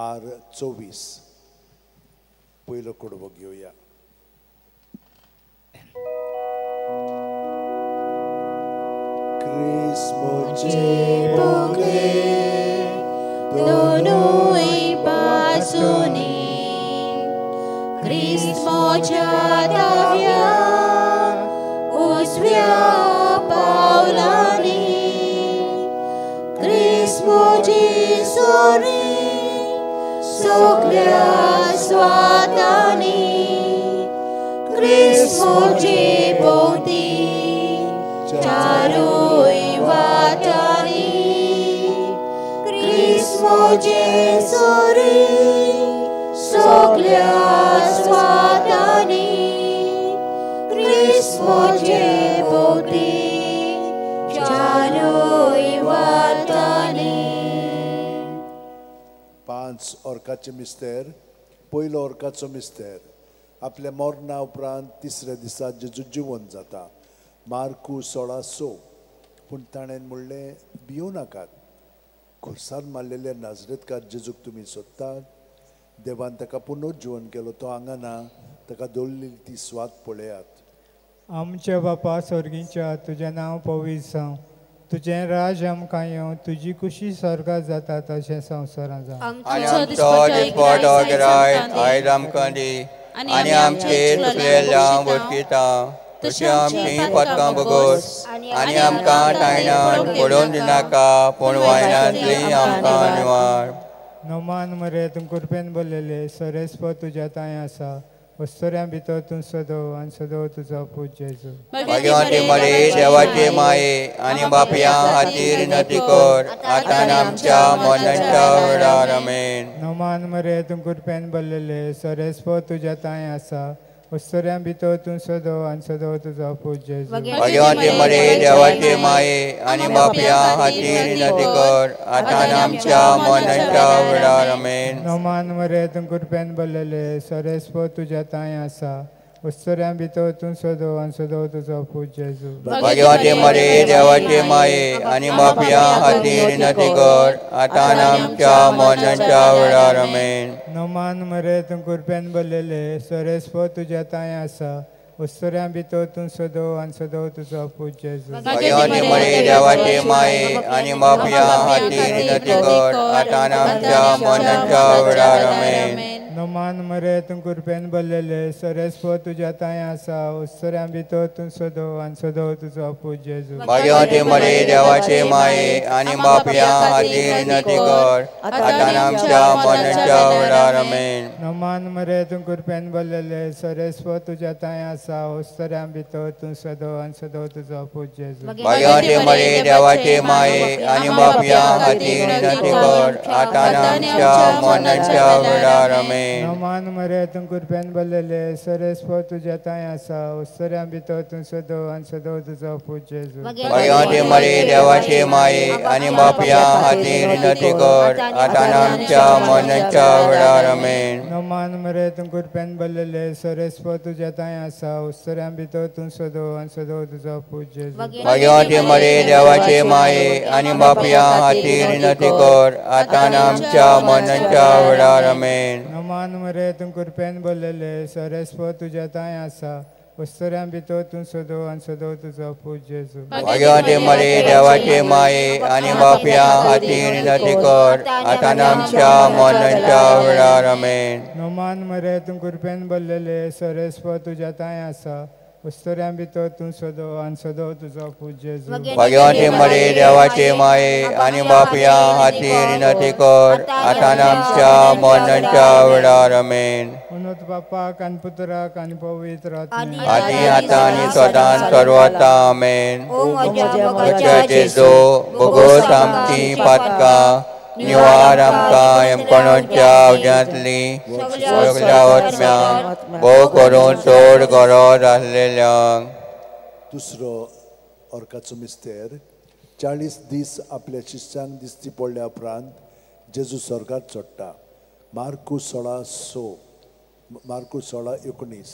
आर 24 पयलो कडवो घेवया. Crismoचे बोगे दोनोय बाजूनी क्रिस्मोच्या दाव्या उजव्या पावलांनी क्रिस्मोची सोरी सगळ्या स्वातांनी क्रिस्मोचे भोवती चारूय वाटांनी क्रिस्मोचे सोरी सगळ्या स्वातांनी क्रिस्मोचे भोवती चारूय वाटांनी. 5 ओर्काचे मिस्तेर. पयलो ओर्काचो मिस्तेर. आपल्या मरणा उपरांत तिसऱ्या दिसा जेजू जिवंत जाता. मार्कू 16:6. पूण ताणें म्हणलें भियो नाकात. खुर्सार मारलेल्या नाजरेतकार जेजूक तुमी सोदतात. देवान ताका पुनर्जीवन केलो तो हांगा ना. ताका दवरलेली ती स्वात पळयात. आमच्या बापा स्वर्गीच्या तुजें नांव पवित्र जावं. तुजें राज आमकां येवं. तुजी खुशी स्वर्गांत जाता तशें संवसारांत जावं. आमचो दिसपट्टो गिरायत आयज आमकां दी आनी आमचे चुकलेल्यांक वळखिता तशी आमची पातकां बगोस आनी आमकां टायणान पडोवन दिनाका पूण वायनांतली आमकां निवार. नोमान मरे तूं कृपेन बोललेले सरेस्प तुज्या ताय आसा. वस्तुऱ्यां भितर तूं सदव आनी सदव तुजो पूज जेजू. भगवती मरे देवाचे माये आनी बापया खातीर विनंती कर आतां आनी आमच्या मरणाच्या वेळार आमेन. नोमान मरे तूं कृपेन बोललेले सरेस्प तुज्या ताय आसा. वस्तुऱ्यां भितर तूं सदव आनी सदव तुजो पूज जेजू. भगवती मरे देवाचे माये आनी बापया खातीर विनंती कर आतां आनी आमच्या मरणाच्या वेळार आमेन. नोमान मरे तूं कृपेन बोललेले सरेस्प तुज्या ताय आसा. वस्तुऱ्यां भितर तूं सदव आनी सदव तुजो पूज जेजू. भगवती मरे देवाचे माये आनी बापया खातीर विनंती कर आतां आनी आमच्या मरणाच्या वेळार आमेन. नोमान मरे तूं कृपेन बोललेले सरेस्प तुज्या ताय आसा. वस्तुऱ्यां भितर तूं सदव आनी सदव तुजो पूज जेजू. भगवती मरे देवाचे माये आनी बापया खातीर विनंती कर आतां आनी आमच्या मरणाच्या वेळार आमेन. नोमान मरे तूं कृपेन बोललेले सरेस्प तुज्या ताय आसा. वस्तुऱ्यां भितर तूं सदव आनी सदव तुजो पूज जेजू. भगवती मरे देवाचे माये आनी बापया खातीर विनंती कर आतां आनी आमच्या मरणाच्या वेळार आमेन. नोमान मरे तूं कृपेन बोललेले सरेस्प तुज्या ताय आसा. वस्तुऱ्यां भितर तूं सदव आनी सदव तुजो पूज जेजू. भगवती मरे देवाचे माये आनी बापया खातीर विनंती कर आतां आनी आमच्या मरणाच्या वेळार आमेन. नोमान मरे तूं कृपेन बोललेले सरेस्प तुज्या ताय आसा. वस्तुऱ्यां भितर तूं सदव आनी सदव तुजो पूज जेजू. भगवती मरे देवाचे माये आनी बापया खातीर विनंती कर आतां आनी आमच्या मरणाच्या वेळार आमेन. नोमान मरे तूं कृपेन बोललेले सरेस्प तुज्या ताय आसा. वस्तुऱ्यां भितर तूं सदव आनी सदव तुजो पूज जेजू. भगवती मरे देवाचे माये आनी बापया खातीर विनंती कर आतां आनी आमच्या मरणाच्या वेळार आमेन. नोमान मरे तूं कृपेन बोललेले सरेस्प तुज्या ताय आसा. वस्तुऱ्यां भितर तूं सदव आनी सदव तुजो पूज जेजू. भगवती मरे देवाचे माये आनी बापया खातीर विनंती कर आतां आनी आमच्या मरणाच्या वेळार आमेन. नोमान मरे तूं कृपेन बोललेले सरेस्प तुज्या ताय आसा. उस्तोऱ्यां भितर तूं सोदो आनी सोदो तुजो पूत जेजू भाग्यवंती मरी देवाचे माये आणि बापया हाती विनंती कर आता आमच्या मरणाच्या वेळार आमेन. उन्नत बापाक आनी पुत्राक आनी पवित्र आत्म्याक आदी आता आणि सदां सर्वता आमेन. म्हज्या जेजू भोगोस आमची पातकां निवार आमकां एमकोणच्या अवजांतली सगळ्या आत्म्यांक भोव करून चड गरज आसलेल्यांक. दुसरो अर्काचो मिस्तेर 40 दीस आपल्या शिश्यांक दिसती पडल्या उपरांत जेजू स्वर्गात चडटा. मार्कूस 16:19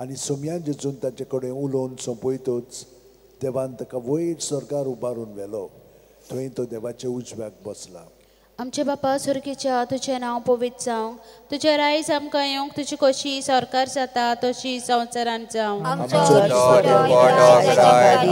आनी सोमया जेजून ताचे कडेन उलोवन सोंपयतूच देवान ताका वयर स्वर्गार उबारून व्हेलो. थंय तो देवाच्या उजव्याक बसला. आमचे बापा सुर्गीच्या तुझें नांव पवित्र जावं, तुजें रायज आमकां येवंक, तुजी खोशी सरकार जाता तशी संवसारांत जावं.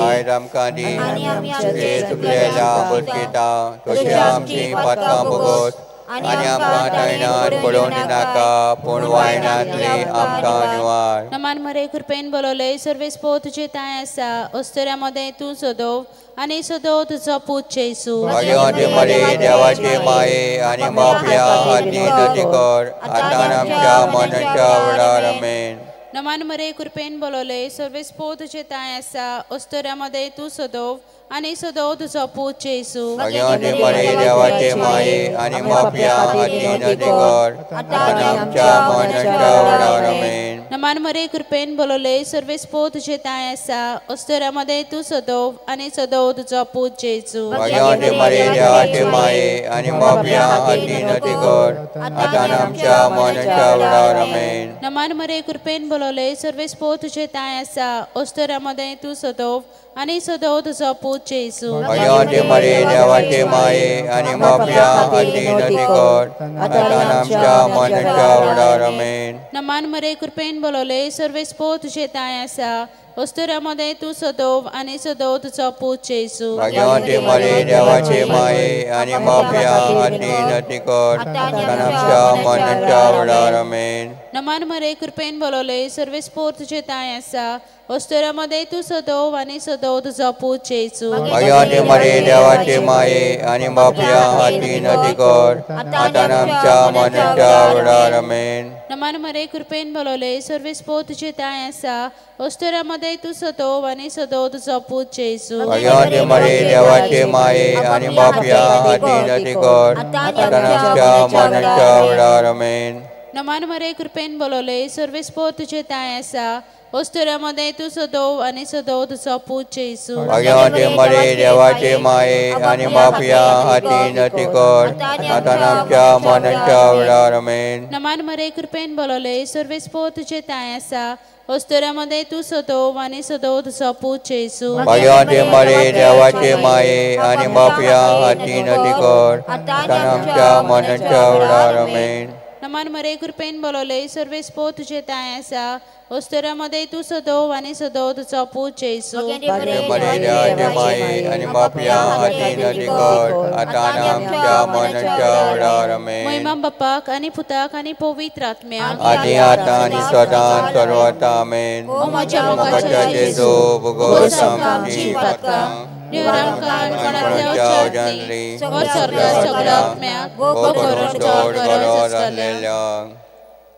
आयज आमकां दी आमचे चुकलेल्या वळखीता तशी आमची पातकां भोगोस आनी आमकां तायनात पडोवन दिनाका पूण वायनांतली आमकां निवार. नमान मरे कृपेन बोलवले सर्वेस्पो तुजे ताय आसा, अस्तोऱ्या मदें तूं सोदोव आनी सोदोव तुजो पूत जेजू. भाग्यवंती मरी देवाचे माये आनी बापया हाती नती कर आतां आमच्या मरणाच्या वेळार आमेन. नमान मरे कृपेन बोलवले सर्वेस्पो तुजे ताय आसा, अस्तोऱ्या मदें तूं सोदोव आनी सोदोव तुजो पूत जेजू. भाग्यवंती मरी देवाचे माये आनी बापया हाती नती कर आतां आमच्या मरणाच्या वेळार आमेन. नमान मरे कृपेन बोलवले सर्वेस्पो तुजे ताय आसा, अस्तोऱ्या मदें तूं सोदोव आनी सोदोव तुजो पूत जेजू. भाग्यवंती मरी देवाचे माये आनी बापया हाती नती कर आतां आमच्या मरणाच्या वेळार आमेन. नमान मरे कृपेन बोलवले सर्वेस्पो तुजे ताय आसा, अस्तोऱ्या मदें तूं सोदोव आनी सोदोव तुजो पूत जेजू. भाग्यवंती मरी देवाचे माये आनी बापया हाती नती कर आतां आमच्या मरणाच्या वेळार आमेन. नमान मरे कृपेन बोलवले सर्वेस्पो तुजे ताय आसा, अस्तोऱ्या मदें तूं सोदोव आनी सोदोव तुजो पूत जेजू. भाग्यवंती मरी देवाचे माये आनी बापया हाती नती कर आतां आमच्या मरणाच्या वेळार आमेन. नमान मरे कृपेन बोलवले सर्वेस्पो तुजे ताय आसा, अस्तोऱ्या मदें तूं सोदोव आनी सोदोव तुजो पूत जेजू. भाग्यवंती मरी देवाचे माये आनी बापया हाती नती कर आतां आमच्या मरणाच्या वेळार आमेन. नमान मरे कृपेन बोलवले सर्वेस्पो तुजे ताय आसा, अस्तोऱ्या मदें तूं सोदोव आनी सोदोव तुजो पूत जेजू. भाग्यवंती मरी देवाचे माये आनी बापया हाती नती कर आतां आमच्या मरणाच्या वेळार आमेन. नमान मरे कृपेन बोलवले सर्वेस्पो तुजे ताय आसा, अस्तोऱ्या मदें तूं सोदोव आनी सोदोव तुजो पूत जेजू. भाग्यवंती मरी देवाचे माये आनी बापया हाती नती कर आतां आमच्या मरणाच्या वेळार आमेन. नमान मरे कृपेन बोलवले सर्वेस्पो तुजे ताय आसा, अस्तोऱ्या मदें तूं सोदोव आनी सोदोव तुजो पूत जेजू. भाग्यवंती मरी देवाचे माये आनी बापया हाती नती कर आतां आमच्या मरणाच्या वेळार आमेन. नमान मरे कृपेन बोलवले सर्वेस्पो तुजे ताय आसा, अस्तोऱ्या मदें तूं सोदोव आनी सोदोव तुजो पूत जेजू. मरी देवाचे माये आनी बापया हाती नती कर आतां आमच्या मरणाच्या वेळार आमेन. महिमा बापाक आनी पुताक आनी पवित्र आत्म्याक आदी आतां आनी सदां सर्वता आमेन. ओ म्हज्या मोगाच्या जेजू भोगोस आमची पातकां निवारांतल्या अवजांतली सगळ्या आत्म्यांक भोव करून चड गरज आसलेल्यांक.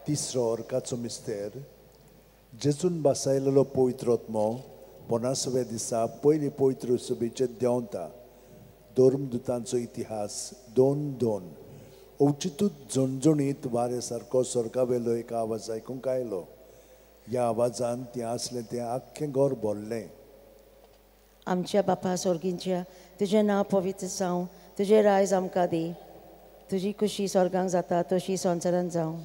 तिसरो अर्काचो मिस्तेर जेजून बसयलेलो पवित्र आत्मो 50व्या दिसा पयली पवित्र सभेचेर देंवता. धर्मदुतांचो इतिहास 2:2 अवचितूच झणझणीत वारे सारको स्वर्गावेलो एक आवाज आयकूंक आयलो. ह्या आवाजान तें आसलें तें आख्खें घर भरलें. आमच्या बापा स्वर्गींच्या तुजें नांव पवित्र जावं, तुजें रायज आमकां दी, तुजी खुशी स्वर्गांत जाता तशी संवसारांत जावं.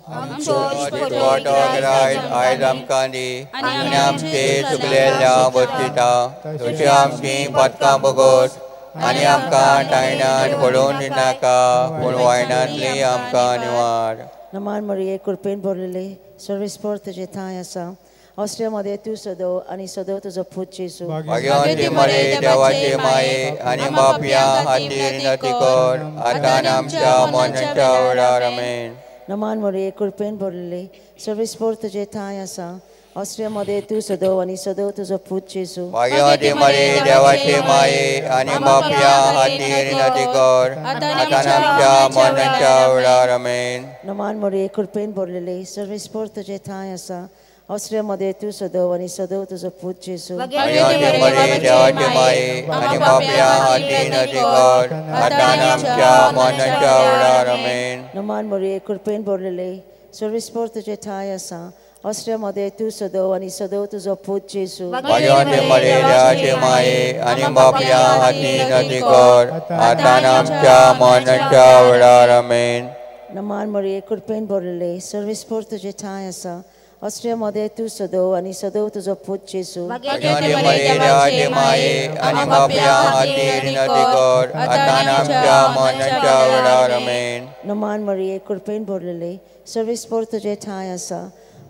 आयज आमकां दी आनी आमचे चुकलेल्या वस्तीता तशी आमची पातकां भोगोस आनी आमकां टायनान पडोवन दिनाका पूण वायनांतली आमकां निवार. नमान मरिये कृपेन भरलेले सर्वेस्पर तुजे थांय आसा, अस्तोऱ्या मदें तूं सोदोव आनी सोदोव तुजो पूत जेजू. भाग्यवंती मरी देवाचे माये आनी बापया हाती नती कर आतां आमच्या मरणाच्या वेळार आमेन. नमान मरिये कृपेन भरलेले सर्वेस्पर तुजे थांय आसा, ऑस्ट्रियामध्ये तू सदो आणि सदो तुझो पूत जेजू भाग्यवती मरी देवाची माये आणि पापिया हाती विनंती कर आता आमच्या मरणाच्या वेळार आमेन. नमान मोरे कृपेन भरलेले सर्वेस्पर तुझे ठाई आसा ऑस्ट्रियामध्ये तू सदो आणि सदो तुझो पूत जेजू भाग्यवती मरी देवाची माये आणि पापिया हाती विनंती कर आता आमच्या मरणाच्या वेळार आमेन. नमान मोरे कृपेन भरलेले सर्वेस्पर तुझे ठाई आसा ऑस्ट्रियामध्ये तू सदो आणि सदो तुझो पूत जेजू भाग्यवती मरी देवाची माये आणि पापिया हाती विनंती कर आता आमच्या मरणाच्या वेळार आमेन. नमान मोरे कृपेन भरलेले सर्वेस्पर तुझे ठाई आसा ऑस्ट्रियामध्ये तू सदो आणि सदो तुझो पूत जेजू भाग्यवती मरी देवाची माये आणि पापिया हाती विनंती कर आता आमच्या मरणाच्या वेळार आमेन. नमान मोरे कृपेन भरलेले सर्वेस्पर तुझे ठाई आसा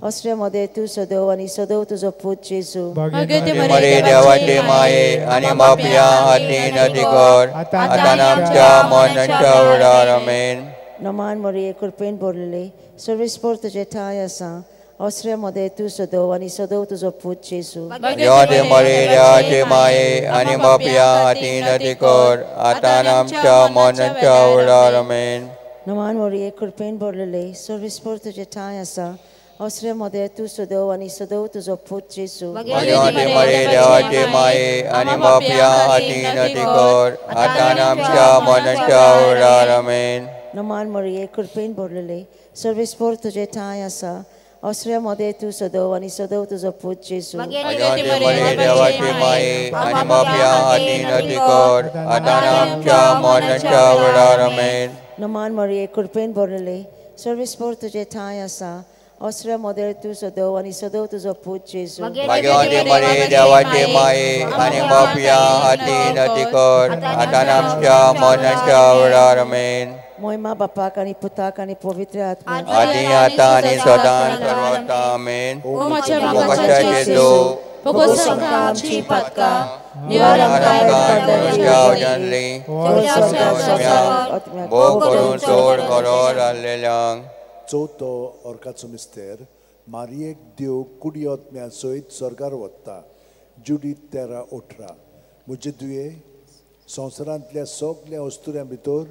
ऑस्ट्रियामध्ये तू सदो आणि सदो तुझो पूत जेजू भाग्यवती मरी देवाची माये आणि पापिया हाती विनंती कर आता आमच्या मरणाच्या वेळार आमेन. नमान मोरे कृपेन भरलेले सर्वेस्पर तुझे ठाई आसा ऑस्ट्रियामध्ये तू सदो आणि सदो तुझो पूत जेजू भाग्यवती मरी देवाची माये आणि पापिया हाती विनंती कर आता आमच्या मरणाच्या वेळार आमेन. नमान मोरे कृपेन भरलेले सर्वेस्पर तुझे ठाई आसा ऑस्ट्रियामध्ये तू सदो आणि सदो तुझो पूत जेजू भाग्यवती मरी देवाची माये आणि पापिया हाती विनंती कर आता आमच्या मरणाच्या वेळार आमेन. नमान मोरे कृपेन भरलेले सर्वेस्पर तुझे ठाई आसा ऑस्ट्रियामध्ये तू सदो आणि सदो तुझो पूत जेजू भाग्यवती मरी देवाची माये आणि पापिया हाती विनंती कर आता आमच्या मरणाच्या वेळार आमेन. नमान मोरे कृपेन भरलेले सर्वेस्पर तुझे ठाई आसा ऑस्ट्रियामध्ये तू सदो आणि सदो तुझो पूत जेजू भाग्यवती मरी देवाची माये आणि पापिया हाती विनंती कर आता आमच्या मरणाच्या वेळार आमेन. महिमा बापाक आणि पुताक आणि पवित्र आत्मा आदी आता आणि सदां सर्वदा आमेन. ओ माझ्या जेजू भोगोस आमकां आमची पातकां निवार आमकां जानली भोग करून चोड करोड आसलेल्यांक. चवथो ऑर्काचो मिस्तेर मारयेक देव कुडी आत्म्या सयत स्वर्गार वता. जुडी 13:18 म्हजे दुये संवसारांतल्या सगळ्या वस्तुऱ्यां भितर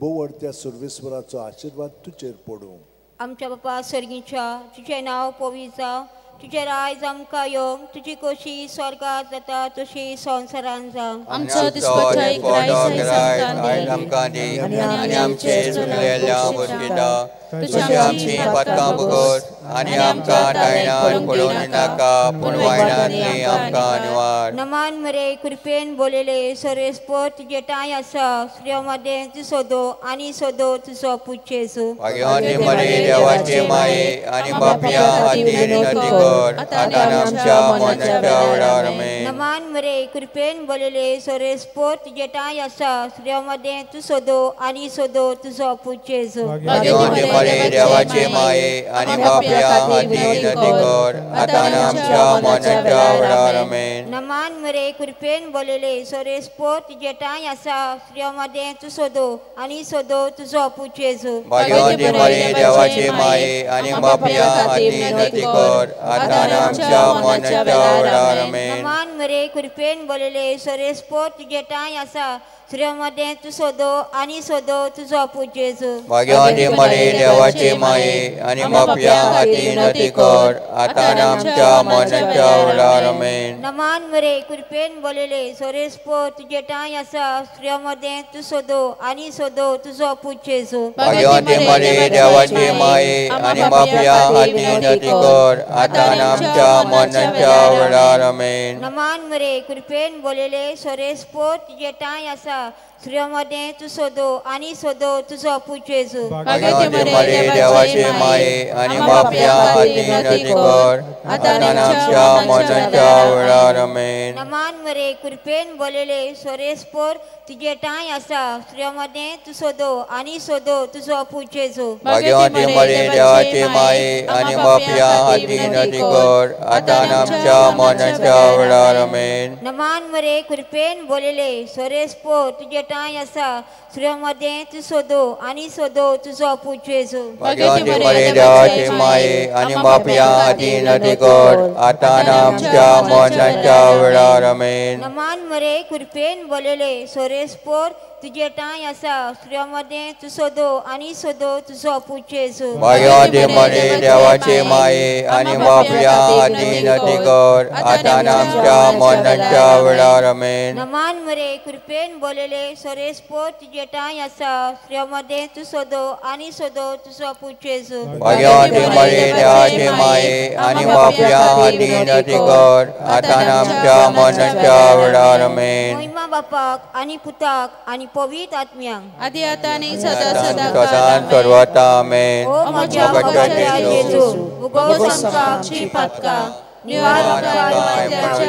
बोवडत्या सर्वेस्वराचो आशिर्वाद तुजेर पडूं. आमच्या बापा सर्गीच्या तुझें नांव पवित्र जावं तुझें रायज आमकां येवं तुजी खोशी स्वर्गांत जाता तशी संवसारांत जावं. आमचो दिसपट्टो आयज आमकां दी आनी आमचे चुकलेल्या गोश्टींता तशी आमची पातकां भोगोस आनी आमकां टायणान पडोवन नाका पूण वायनांतली आमकां निवार. नमान मरे कृपेन बोलेले सर्वेस्पर तुजे ठाई आसा स्त्रियांमध्ये तू सोदो आनी सोदो तुजो पूत जेजू भाग्यवती मरी देवाची माये आणि पापिया हाती विनंती कर आता आमच्या मरणाच्या वेळार आमेन. नमान मरे कृपेन बोलेले सर्वेस्पर तुजे ठाई आसा स्त्रियांमध्ये तू सोदो आनी सोदो तुजो पूत जेजू भाग्यवती मरी देवाची माये आणि पापिया हाती विनंती कर आता आमच्या मरणाच्या वेळार आमेन. नमान मरे कृपेन बोलेले सर्वेस्पर तुजे ठाई आसा स्त्रियांमध्ये तू सोदो आनी सोदो तुजो पूत जेजू भाग्यवती मरी देवाची माये आणि पापिया हाती विनंती कर आता आमच्या मरणाच्या वेळार आमेन. नमान मरे कृपेन बोलेले सर्वेस्पर तुजे ठाई आसा स्त्रियांमध्ये तू सोदो आनी सोदो तुजो पूत जेजू भाग्यवती मरी देवाची माये आणि पापिया हाती विनंती कर आता आमच्या मरणाच्या वेळार आमेन. नमान मरे कृपेन बोलेले सर्वेस्पर तुजे ठाई आसा स्त्रियांमध्ये तू सोदो आनी सोदो तुजो पूत जेजू भाग्यवती मरी देवाची माये आणि पापिया हाती विनंती कर आता आमच्या मरणाच्या वेळार आमेन. नमान मरे कृपेन बोलेले सर्वेस्पर तुजे ठाई आसा स्त्रियांमध्ये तू सोदो आनी सोदो तुजो पूत जेजू भाग्यवती मरी देवाची माये आणि पापिया हाती विनंती कर आता आमच्या मरणाच्या वेळार आमेन. नमान मरे कृपेन बोलेले सर्वेस्पर तुजे ठाई आसा स्त्रियांमध्ये तू सोदो आनी सोदो तुजो पूत जेजू भाग्यवती मरी देवाची माये आणि पापिया हाती विनंती कर आता आमच्या मरणाच्या वेळार आमेन. नमान मरे कृपेन बोलेले सर्वेस्पर तुजे तुजेटाय आसा स्त्रियां मध्ये तूं सोदो आनी सोदो तुजो पूज जेजू भाग्यवती मरी देवाची माये आणि बापया अधीन अधिकोड आता आमच्या मरणाच्या वेळार आमेन. नमान मरे कृपेन बोलेले सोरेस्पोर तुजेटाय आसा स्त्रियां मध्ये तूं सोदो आनी सोदो तुजो पूज जेजू भाग्यवती मरी देवाची माये आणि बापया अधीन अधिकोड आता आमच्या मरणाच्या वेळार आमेन. नमान मरे कृपेन बोलेले सोरेस्पोर तुजेटाय आसा स्त्रियां मध्ये तूं सोदो आनी सोदो तुजो पूज जेजू भाग्यवती मरी देवाची माये आणि बापया अधीन अधिकोड आता आमच्या मरणाच्या वेळार आमेन. महिमा बापाक आनी पुताक आनी पवित्र आत्म्यांक आदी आता आणि सदा सदा सदां सर्वदा आमेन. ओ म्हज्या भगत जेजू उगोस आमकां आमची पातकां निवारकाय माथ्याची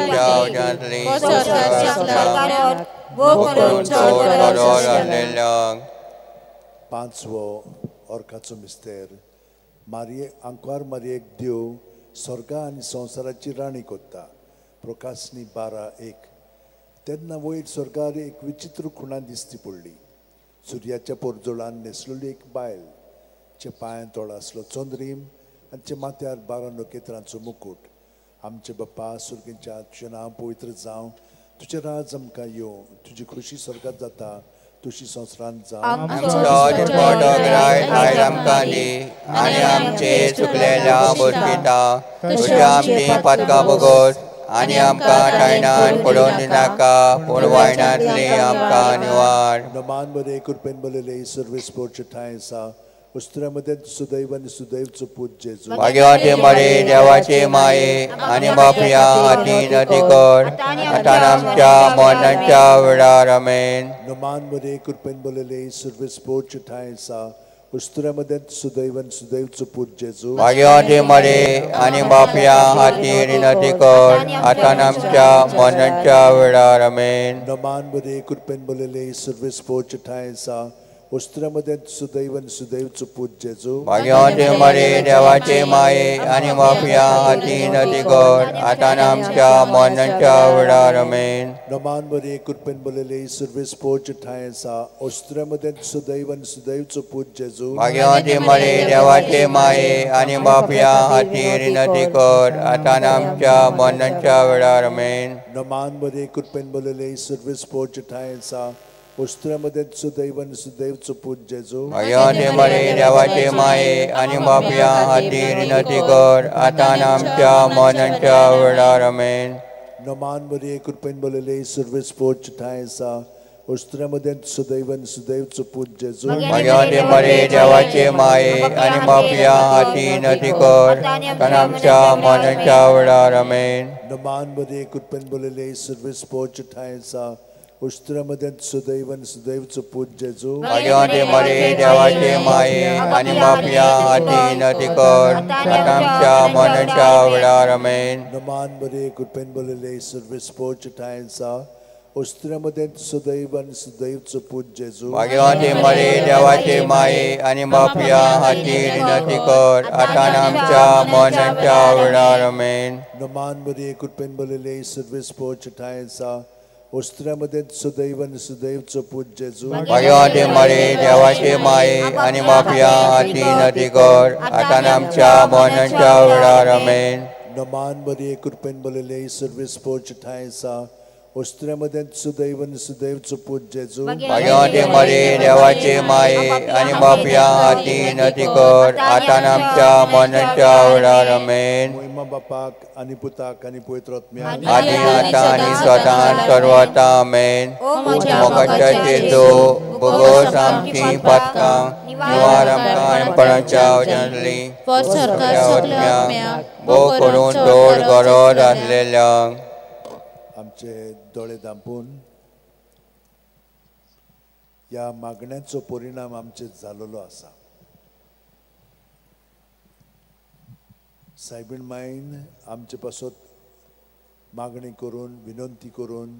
वो स्वर्गांत वो करून पांचवो ऑर्काचो मिस्तेर मारये आंकवार मारयेक देव स्वर्गा आनी संवसाराची राणी कोत्ता. प्रकाशनी 12:1. तेन्ना वयर स्वर्गार एक विचित्र खुणा दिसती पडली. सुर्याच्या पोरजोळान न्हेसलेली एक बायल चे पांयां तोळ आसलो चंद्रीम आनी चे माथ्यार 12 नखेत्रांचो मुकुट. आमचे बाप्पा सुर्गेच्या तुजें नांव पवित्र जावं, तुजें राज आमकां येवं, तुजी खुशी स्वर्गांत जाता तुशी संवसारांत जावं. आयज आमकां दी आनी आमचे चुकलेल्या बोसकिता तुजी आमची पातकां भोगोस आनी आमकां टायणान पडोवन दिनाका पूण वायनांतली आमकां निवाड. नमान बरे कृपेन बलयले सर्वेस्पोरचे ठांय आसा उस्त्र्यामध्ये सुदैव आनी सुदैवचो पूज जेजू भाग्यवती मरी देवाची माये आणि बापया अधीन अधिकोड आता आमच्या मरणाच्या वेळार आमेन. नमान बरे कृपेन बलयले सर्वेस्पोरचे ठांय आसा उस्त्र्यामध्ये सुदैव आनी सुदैवचो पूज जेजू भाग्यवती मरी आणि बापया अधीन अधिकोड आता आमच्या मरणाच्या वेळार आमेन. नमान बरे कृपेन बलयले सर्वेस्पोरचे ठांय आसा उस्त्र्यामध्ये सुदैव आनी सुदैवचो पूज जेजू भाग्यवती मरी देवाची माये आणि बापया अधीन अधिकोड आता आमच्या मरणाच्या वेळार आमेन. नमान बरे कृपेन बलयले सर्वेस्पोरचे ठांय आसा उस्त्र्यामध्ये सुदैव आनी सुदैवचो पूज जेजू भाग्यवती मरी देवाची माये आणि बापया अधीन अधिकोड आता आमच्या मरणाच्या वेळार आमेन. नमान बरे कृपेन बलयले सर्वेस्पोरचे ठांय आसा उस्त्र्यामध्ये सुदैव आनी सुदैवचो पूज जेजू भाग्यवती मरी देवाची माये आणि बापया अधीन अधिकोड आता आमच्या मरणाच्या वेळार आमेन. नमान बरे कृपेन बलयले सर्वेस्पोरचे ठांय आसा उस्त्र्यामध्ये सुदैव आनी सुदैवचो पूज जेजू भाग्यवती मरी देवाची माये आणि बापया अधीन अधिकोड आता आमच्या मरणाच्या वेळार आमेन. नमान बरे कृपेन बलयले सर्वेस्पोरचे ठांय आसा उस्त्र्यामध्ये सुदैव आनी सुदैवचो पूज जेजू भाग्यवती मरी देवाची माये आणि बापया अधीन अधिकोड आता आमच्या मरणाच्या वेळार आमेन. नमान बरे कृपेन बलयले सर्वेस्पोरचे ठांय आसा उस्त्र्यामध्ये सुदैव आनी सुदैवचो पूज जेजू भाग्यवती मरी देवाची माये आणि बापया अधीन अधिकोड आता आमच्या मरणाच्या वेळार आमेन. नमान बरे कृपेन बलयले सर्वेस्पोरचे ठांय आसा उस्त्र्यामध्ये सुदैव आनी सुदैवचो पूज जेजू भाग्यवती मरी देवाची माये आणि बापया अधीन अधिकोड आता आमच्या मरणाच्या वेळार आमेन. नमान बरे कृपेन बलयले सर्वेस्पोरचे ठांय आसा उस्त्र्यामध्ये सुदैव आनी सुदैवचो पूज जेजू भाग्यवती मरी देवाची माये आणि बापया अधीन अधिकोड आता आमच्या मरणाच्या वेळार आमेन. महिमा बापाक आनी पुताक आनी पवित्र आत्म्याक आदी आता आणि सदां सर्वदा आमेन. मोगाच्या जेजू भोगोस आमची पातकां निवार आमकां पणाच्या वचनांतली भोव करून दोड गरज आसलेल्यांक आमचे दोळे धांपून ह्या मागण्यांचो परिणाम आमचे जाल्लो आसा. सायबीण मायन आमचे पासत मागणी करून विनंती करून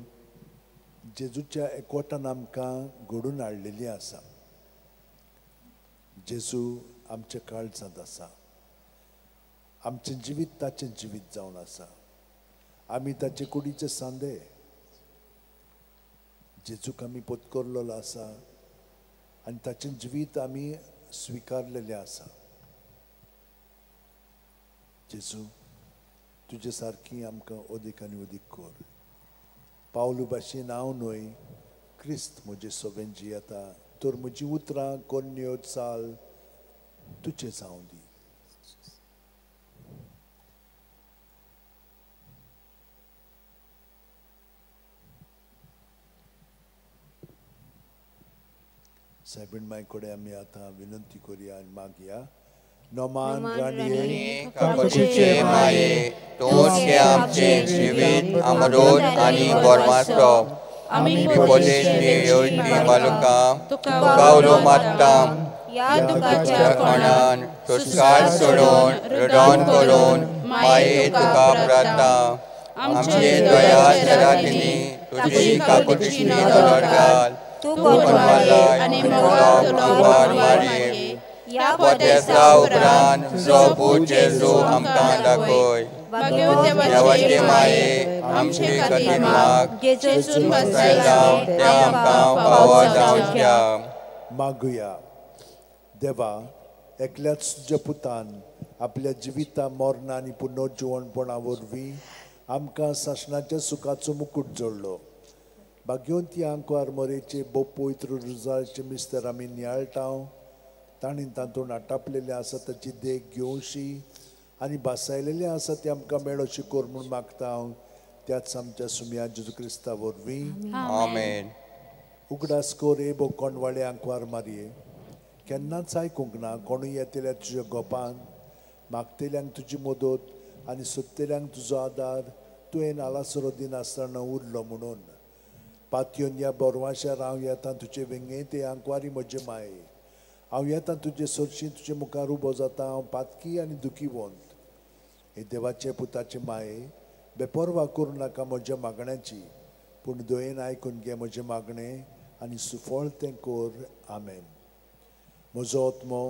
जेजूच्या एकवटान आमकां घडून हाडलेली आसा. जेजू आमच्या काळजांत आसा. आमचें जिवीत ताचें जिवीत जावन आसा. आमी ताचे कुडीचे सांदे. जेजूक आमी पत्करलेलो आसा आनी ताचें जिवीत आमी स्विकारलेलें आसा. जेजू तुजे सारकी आमकां अदीक आनी अदीक कर. पावलू भाशेन हांव न्हय क्रिस्त म्हजे सोबेन जियेता तर म्हजी उतरां कोन्यो चाल तुजे जावं दी. सायबीण माय कडेन आमी आतां विनंती करुया आनी मागया. नोमान राणये काकुचे माये तोच के आमचे जिवीत अमरोद आनी बोरमासो आमी पोलेची योजनी मालुका तुका उलो मागतां या दुखाच्या कोणान तुस्कार सोडून रडोन करून माये तुका प्रार्थना. आमचे दया शरादिनी तुजी काकुची नदर घाल तू कोणवालाय आनी मोगाळ तुलार मारये. या पोतेसा उपरांत जो पूत जेजू आमकां दाखय. देवाचे माये आमचे खातीर माग जेजून बसयला ते आमकां फावो जावच्या. मागुया. देवा एकल्याच तुज्या पुतान आपल्या जिविता मरणा आनी पुनर्जीवनपणा वरवीं आमकां सासणाच्या सुखाचो मुकुट जोडलो. भाग्यवंती आंकवार मोरेचे बो पवित्र रुजाचे मिस्तर आमी नियाळटाव. ताणीं तातूंत आटापलेले आसा ताची देख घेवशी आनी भासायलेले आसा ते आमकां मेळोशी कोर म्हूण मागता हांव त्याच आमच्या सुम्या जेजू क्रिस्ता वरवीं. आमेन. उगडास कोर ए बो कोणवाळे आंकवार मारये. केन्नाच आयकूंक ना कोणूय येतल्या तुज्या गोपान मागतेल्यांक तुजी मदत आनी सोदतेल्यांक तुजो आदार तुवें आलासरो दिनासतना उरलो म्हणून. पातयोन या बोरवाशार हांव येता तुजे वेंगे ते आंकवारी म्हजे माये. हांव येता तुजे सरशी तुजे मुखार उबो जाता. हांव पातकी आनी दुखी वंत. हे देवाचे पुताचे माये बेपरवा करूं नाका म्हज्या मागण्याची पूण दयेन आयकून घे म्हजें मागणें आनी सुफळ तें कोर. आमेन. म्हजो आत्मो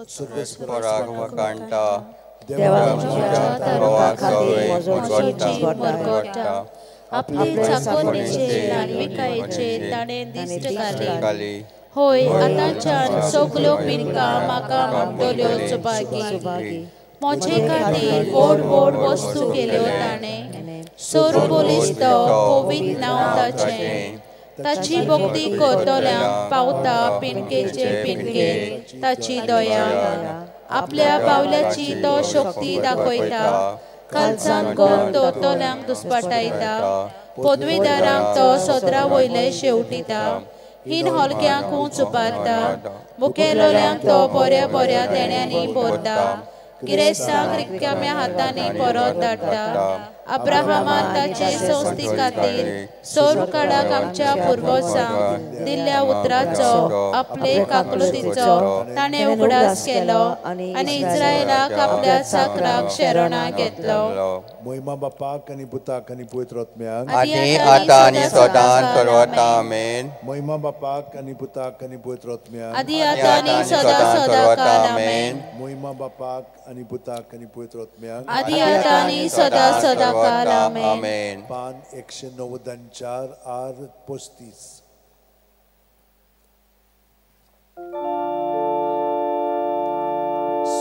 स्वर्गेस्वराक वकाणटा. देवाच्या तर्फा खातीर म्हजो जीव मरगटा. आपले चाकोनीचे लाडविकायेचे ताणें दिश्ट घाली. होय आतांच्यान सगल्यो पिनकां म्हाका मागतल्यो सुभागी. म्हजे खातीर व्हड व्हड वस्तू केल्यो ताणें. सोर पोलिस तो पवित्र नांव ताचें. ताची भक्ती करतल्यांक पावता पिनकेचे पिनके ताची दया. आपल्या बावल्याची तो शक्ती दाखयता. कालचान कोण दोतोल्यांक दुस्पटायता. पदवीदारांक तो सदरा वयले शेवटिता. हीन हलक्यांक उंच उबारता. मुखेलोल्यांक तो बऱ्या बऱ्या देण्यांनी भरता. गिरेस्तांक रिकाम्या हातांनी परत धाडटा. अब्राहमान ताचे संस्थे खातीर सोर काळाक आमच्या पुर्वजांक दिल्ल्या उतराचो आपले काकुलतीचो ताणें उगडास केलो आनी इस्रायलाक आपल्या साकराक शरणां घेतलो. महिमा बापाक आनी पुताक आनी पवित्र आत्म्याक आनी आतां आनी सदां करवता. आमेन. महिमा बापाक आनी पुताक आनी पवित्र आत्म्याक आदी आतां आनी सदां काल. आमेन. महिमा बापाक आनी पुताक आनी पवित्र आत्म्याक आदी आतां आनी सदां काल. आमेन. पान 194 आर 35.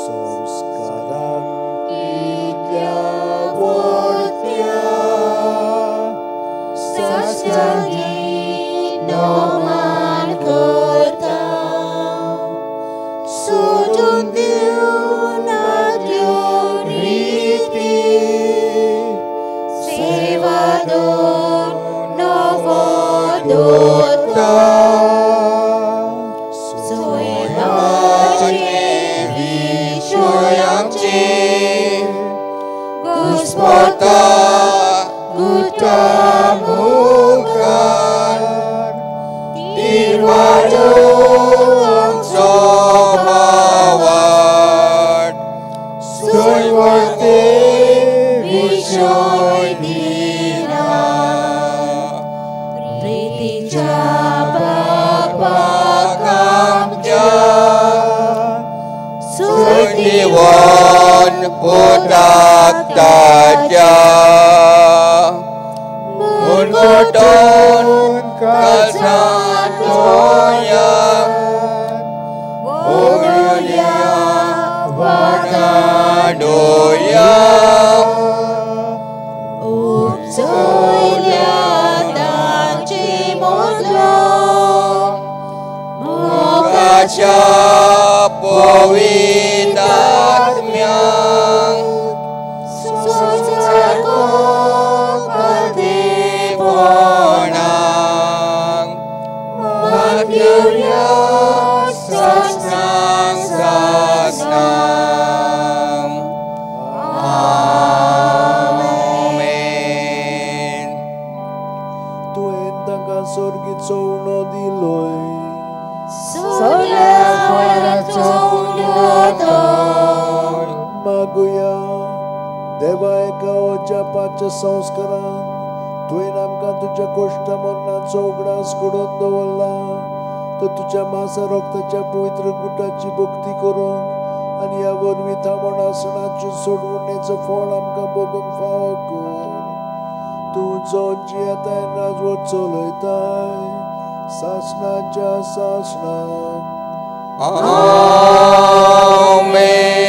संस्काराक कित्या वळत्या साश्टांनी नोमान करता. सोडून दिवन आदल्यो रिती सेवादोर नवो दोता. Guspota guta mukan dirwado ang sobawat soy warte vishoy dina priti babakamja soy diwan putak taja Mungodon kalsa वाडोया उपचोयल्या दांचे मोदलो मोगाच्या पवित्र आत्म्याक सुजाको कदेपणाक मागयुया सासनाक सासनाक आमेन. तुवें तांकां सर्गीचो उणो दिलोय सगळ्या फळांचो उणो धर. मागुया देवा एका ओजापाच्या संस्कारान तुवें आमकां तुज्या कोश्ट मरणाचो उगडास घडोवन दवरला तो तुज्या मासा रक्ताच्या पवित्र गुटाची भक्ती करूंक आनी ह्या वरवीं थांबण आसणाची सोडवणेचो फळ आमकां भोगूंक फावो कर. तूं जो जियेताय राजवट चलयताय सासणाच्या सासणाक आमेन.